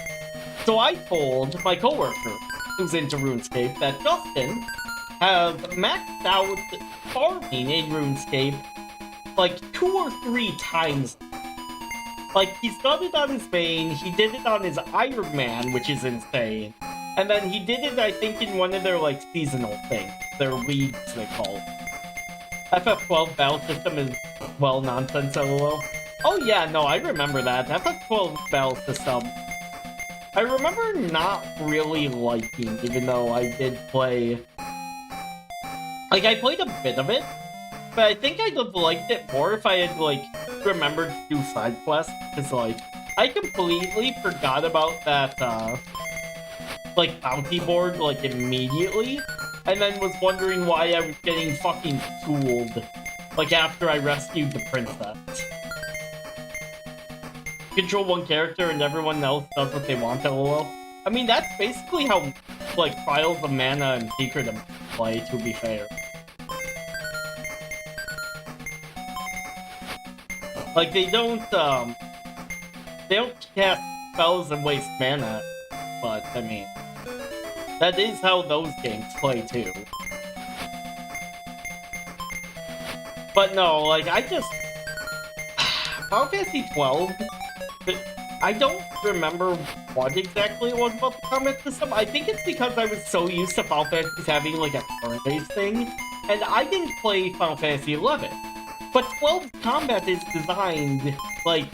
So I told my coworker, who's into RuneScape, that Justin has maxed out farming in RuneScape like 2 or 3 times. Like, he's done it on his main, he did it on his Iron Man, which is insane. And then he did it, I think, in one of their, like, seasonal things. Their leagues, they call it. FF12 battle system is, well, nonsense, lol. Oh yeah, no, I remember that. That's a 12 bell system. I remember not really liking, even though I did play... Like, I played a bit of it, but I think I'd have liked it more if I had, like, remembered to do side quests, because, like, I completely forgot about that, like, bounty board, like, immediately, and then was wondering why I was getting fucking schooled, like, after I rescued the princess. Control one character and everyone else does what they want, lol. I mean, that's basically how, like, Trials of Mana and Secret play, to be fair. Like, they don't cast spells and waste mana, but, I mean, that is how those games play, too. But no, like, I just... Final Fantasy 12... I don't remember what exactly it was about the combat system. I think it's because I was so used to Final Fantasy having, like, a turn-based thing, and I didn't play Final Fantasy 11. But 12's combat is designed, like,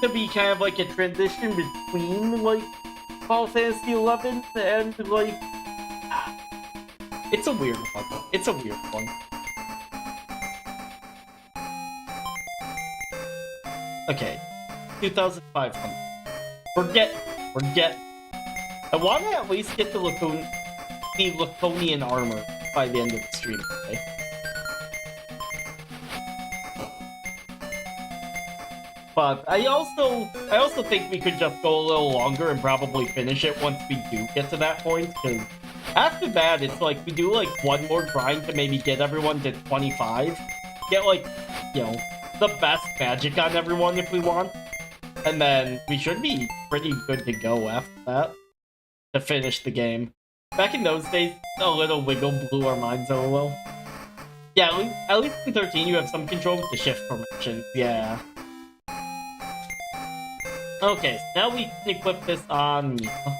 to be kind of like a transition between, like, Final Fantasy 11 and, like... It's a weird one. It's a weird one. Okay. 2,500. We're getting. I want to at least get the Laconian armor by the end of the stream today. But I also think we could just go a little longer and probably finish it once we do get to that point, because after that, it's like we do like one more grind to maybe get everyone to 25. Get like, you know, the best magic on everyone if we want. And then we should be pretty good to go after that to finish the game. Back in those days, a little wiggle blew our minds a little. Yeah, at least in 13 you have some control with the shift formation. Yeah. Okay, so now we can equip this on Mina.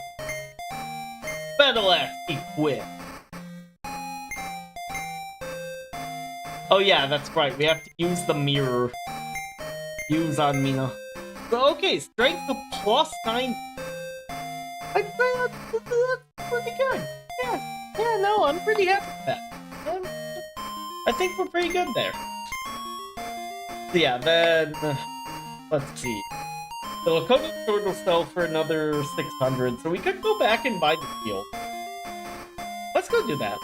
Battle Axe equip. Oh yeah, that's right. We have to use the mirror. Use on Mina. So, okay, strength of +9. I'd say that's pretty good. Yeah, no, I'm pretty happy with that. I think we're pretty good there. So yeah, then, let's see. The Laconian sword will sell for another 600, so we could go back and buy the shield. Let's go do that.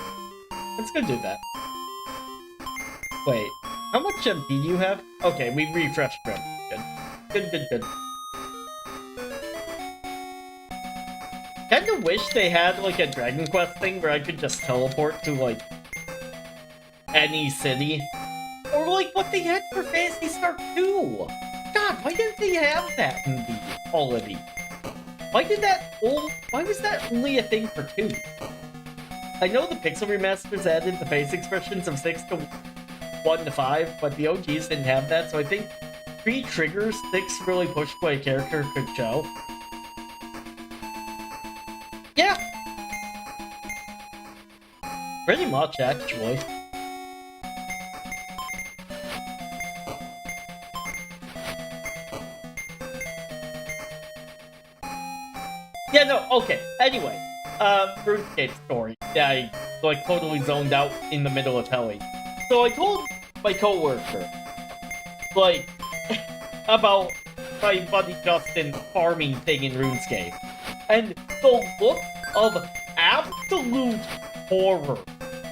Wait, how much MP do you have? Okay, we refreshed them. Good. Kinda wish they had, like, a Dragon Quest thing where I could just teleport to, like, any city. Or, like, what they had for Phantasy Star 2! God, why didn't they have that in the quality? Why was that only a thing for 2? I know the Pixel Remasters added the basic versions of 6 to 1 to 5, but the OGs didn't have that, so I think 3 triggers 6 really pushed what a character could show. Yeah! Pretty much, actually. Yeah, no, okay. Anyway, RuneScape story. Yeah, I, like, totally zoned out in the middle of telling. So I told my coworker, like, about my buddy Justin farming thing in RuneScape. And the look of absolute horror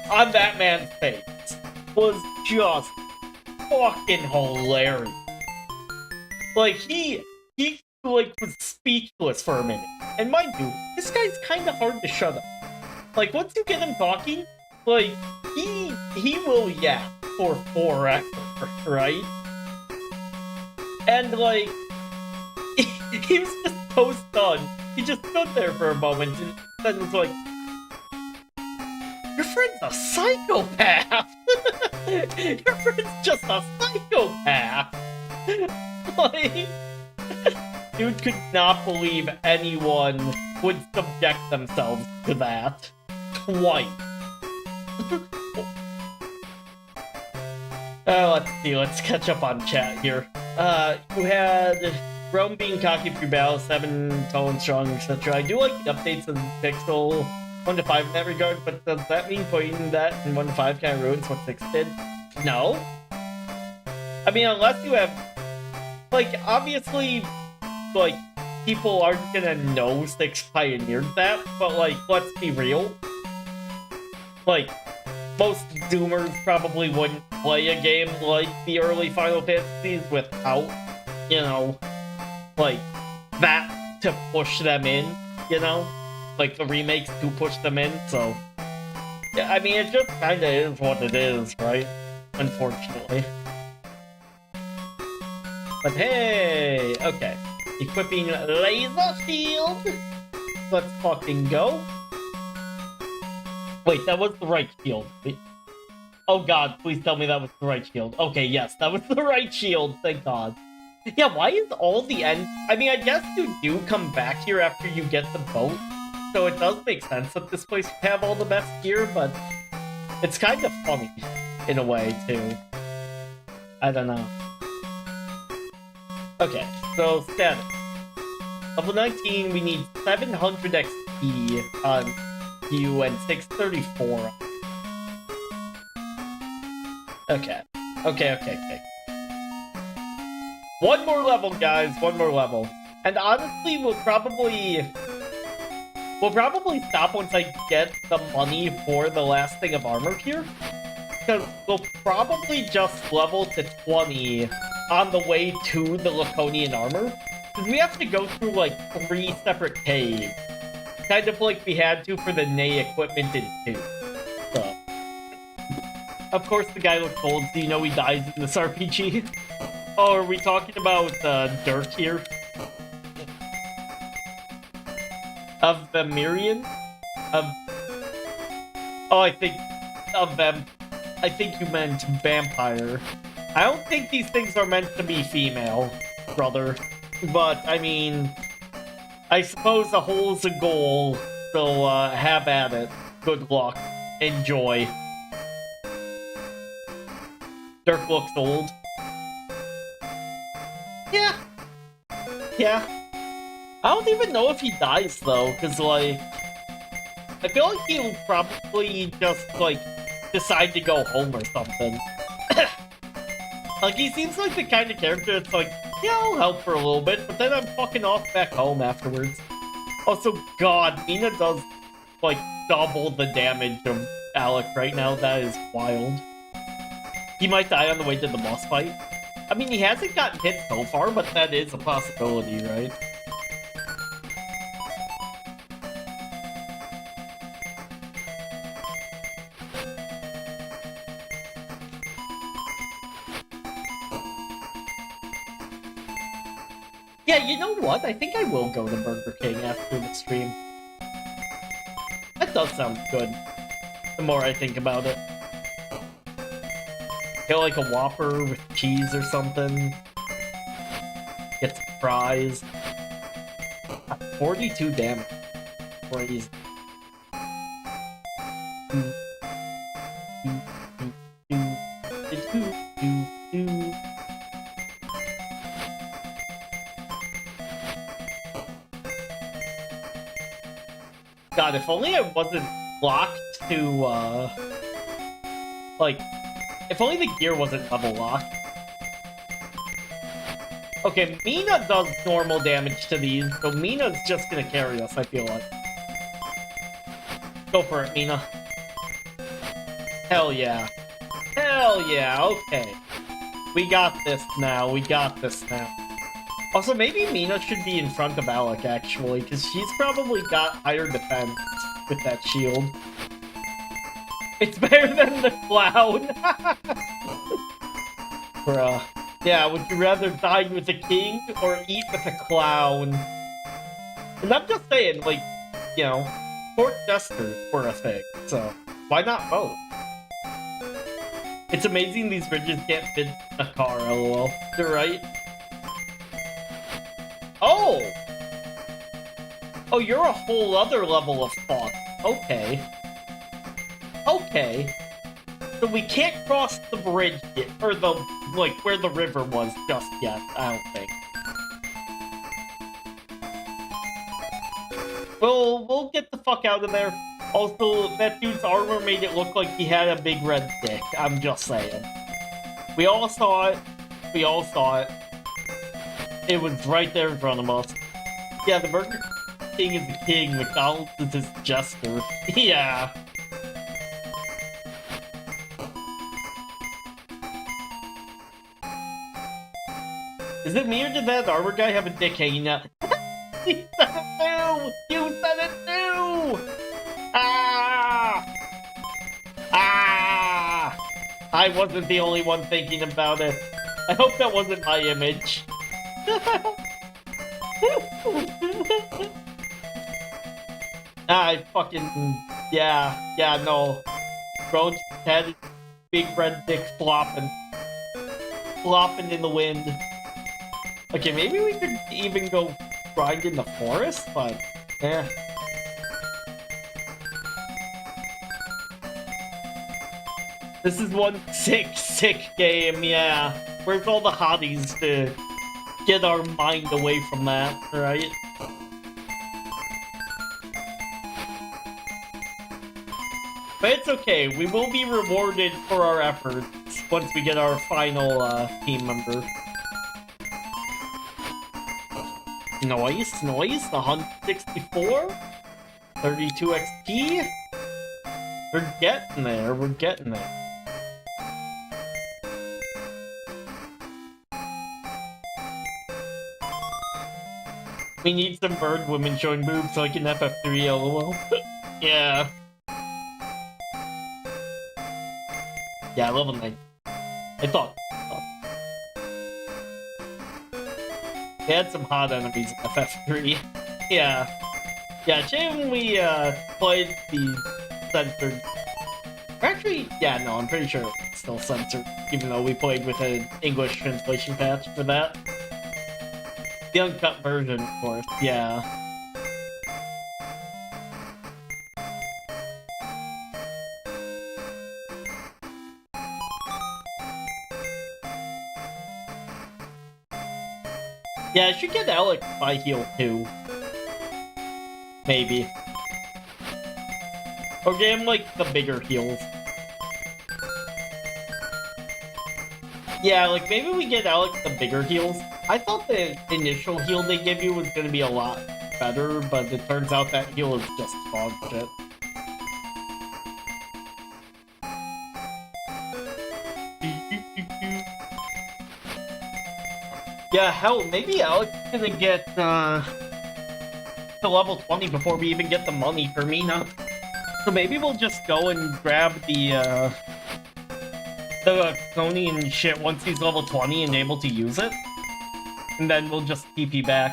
on that man's face was just fucking hilarious. Like, he like, was speechless for a minute. And mind you, this guy's kinda hard to shut up. Like, once you get him talking, like, he will yap for forever, right? And, like, he was just so stunned. He just stood there for a moment and then was like, "Your friend's a psychopath! Your friend's just a psychopath!" Like, dude could not believe anyone would subject themselves to that. Twice. Let's see, let's catch up on chat here. You had Rome being cocky through battle, 7 tall and strong, etc. I do like the updates in Pixel 1 to 5 in that regard, but does that mean putting that in 1 to 5 kind of ruins what 6 did? No. I mean, unless you have, like, obviously, like, people aren't gonna know 6 pioneered that, but, like, let's be real. Like, most Zoomers probably wouldn't play a game like the early Final Fantasies without, you know, like, that to push them in, you know? Like, the remakes to push them in, so... Yeah, I mean, it just kinda is what it is, right? Unfortunately. But hey! Okay. Equipping laser shield! Let's fucking go. Wait, that was the right shield. Oh god, please tell me that was the right shield. Okay, yes, that was the right shield, thank god. Yeah, why is all the end... I mean, I guess you do come back here after you get the boat, so it does make sense that this place would have all the best gear, but it's kind of funny, in a way, too. I don't know. Okay, so status. Level 19, we need 700 XP on you and 634. Okay. Okay. One more level, guys. One more level. And honestly, we'll probably stop once I get the money for the last thing of armor here. Because we'll probably just level to 20 on the way to the Laconian armor. Because we have to go through, like, 3 separate caves. Kind of like we had to for the Ney equipment in 2. So. Of course, the guy looks old, so you know he dies in this RPG. Oh, are we talking about Dirk here? Of the Mirian? Oh, I think... Of them. I think you meant vampire. I don't think these things are meant to be female, brother. But, I mean... I suppose a hole's a goal, so have at it. Good luck. Enjoy. Dirk looks old. Yeah. I don't even know if he dies, though, because, like... I feel like he'll probably just, like, decide to go home or something. Like, he seems like the kind of character that's like, yeah, I'll help for a little bit, but then I'm fucking off back home afterwards. Also, god, Mina does, like, double the damage of Alec right now. That is wild. He might die on the way to the boss fight. I mean, he hasn't gotten hit so far, but that is a possibility, right? Yeah, you know what? I think I will go to Burger King after the stream. That does sound good, the more I think about it. Get like a Whopper with cheese or something. Get some fries. 42 damage. Crazy. God, if only I wasn't locked to, like, if only the gear wasn't level locked. Okay, Mina does normal damage to these, so Mina's just gonna carry us, I feel like. Go for it, Mina. Hell yeah. Hell yeah, okay. We got this now, Also, maybe Mina should be in front of Alec, actually, because she's probably got higher defense with that shield. It's better than the clown! Bruh. Yeah, would you rather dine with a king or eat with a clown? And I'm just saying, like, you know, court jesters were a thing, so why not both? It's amazing these bridges can't fit a car, lol. You're right. Oh! Oh, you're a whole other level of thought. Okay. Okay. So we can't cross the bridge yet, or the, like, where the river was just yet, I don't think. We'll get the fuck out of there. Also, that dude's armor made it look like he had a big red dick. I'm just saying. We all saw it. We all saw it. It was right there in front of us. Yeah, the Burger King is the king. McDonald's is his jester. Yeah. Is it me or did that armor guy have a dick hanging out? He said it too! You said it too! Ah! Ah! I wasn't the only one thinking about it. I hope that wasn't my image. I fucking... Yeah, no. Bro just had his big red dick flopping in the wind. Okay, maybe we could even go grind in the forest, but yeah. This is one sick game, yeah. Where's all the hotties to get our mind away from that, right? But it's okay, we will be rewarded for our efforts once we get our final team member. Nice, 164, 32 XP. We're getting there, We need some bird women showing boobs so I can FF3 LOL. Yeah. Yeah, level 9. I thought. They had some hot enemies in FF3. Yeah. Yeah, shame we played the censored. Actually, yeah, no, I'm pretty sure it's still censored, even though we played with an English translation patch for that. The uncut version, of course, yeah. Yeah, I should get Alex by heal too. Maybe. Or get him, like, the bigger heals. Yeah, like, maybe we get Alex the bigger heals. I thought the initial heal they give you was gonna be a lot better, but it turns out that heal is just dog shit. Yeah, hell, maybe Alex is gonna get, to level 20 before we even get the money for Mina. So maybe we'll just go and grab the Coney and shit once he's level 20 and able to use it. And then we'll just TP back.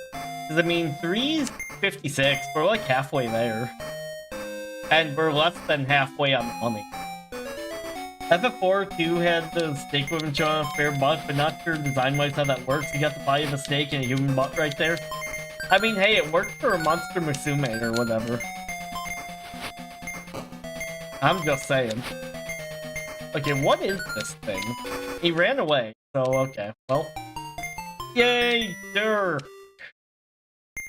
Because, I mean, 3's 56, we're like halfway there. And we're less than halfway on the money. FF4 too had the snake woman show on a fair butt, but not sure design-wise how that works. You got to buy a snake and a human butt right there. I mean, hey, it worked for a Monster Musume or whatever. I'm just saying. Okay, what is this thing? He ran away, so okay, well. Yay, Dirk!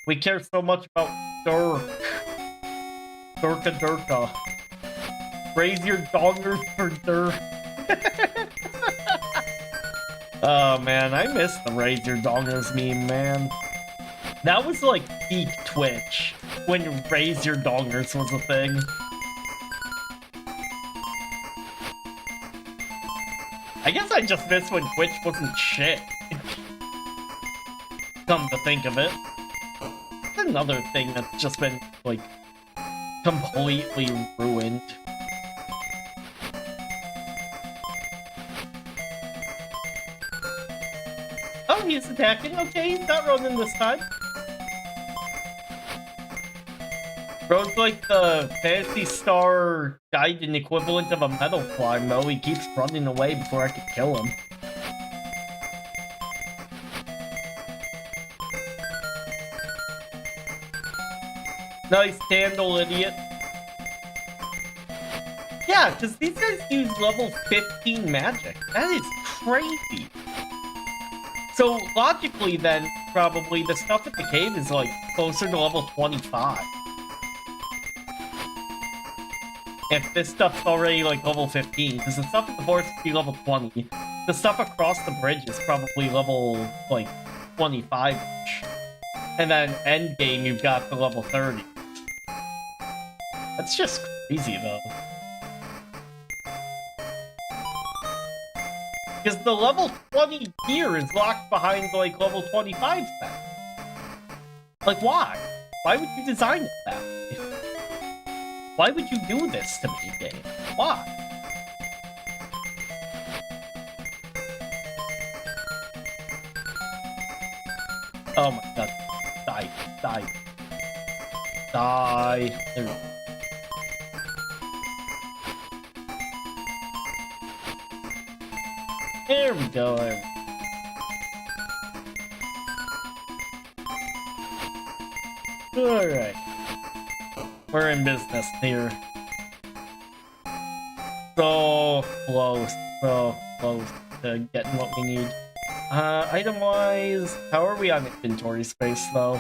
We care so much about Dirk. Durka. Raise your dongers for Dirk. Oh man, I miss the raise your dongers meme, man. That was like peak Twitch, when raise your dongers was a thing. I guess I just miss when Twitch wasn't shit. Come to think of it. Another thing that's just been, like, completely ruined. Oh, he's attacking? Okay, he's not running this time. Bro's like the Phantasy Star Gaiden equivalent of a metal climb, though. He keeps running away before I can kill him. Nice candle, idiot. Yeah, because these guys use level 15 magic. That is crazy. So logically then, probably the stuff at the cave is like closer to level 25. If this stuff's already like level 15, because the stuff at the forest would be level 20. The stuff across the bridge is probably level like 25-ish. And then end game you've got the level 30. That's just crazy though. Because the level 20 gear is locked behind, like, level 25 then. Like, why? Why would you design it that way? Why would you do this to me, game? Why? Oh my god. Die. Die. Die. There we go. There we go. Alright. We're in business here. So close to getting what we need. Item-wise, how are we on inventory space, though?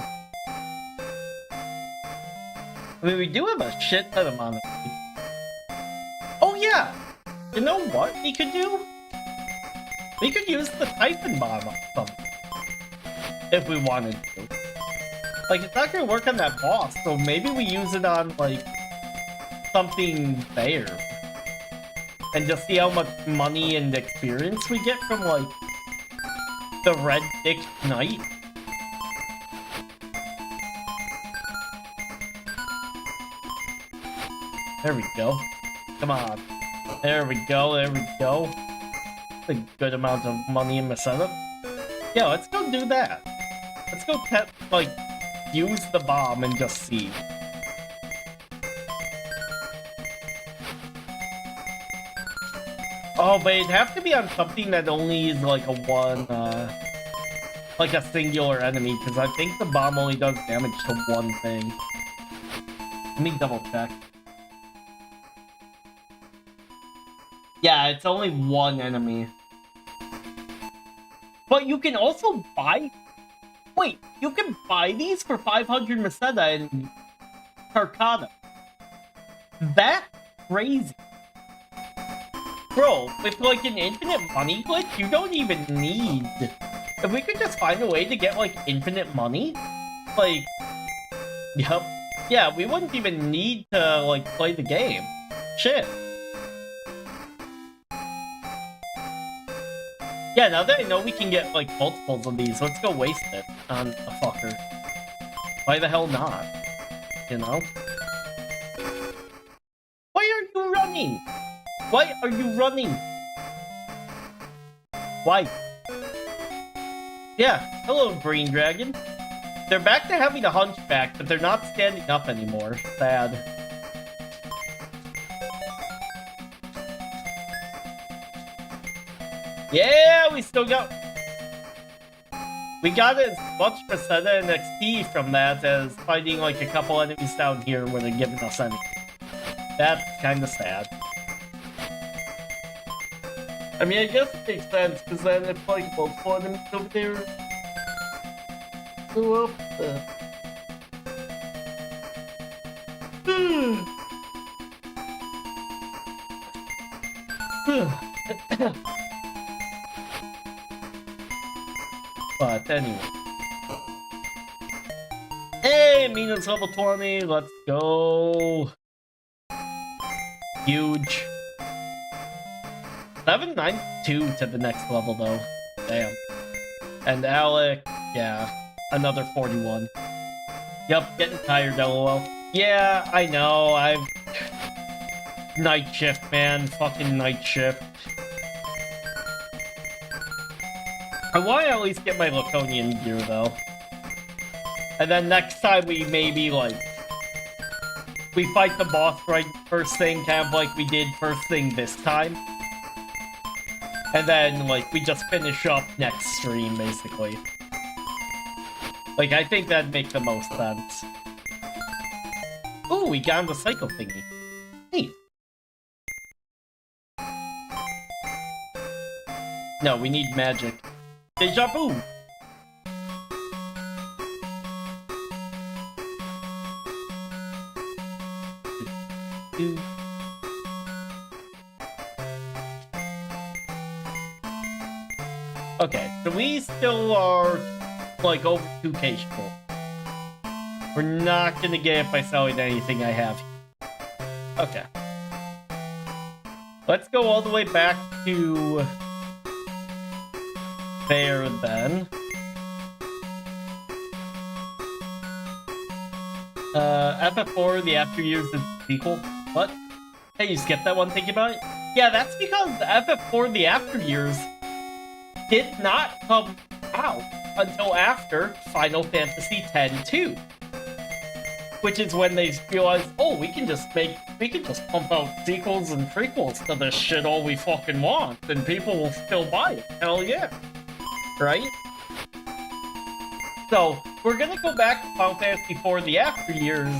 I mean, we do have a shit ton amount of... Oh, yeah! You know what we could do? We could use the Typhon Bomb on something. If we wanted to. Like, it's not gonna work on that boss, so maybe we use it on, like, something there. And just see how much money and experience we get from, like, the Red Dick Knight. There we go. Come on. There we go, there we go. A good amount of money in my setup. Yeah, let's go do that. Let's go like, use the bomb and just see. Oh, but it'd have to be on something that only is like a one, like a singular enemy, because I think the bomb only does damage to one thing. Let me double check. Yeah, it's only one enemy. But you can also buy... Wait, you can buy these for 500 Meseta in Carcata. That's crazy. Bro, with like an infinite money glitch, you don't even need... If we could just find a way to get like infinite money, like... Yep. Yeah, we wouldn't even need to like play the game. Shit. Yeah, now that I know we can get, like, multiples of these, let's go waste it on a fucker. Why the hell not? You know? Why are you running? Why are you running? Why? Yeah, hello, Green Dragon. They're back to having a hunchback, but they're not standing up anymore. Sad. Yeah, we still got... We got as much Meseta and XP from that as fighting like a couple enemies down here where they're giving us anything. That's kind of sad. I mean, I guess it makes sense, because then if like multiple enemies over there... Go up But anyway. Hey, Mina's level 20. Let's go. Huge. 792 to the next level, though. Damn. And Alec, yeah, another 41. Yep, getting tired, LOL. Yeah, I know, I've... Night shift, man. Fucking night shift. I want to at least get my Laconian gear, though. And then next time we maybe, like... We fight the boss right first thing, kind of like we did first thing this time. And then, like, we just finish up next stream, basically. Like, I think that'd make the most sense. Ooh, we got the Psycho thingy. Hey. No, we need magic. Deja vu! Okay, so we still are, like, over 2k short. We're not gonna get it by selling anything I have. Okay. Let's go all the way back to there, then. FF4, the After Years is the sequel. What? Hey, you skipped that one thinking about it? Yeah, that's because FF4, the After Years did not come out until after Final Fantasy X-2. Which is when they realized, oh, we can just pump out sequels and prequels to this shit all we fucking want, and people will still buy it. Hell yeah. Right? So, we're gonna go back to Final Fantasy IV the After Years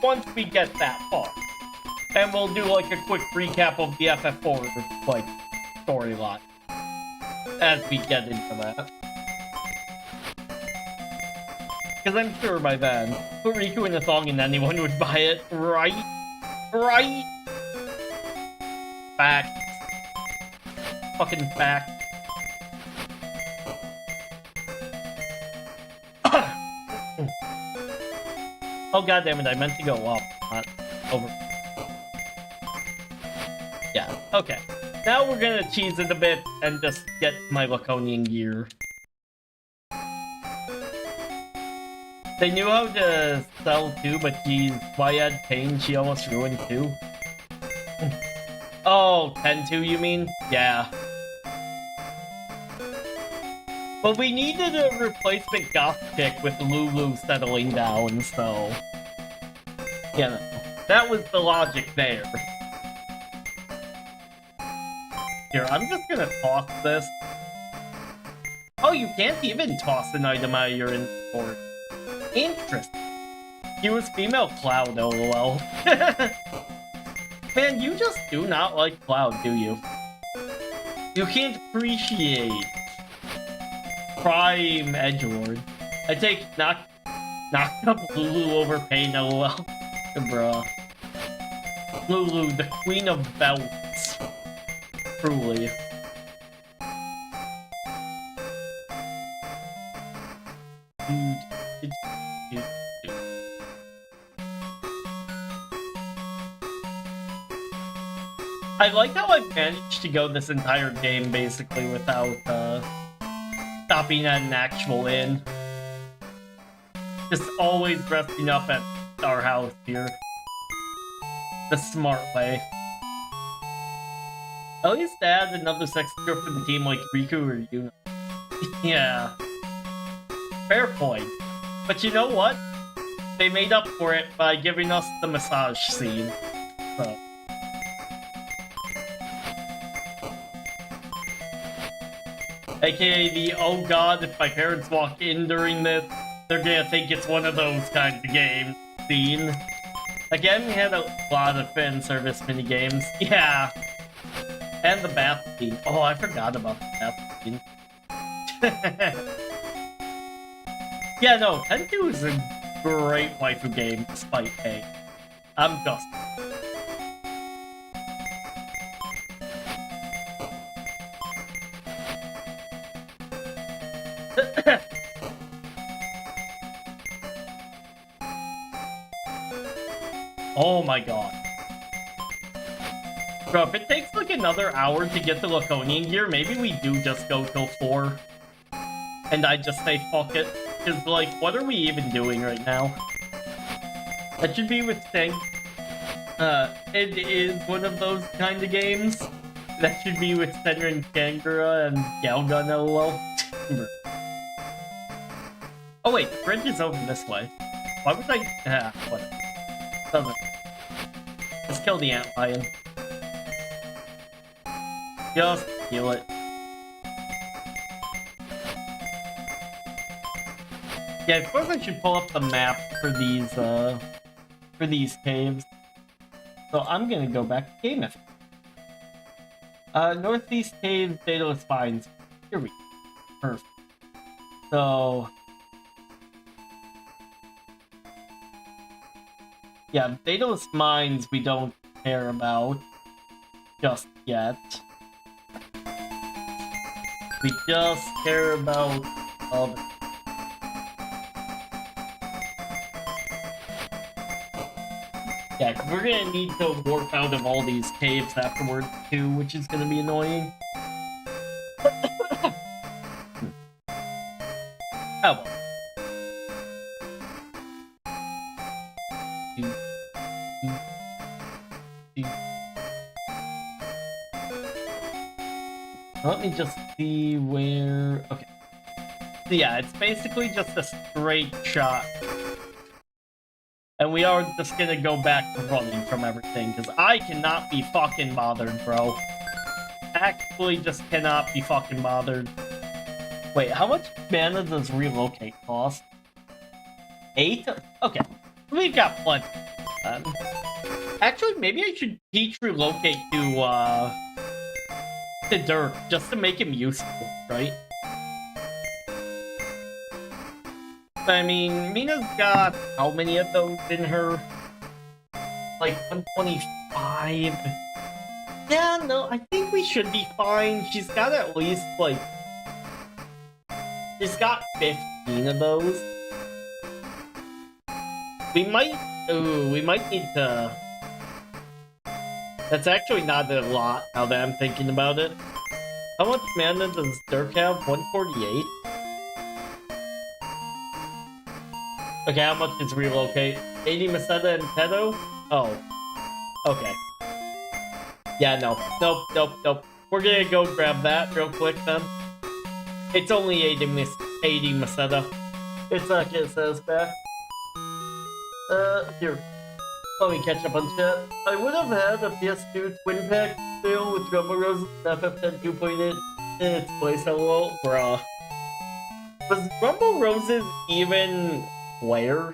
once we get that far. And we'll do, like, a quick recap of the FF4, like, storyline as we get into that. Because I'm sure by then, put Riku in a song and anyone would buy it, right? Right? Fact. Fucking fact. Oh goddammit, I meant to go up, not over. Yeah, okay. Now we're gonna cheese it a bit and just get my Laconian gear. They knew how to sell too, but geez, Wyatt Payne, she almost ruined too. Oh, 10-2 you mean? Yeah. But we needed a replacement goth chick with Lulu settling down, so... Yeah, that was the logic there. Here, I'm just gonna toss this. Oh, you can't even toss an item out of your inventory. Interesting. He was female Cloud, lol. Man, you just do not like Cloud, do you? You can't appreciate Prime Edgelord. I take knocked up Lulu over Pain, lol. Bruh. Lulu, the Queen of Belts. Truly. I like how I managed to go this entire game basically without stopping at an actual inn. Just always resting up at our house here. The smart way. At least add another sex girl for the team like Riku or Yuna. Yeah. Fair point. But you know what? They made up for it by giving us the massage scene. So. AKA the, oh god, if my parents walk in during this, they're gonna think it's one of those kinds of games scene. Again, we had a lot of fan service minigames. Yeah. And the bath scene. Oh, I forgot about the bath scene. Yeah, no, 10-2 is a great waifu game, despite pain. I'm just... Oh my god. Bro, if it takes like another hour to get the Laconian gear, maybe we do just go till 4. And I just say fuck it. Cause like, what are we even doing right now? That should be with Tank. It is one of those kind of games. That should be with Senra and Kangura and Galgun, lol. Oh wait, the bridge is over this way. Why would I... whatever. Doesn't. Let's kill the ant lion. Just kill it. Yeah, I suppose I should pull up the map for these caves. So I'm gonna go back to game if Northeast Cave, Daedalus Vines. Here we go. Perfect. So... yeah, Daedalus Mines we don't care about just yet. We just care about all the... yeah, 'cause we're gonna need to warp out of all these caves afterwards too, which is gonna be annoying. Oh well. Let me just see where... okay. So yeah, it's basically just a straight shot. And we are just gonna go back to running from everything, because I cannot be fucking bothered, bro. Actually just cannot be fucking bothered. Wait, how much mana does relocate cost? 8? Okay. We've got plenty. Actually, maybe I should teach relocate to Dirk, just to make him useful, right? I mean, Mina's got how many of those in her? Like 125? Yeah, no, I think we should be fine. She's got at least, like... she's got 15 of those. We might... ooh, we might need to... that's actually not a lot, now that I'm thinking about it. How much mana does Dirk have? 148? Okay, how much is relocate? 80 Maseta and Pedo? Oh. Okay. Yeah, no. Nope. We're gonna go grab that real quick then. It's only 80 Maseta. It's not gonna set us back. Here. Let me catch up on chat. I would have had a PS2 Twin Pack sale with Rumble Roses and FF10 2.8 in its place, hello, bruh. Was Rumble Roses even where?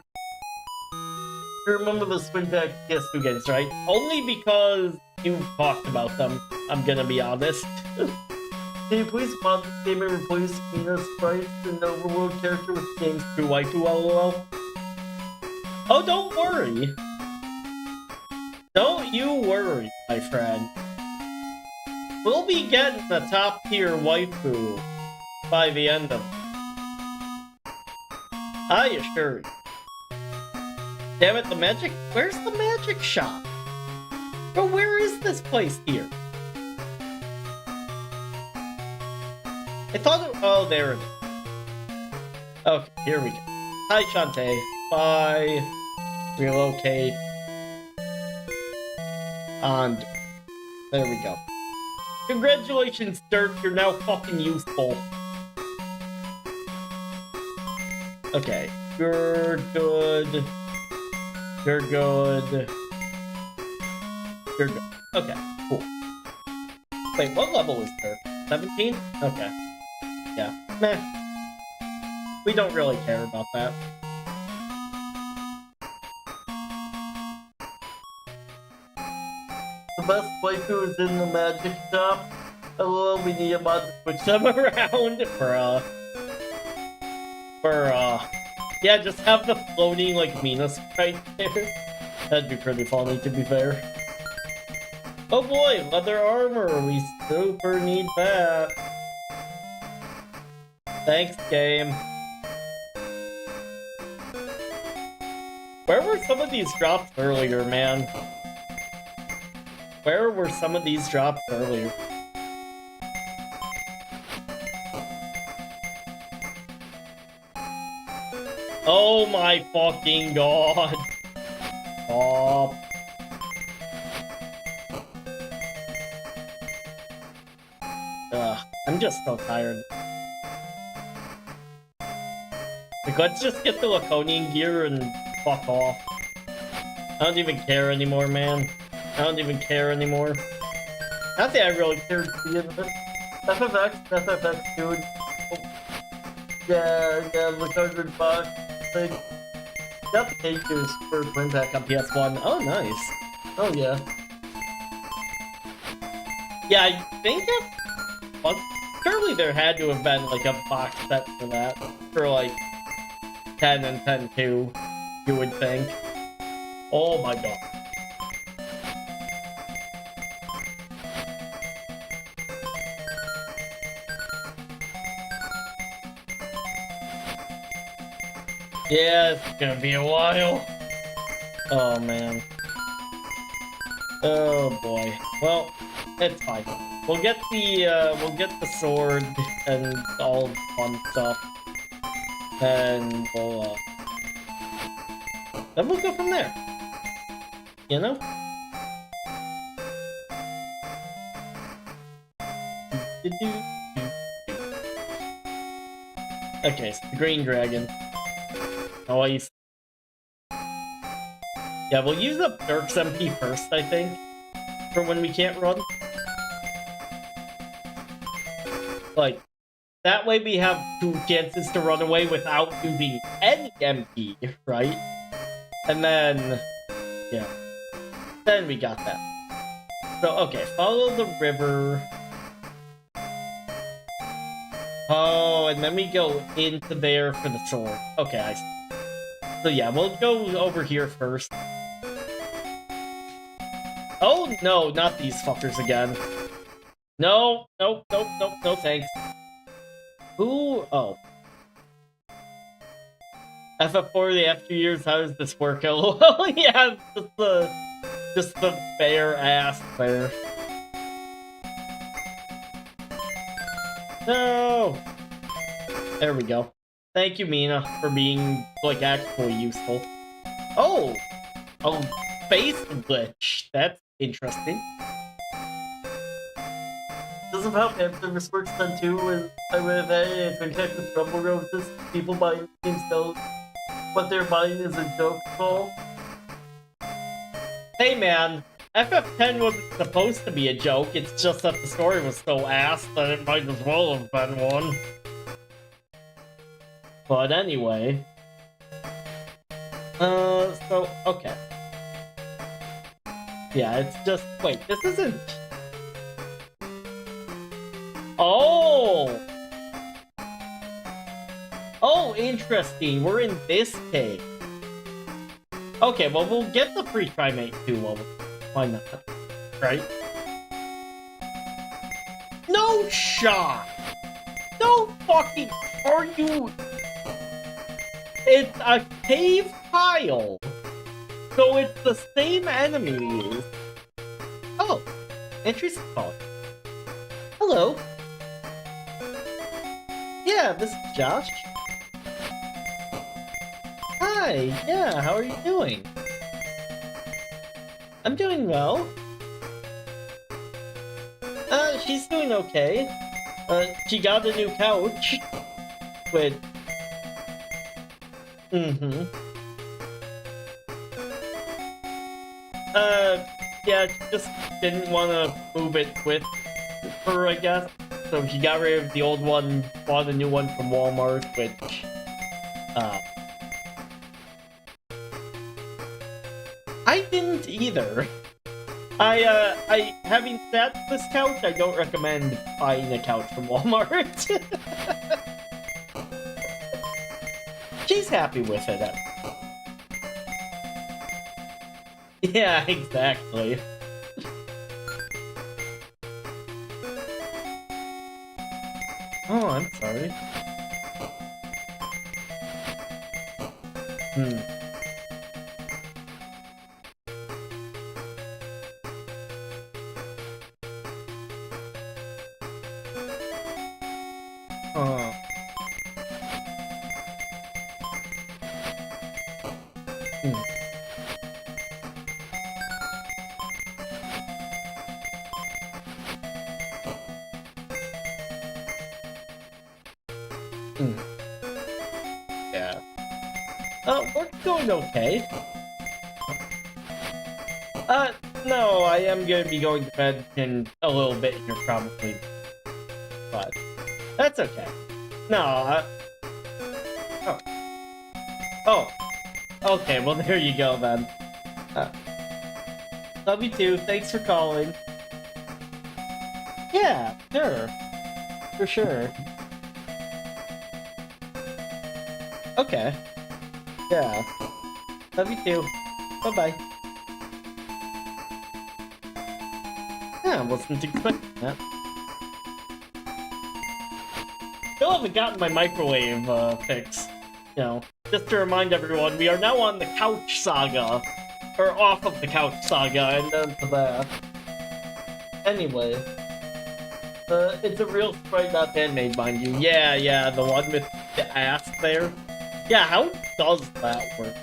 You remember the Twin Pack PS2 games, right? Only because you talked about them, I'm gonna be honest. Can you please mod this game and replace Mina's sprites and the overworld character with the game's true waifu, lol? Oh, don't worry. Don't you worry, my friend. We'll be getting the top tier waifu by the end of it. I assure you. Damn it, the magic... where's the magic shop? Bro, where is this place here? I thought it... oh, there it is. Okay, here we go. Hi, Shantae. Bye. Relocate. On. There we go. Congratulations, Dirk. You're now fucking useful. Okay. You're good. You're good. You're good. Okay, cool. Wait, what level is Dirk? 17? Okay. Yeah. Meh. We don't really care about that. The best waifu is in the magic shop. Hello, we need a mod to switch them around. Yeah, just have the floating, like, Minas right there. That'd be pretty funny, to be fair. Oh boy, leather armor. We super need that. Thanks, game. Where were some of these drops earlier, man? Where were some of these drops earlier? Oh my fucking god. Stop. I'm just so tired. Like, let's just get the Laconian gear and fuck off. I don't even care anymore, man. I don't even care anymore. Not that I really cared at the end of it. FFX, FFX, dude. Yeah, the 100 bucks thing. Got the pages for Twin Pack on PS1. Oh, nice. Oh, yeah. Yeah, I think well, surely there had to have been like a box set for that. For like 10 and 10 2, you would think. Oh my god. Yeah, it's gonna be a while. Oh man. Oh boy. Well, it's fine. We'll get the sword and all the fun stuff. And then we'll go from there. You know? Okay, so the green dragon. Oh, yeah, we'll use up Dirk's MP first, I think, for when we can't run. Like, that way we have 2 chances to run away without using any MP, right? And then, yeah. Then we got that. So, okay, follow the river. Oh, and then we go into there for the sword. Okay, I see. So yeah, we'll go over here first. Oh, no, not these fuckers again. No, nope, nope, nope, no thanks. Who? Oh. FF4, after years, how does this work? LOL, yeah, just the bare ass there. No! There we go. Thank you, Mina, for being, like, actually useful. Oh! Oh, face glitch. That's interesting. Doesn't help if service works done too with it's been checked with trouble roses. People buying games still what they're buying is a joke though. Hey man, FF10 wasn't supposed to be a joke, it's just that the story was so ass that it might as well have been one. But anyway. So, okay. Yeah, it's just, wait, this isn't... Oh! Oh, interesting, we're in this cave. Okay, well, we'll get the free Trimate too, well, why not? Right? No shot! No fucking... Are you... It's a cave tile! So it's the same enemies. Oh, entry's called. Hello. Yeah, this is Josh. Hi, yeah, how are you doing? I'm doing well. She's doing okay. She got a new couch. With... Mm-hmm. Yeah, she just didn't want to move it with her, I guess. So she got rid of the old one, bought a new one from Walmart, which, I didn't either. Having sat this couch, I don't recommend buying a couch from Walmart. She's happy with it. Yeah, exactly. Oh, I'm sorry. Oh. Yeah. We're doing okay. No, I am gonna be going to bed in a little bit here, probably. But, that's okay. No, Oh. Oh. Okay, well, there you go, then. Love you too, thanks for calling. Yeah, sure. For sure. Okay. Yeah. Love you too. Bye-bye. Yeah, I wasn't expecting that. Still haven't gotten my microwave fix. You know, just to remind everyone, we are now on the Couch Saga. Or off of the Couch Saga, and then to that. Anyway. It's a real sprite, not handmade, mind you. Yeah, the one with the ass there. Yeah, how does that work?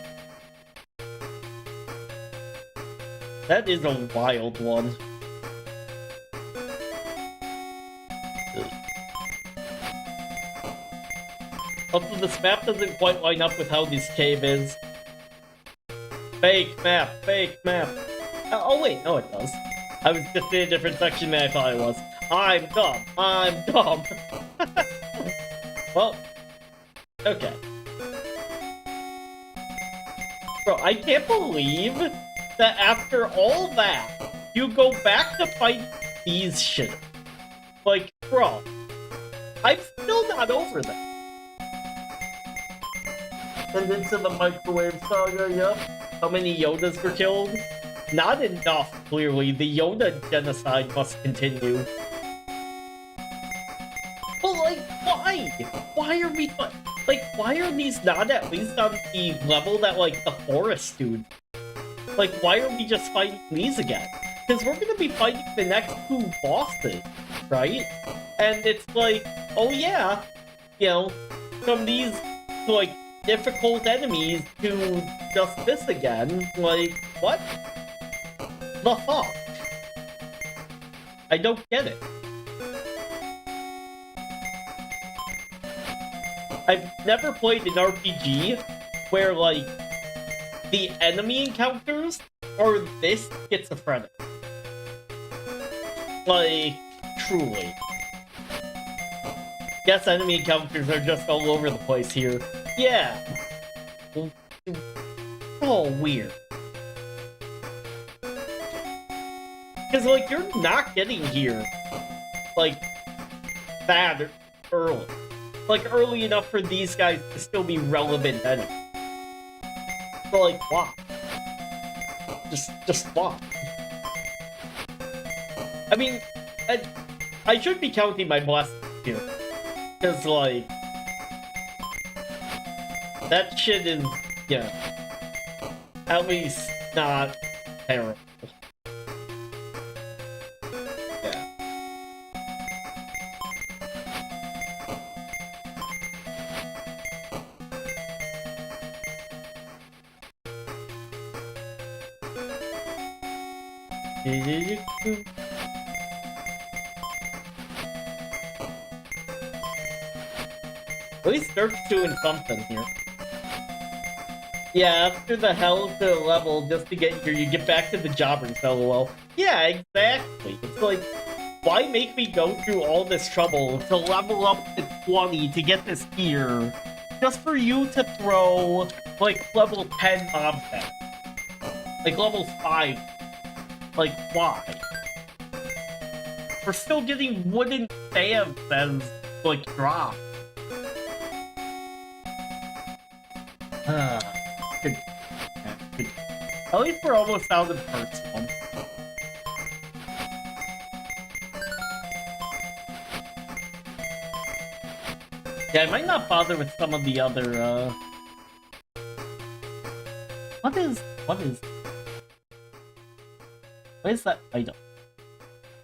That is a wild one. Also, this map doesn't quite line up with how this cave is. Fake map, fake map. Oh wait, no it does. I was just in a different section than I thought it was. I'm dumb. I'm dumb. Well, okay. Bro, I can't believe that after all that, you go back to fight these shit. Like, bro, I'm still not over that. And into the microwave saga, yep. How many Yodas were killed? Not enough, clearly. The Yoda genocide must continue. But, like, why? Why are we... Like, why are these not at least on the level that, like, the Forest dude? Like, why are we just fighting these again? Because we're gonna be fighting the next two bosses, right? And it's like, oh yeah, you know, from these, like, difficult enemies to just this again. Like, what? The fuck? I don't get it. I've never played an RPG where, like, the enemy encounters are this schizophrenic. Like, truly. Yes, enemy encounters are just all over the place here. Yeah. Oh, weird. Because, like, you're not getting here, like, that early. Like, early enough for these guys to still be relevant enemies. So, like, why? Just why? I mean, I should be counting my blessings here. Because, like, that shit is, yeah, at least not terrible. At least Dirk's doing something here. Yeah, after the hell to level just to get here, you get back to the jobbers, lol. Yeah, exactly. It's like, why make me go through all this trouble to level up to 20 to get this gear, just for you to throw, like, level 10 mobs at? Like, level 5. Like, why? We're still getting wooden stabs as, like, drop. Good. At least we're almost out of the first one. Yeah, I might not bother with some of the other, What is that item?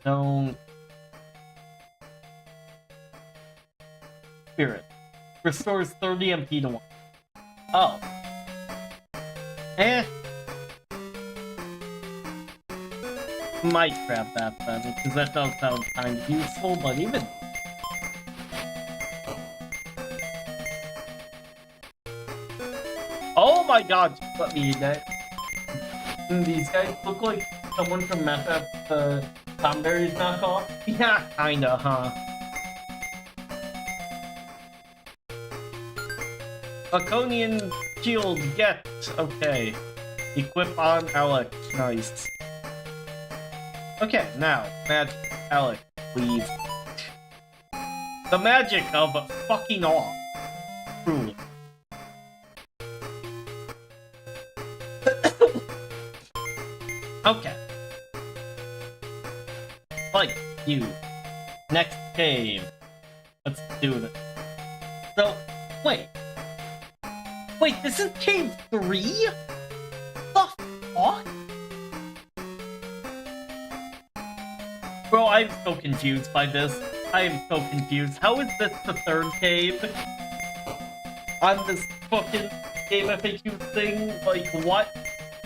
Don't... Spirit. Restores 30 MP to 1. Oh. Might grab that then, because that does sound kind of useful, but even... Oh my god, let me eat that. These guys look like someone from Meth Tom Berry's knockoff? Yeah, kinda, huh? Laconian shield, get! Okay. Equip on Alec. Nice. Okay, now, Magic, Alec. please. The magic of fucking off. Truly. Okay. Like you. Next cave. Let's do this. So, wait. Wait, this is cave 3? The fuck? Bro, I'm so confused by this. I am so confused. How is this the 3rd cave? On this fucking game FAQ thing? Like, what?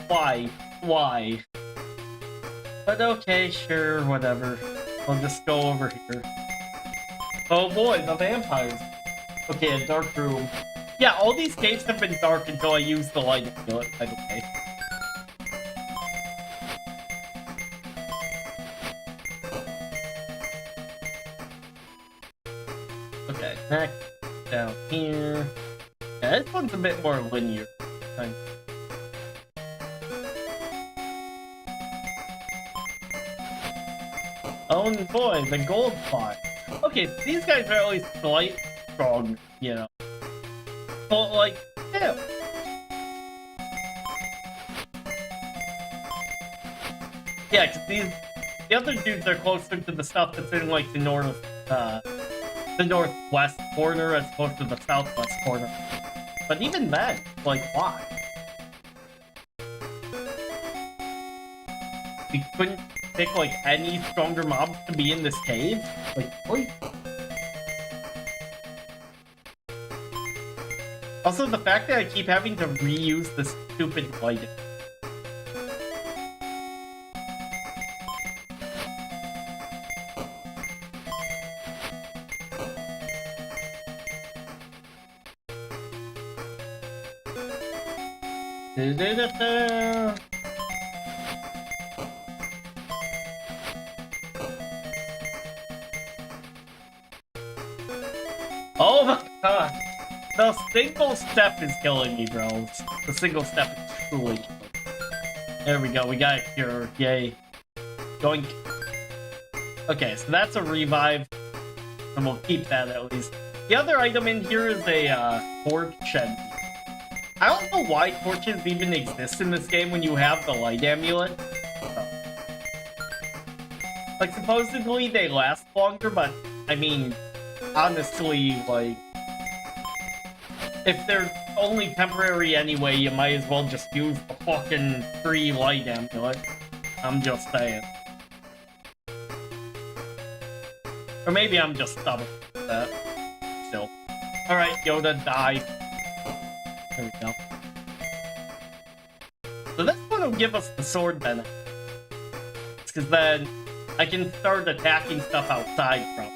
Why? Why? But okay, sure, whatever. We'll just go over here. Oh boy, the vampires. Okay, a dark room. Yeah, all these caves have been dark until I used the light amulet, by the way. Okay, next, down here. Yeah, this one's a bit more linear. Oh boy, the gold pot. Okay, so these guys are at least slightly strong, you know. But like, ew. Yeah, cause the other dudes are closer to the stuff that's in like the northwest corner as opposed to the southwest corner. But even then, like, why? We couldn't pick like any stronger mobs to be in this cave? Like, what? Also, the fact that I keep having to reuse this stupid lighting. Oh my god! The single step is killing me, bro. The single step is truly killing me. There we go, we got a cure. Yay. Doink. Okay, so that's a revive. And we'll keep that at least. The other item in here is a torch shed. I don't know why torches even exist in this game when you have the light amulet. So. Like, supposedly they last longer, but, I mean, honestly, like, if they're only temporary anyway, you might as well just use the fucking free light amulet. I'm just saying. Or maybe I'm just stubborn with that. Still. Alright, Yoda, die. There we go. So this one will give us the sword benefit. Because then I can start attacking stuff outside from.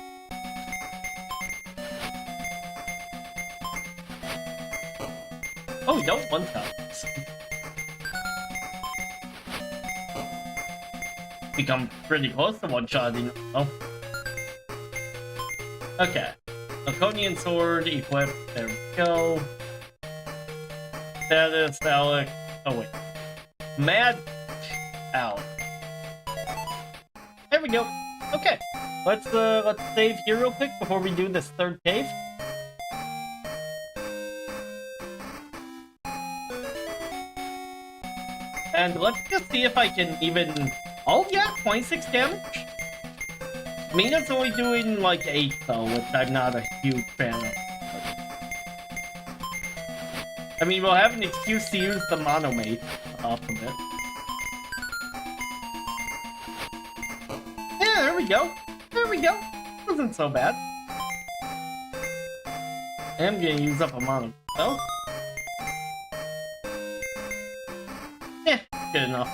Oh, we don't one tap. Become pretty close to one-shotting. Oh. Okay. Laconian sword equipped. There we go. Status, Alec. Oh wait. Mad Alec. There we go. Okay. Let's save here real quick before we do this 3rd cave. And let's just see if I can even... Oh yeah, 26 damage. Mina's only doing like 8 though, which I'm not a huge fan of. I mean, we'll have an excuse to use the Monomate off of it. Yeah, there we go. There we go. Wasn't so bad. I am gonna use up a Monomate though. Yeah, good enough.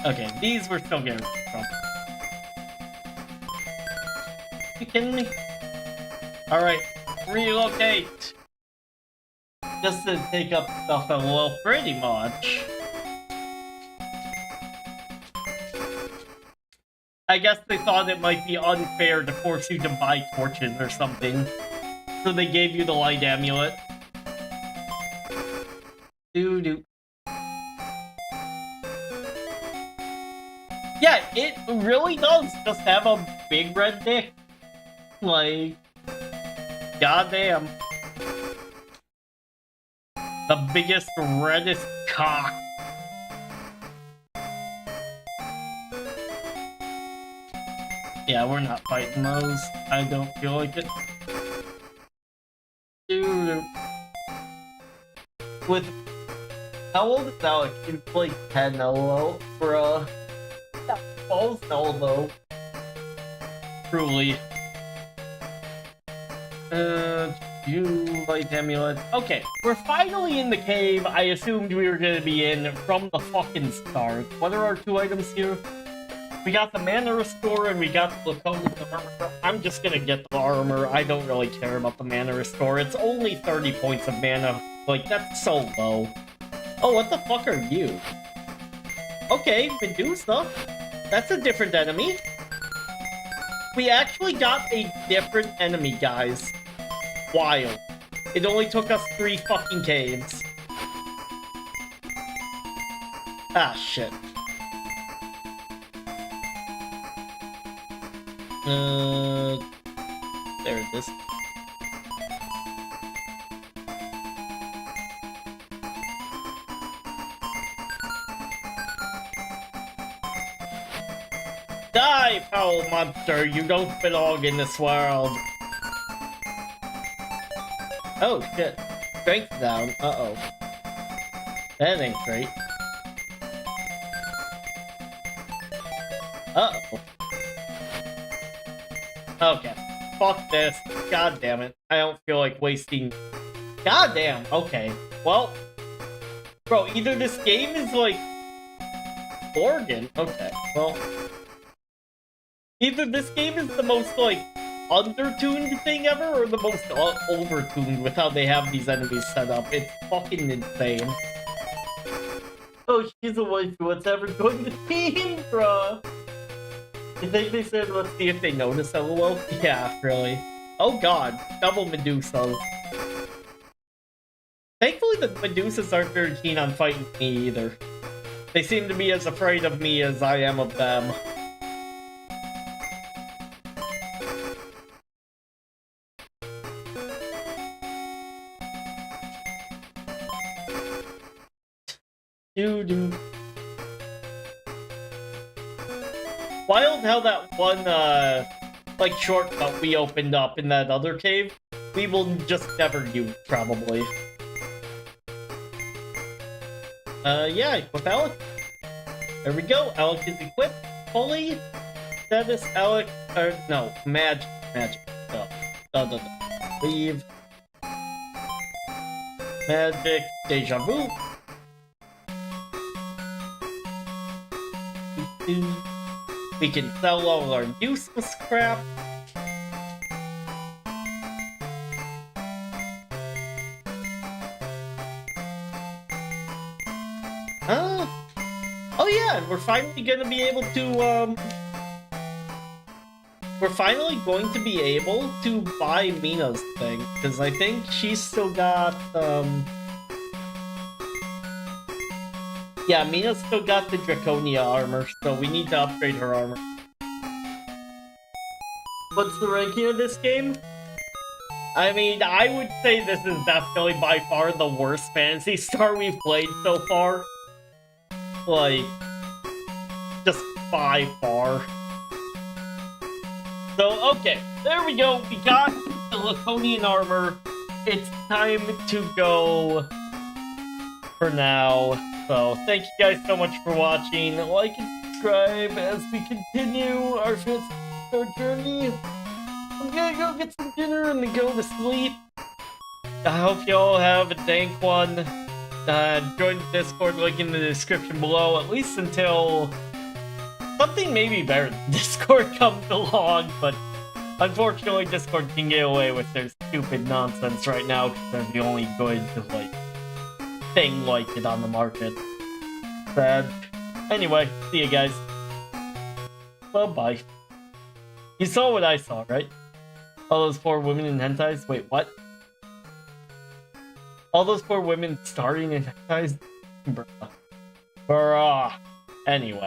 Okay, these we're still getting from. You kidding me? Alright, relocate! Just to take up stuff a little pretty much. I guess they thought it might be unfair to force you to buy torches or something. So they gave you the light amulet. Doo-doo. Yeah, it really does just have a big red dick. Like, goddamn. The biggest, reddest cock. Yeah, we're not fighting those. I don't feel like it. Dude. With... How old is Alex? He's like 10, LOL. Bruh. Yeah, balls no, though. Truly. You light amulet. Okay, we're finally in the cave I assumed we were gonna be in from the fucking start. What are our 2 items here? We got the mana restore and we got the laconia armor. I'm just gonna get the armor. I don't really care about the mana restore. It's only 30 points of mana. Like, that's so low. Oh, what the fuck are you? Okay, Medusa. That's a different enemy. We actually got a different enemy, guys. Wild. It only took us 3 fucking caves. Ah, shit. There it is. Die, foul monster! You don't belong in this world! Oh, shit. Strength down. Uh-oh. That ain't great. Uh-oh. Okay. Fuck this. God damn it. I don't feel like wasting... God damn. Okay. Well... Bro, either this game is like... Oregon. Okay. Well... Either this game is the most, like, undertuned thing ever, or the most overtuned with how they have these enemies set up. It's fucking insane. Oh, she's a wife. What's ever going to team, bruh? You think they said, let's see if they notice, LOL? Yeah, really. Oh god, double Medusas. Thankfully, the Medusas aren't very keen on fighting me either. They seem to be as afraid of me as I am of them. Doo-doo. Wild how that one, like, shortcut we opened up in that other cave, we will just never use, probably. Yeah, equip Alec. There we go, Alec is equipped fully. Status Alec, no, magic. No. Leave. Magic, deja vu. We can sell all our useless crap. Oh yeah, we're finally gonna be able to, we're finally going to be able to buy Mina's thing, because I think she's still got, yeah, Mina's still got the Draconia armor, so we need to upgrade her armor. What's the ranking of this game? I mean, I would say this is definitely by far the worst Phantasy Star we've played so far. Like, just by far. So, okay, there we go. We got the Laconian armor. It's time to go for now. So, thank you guys so much for watching. Like and subscribe as we continue our Phantasy Star journey. I'm gonna go get some dinner and then go to sleep. I hope you all have a dank one. Join the Discord, link in the description below, at least until something maybe better than Discord comes along, but unfortunately Discord can get away with their stupid nonsense right now because they're the only good, like, thing like it on the market. Sad. Anyway, see you guys. Bye-bye. You saw what I saw, right? All those poor women in hentais? Wait, what? All those poor women starring in hentais? Bruh. Bruh. Anyway.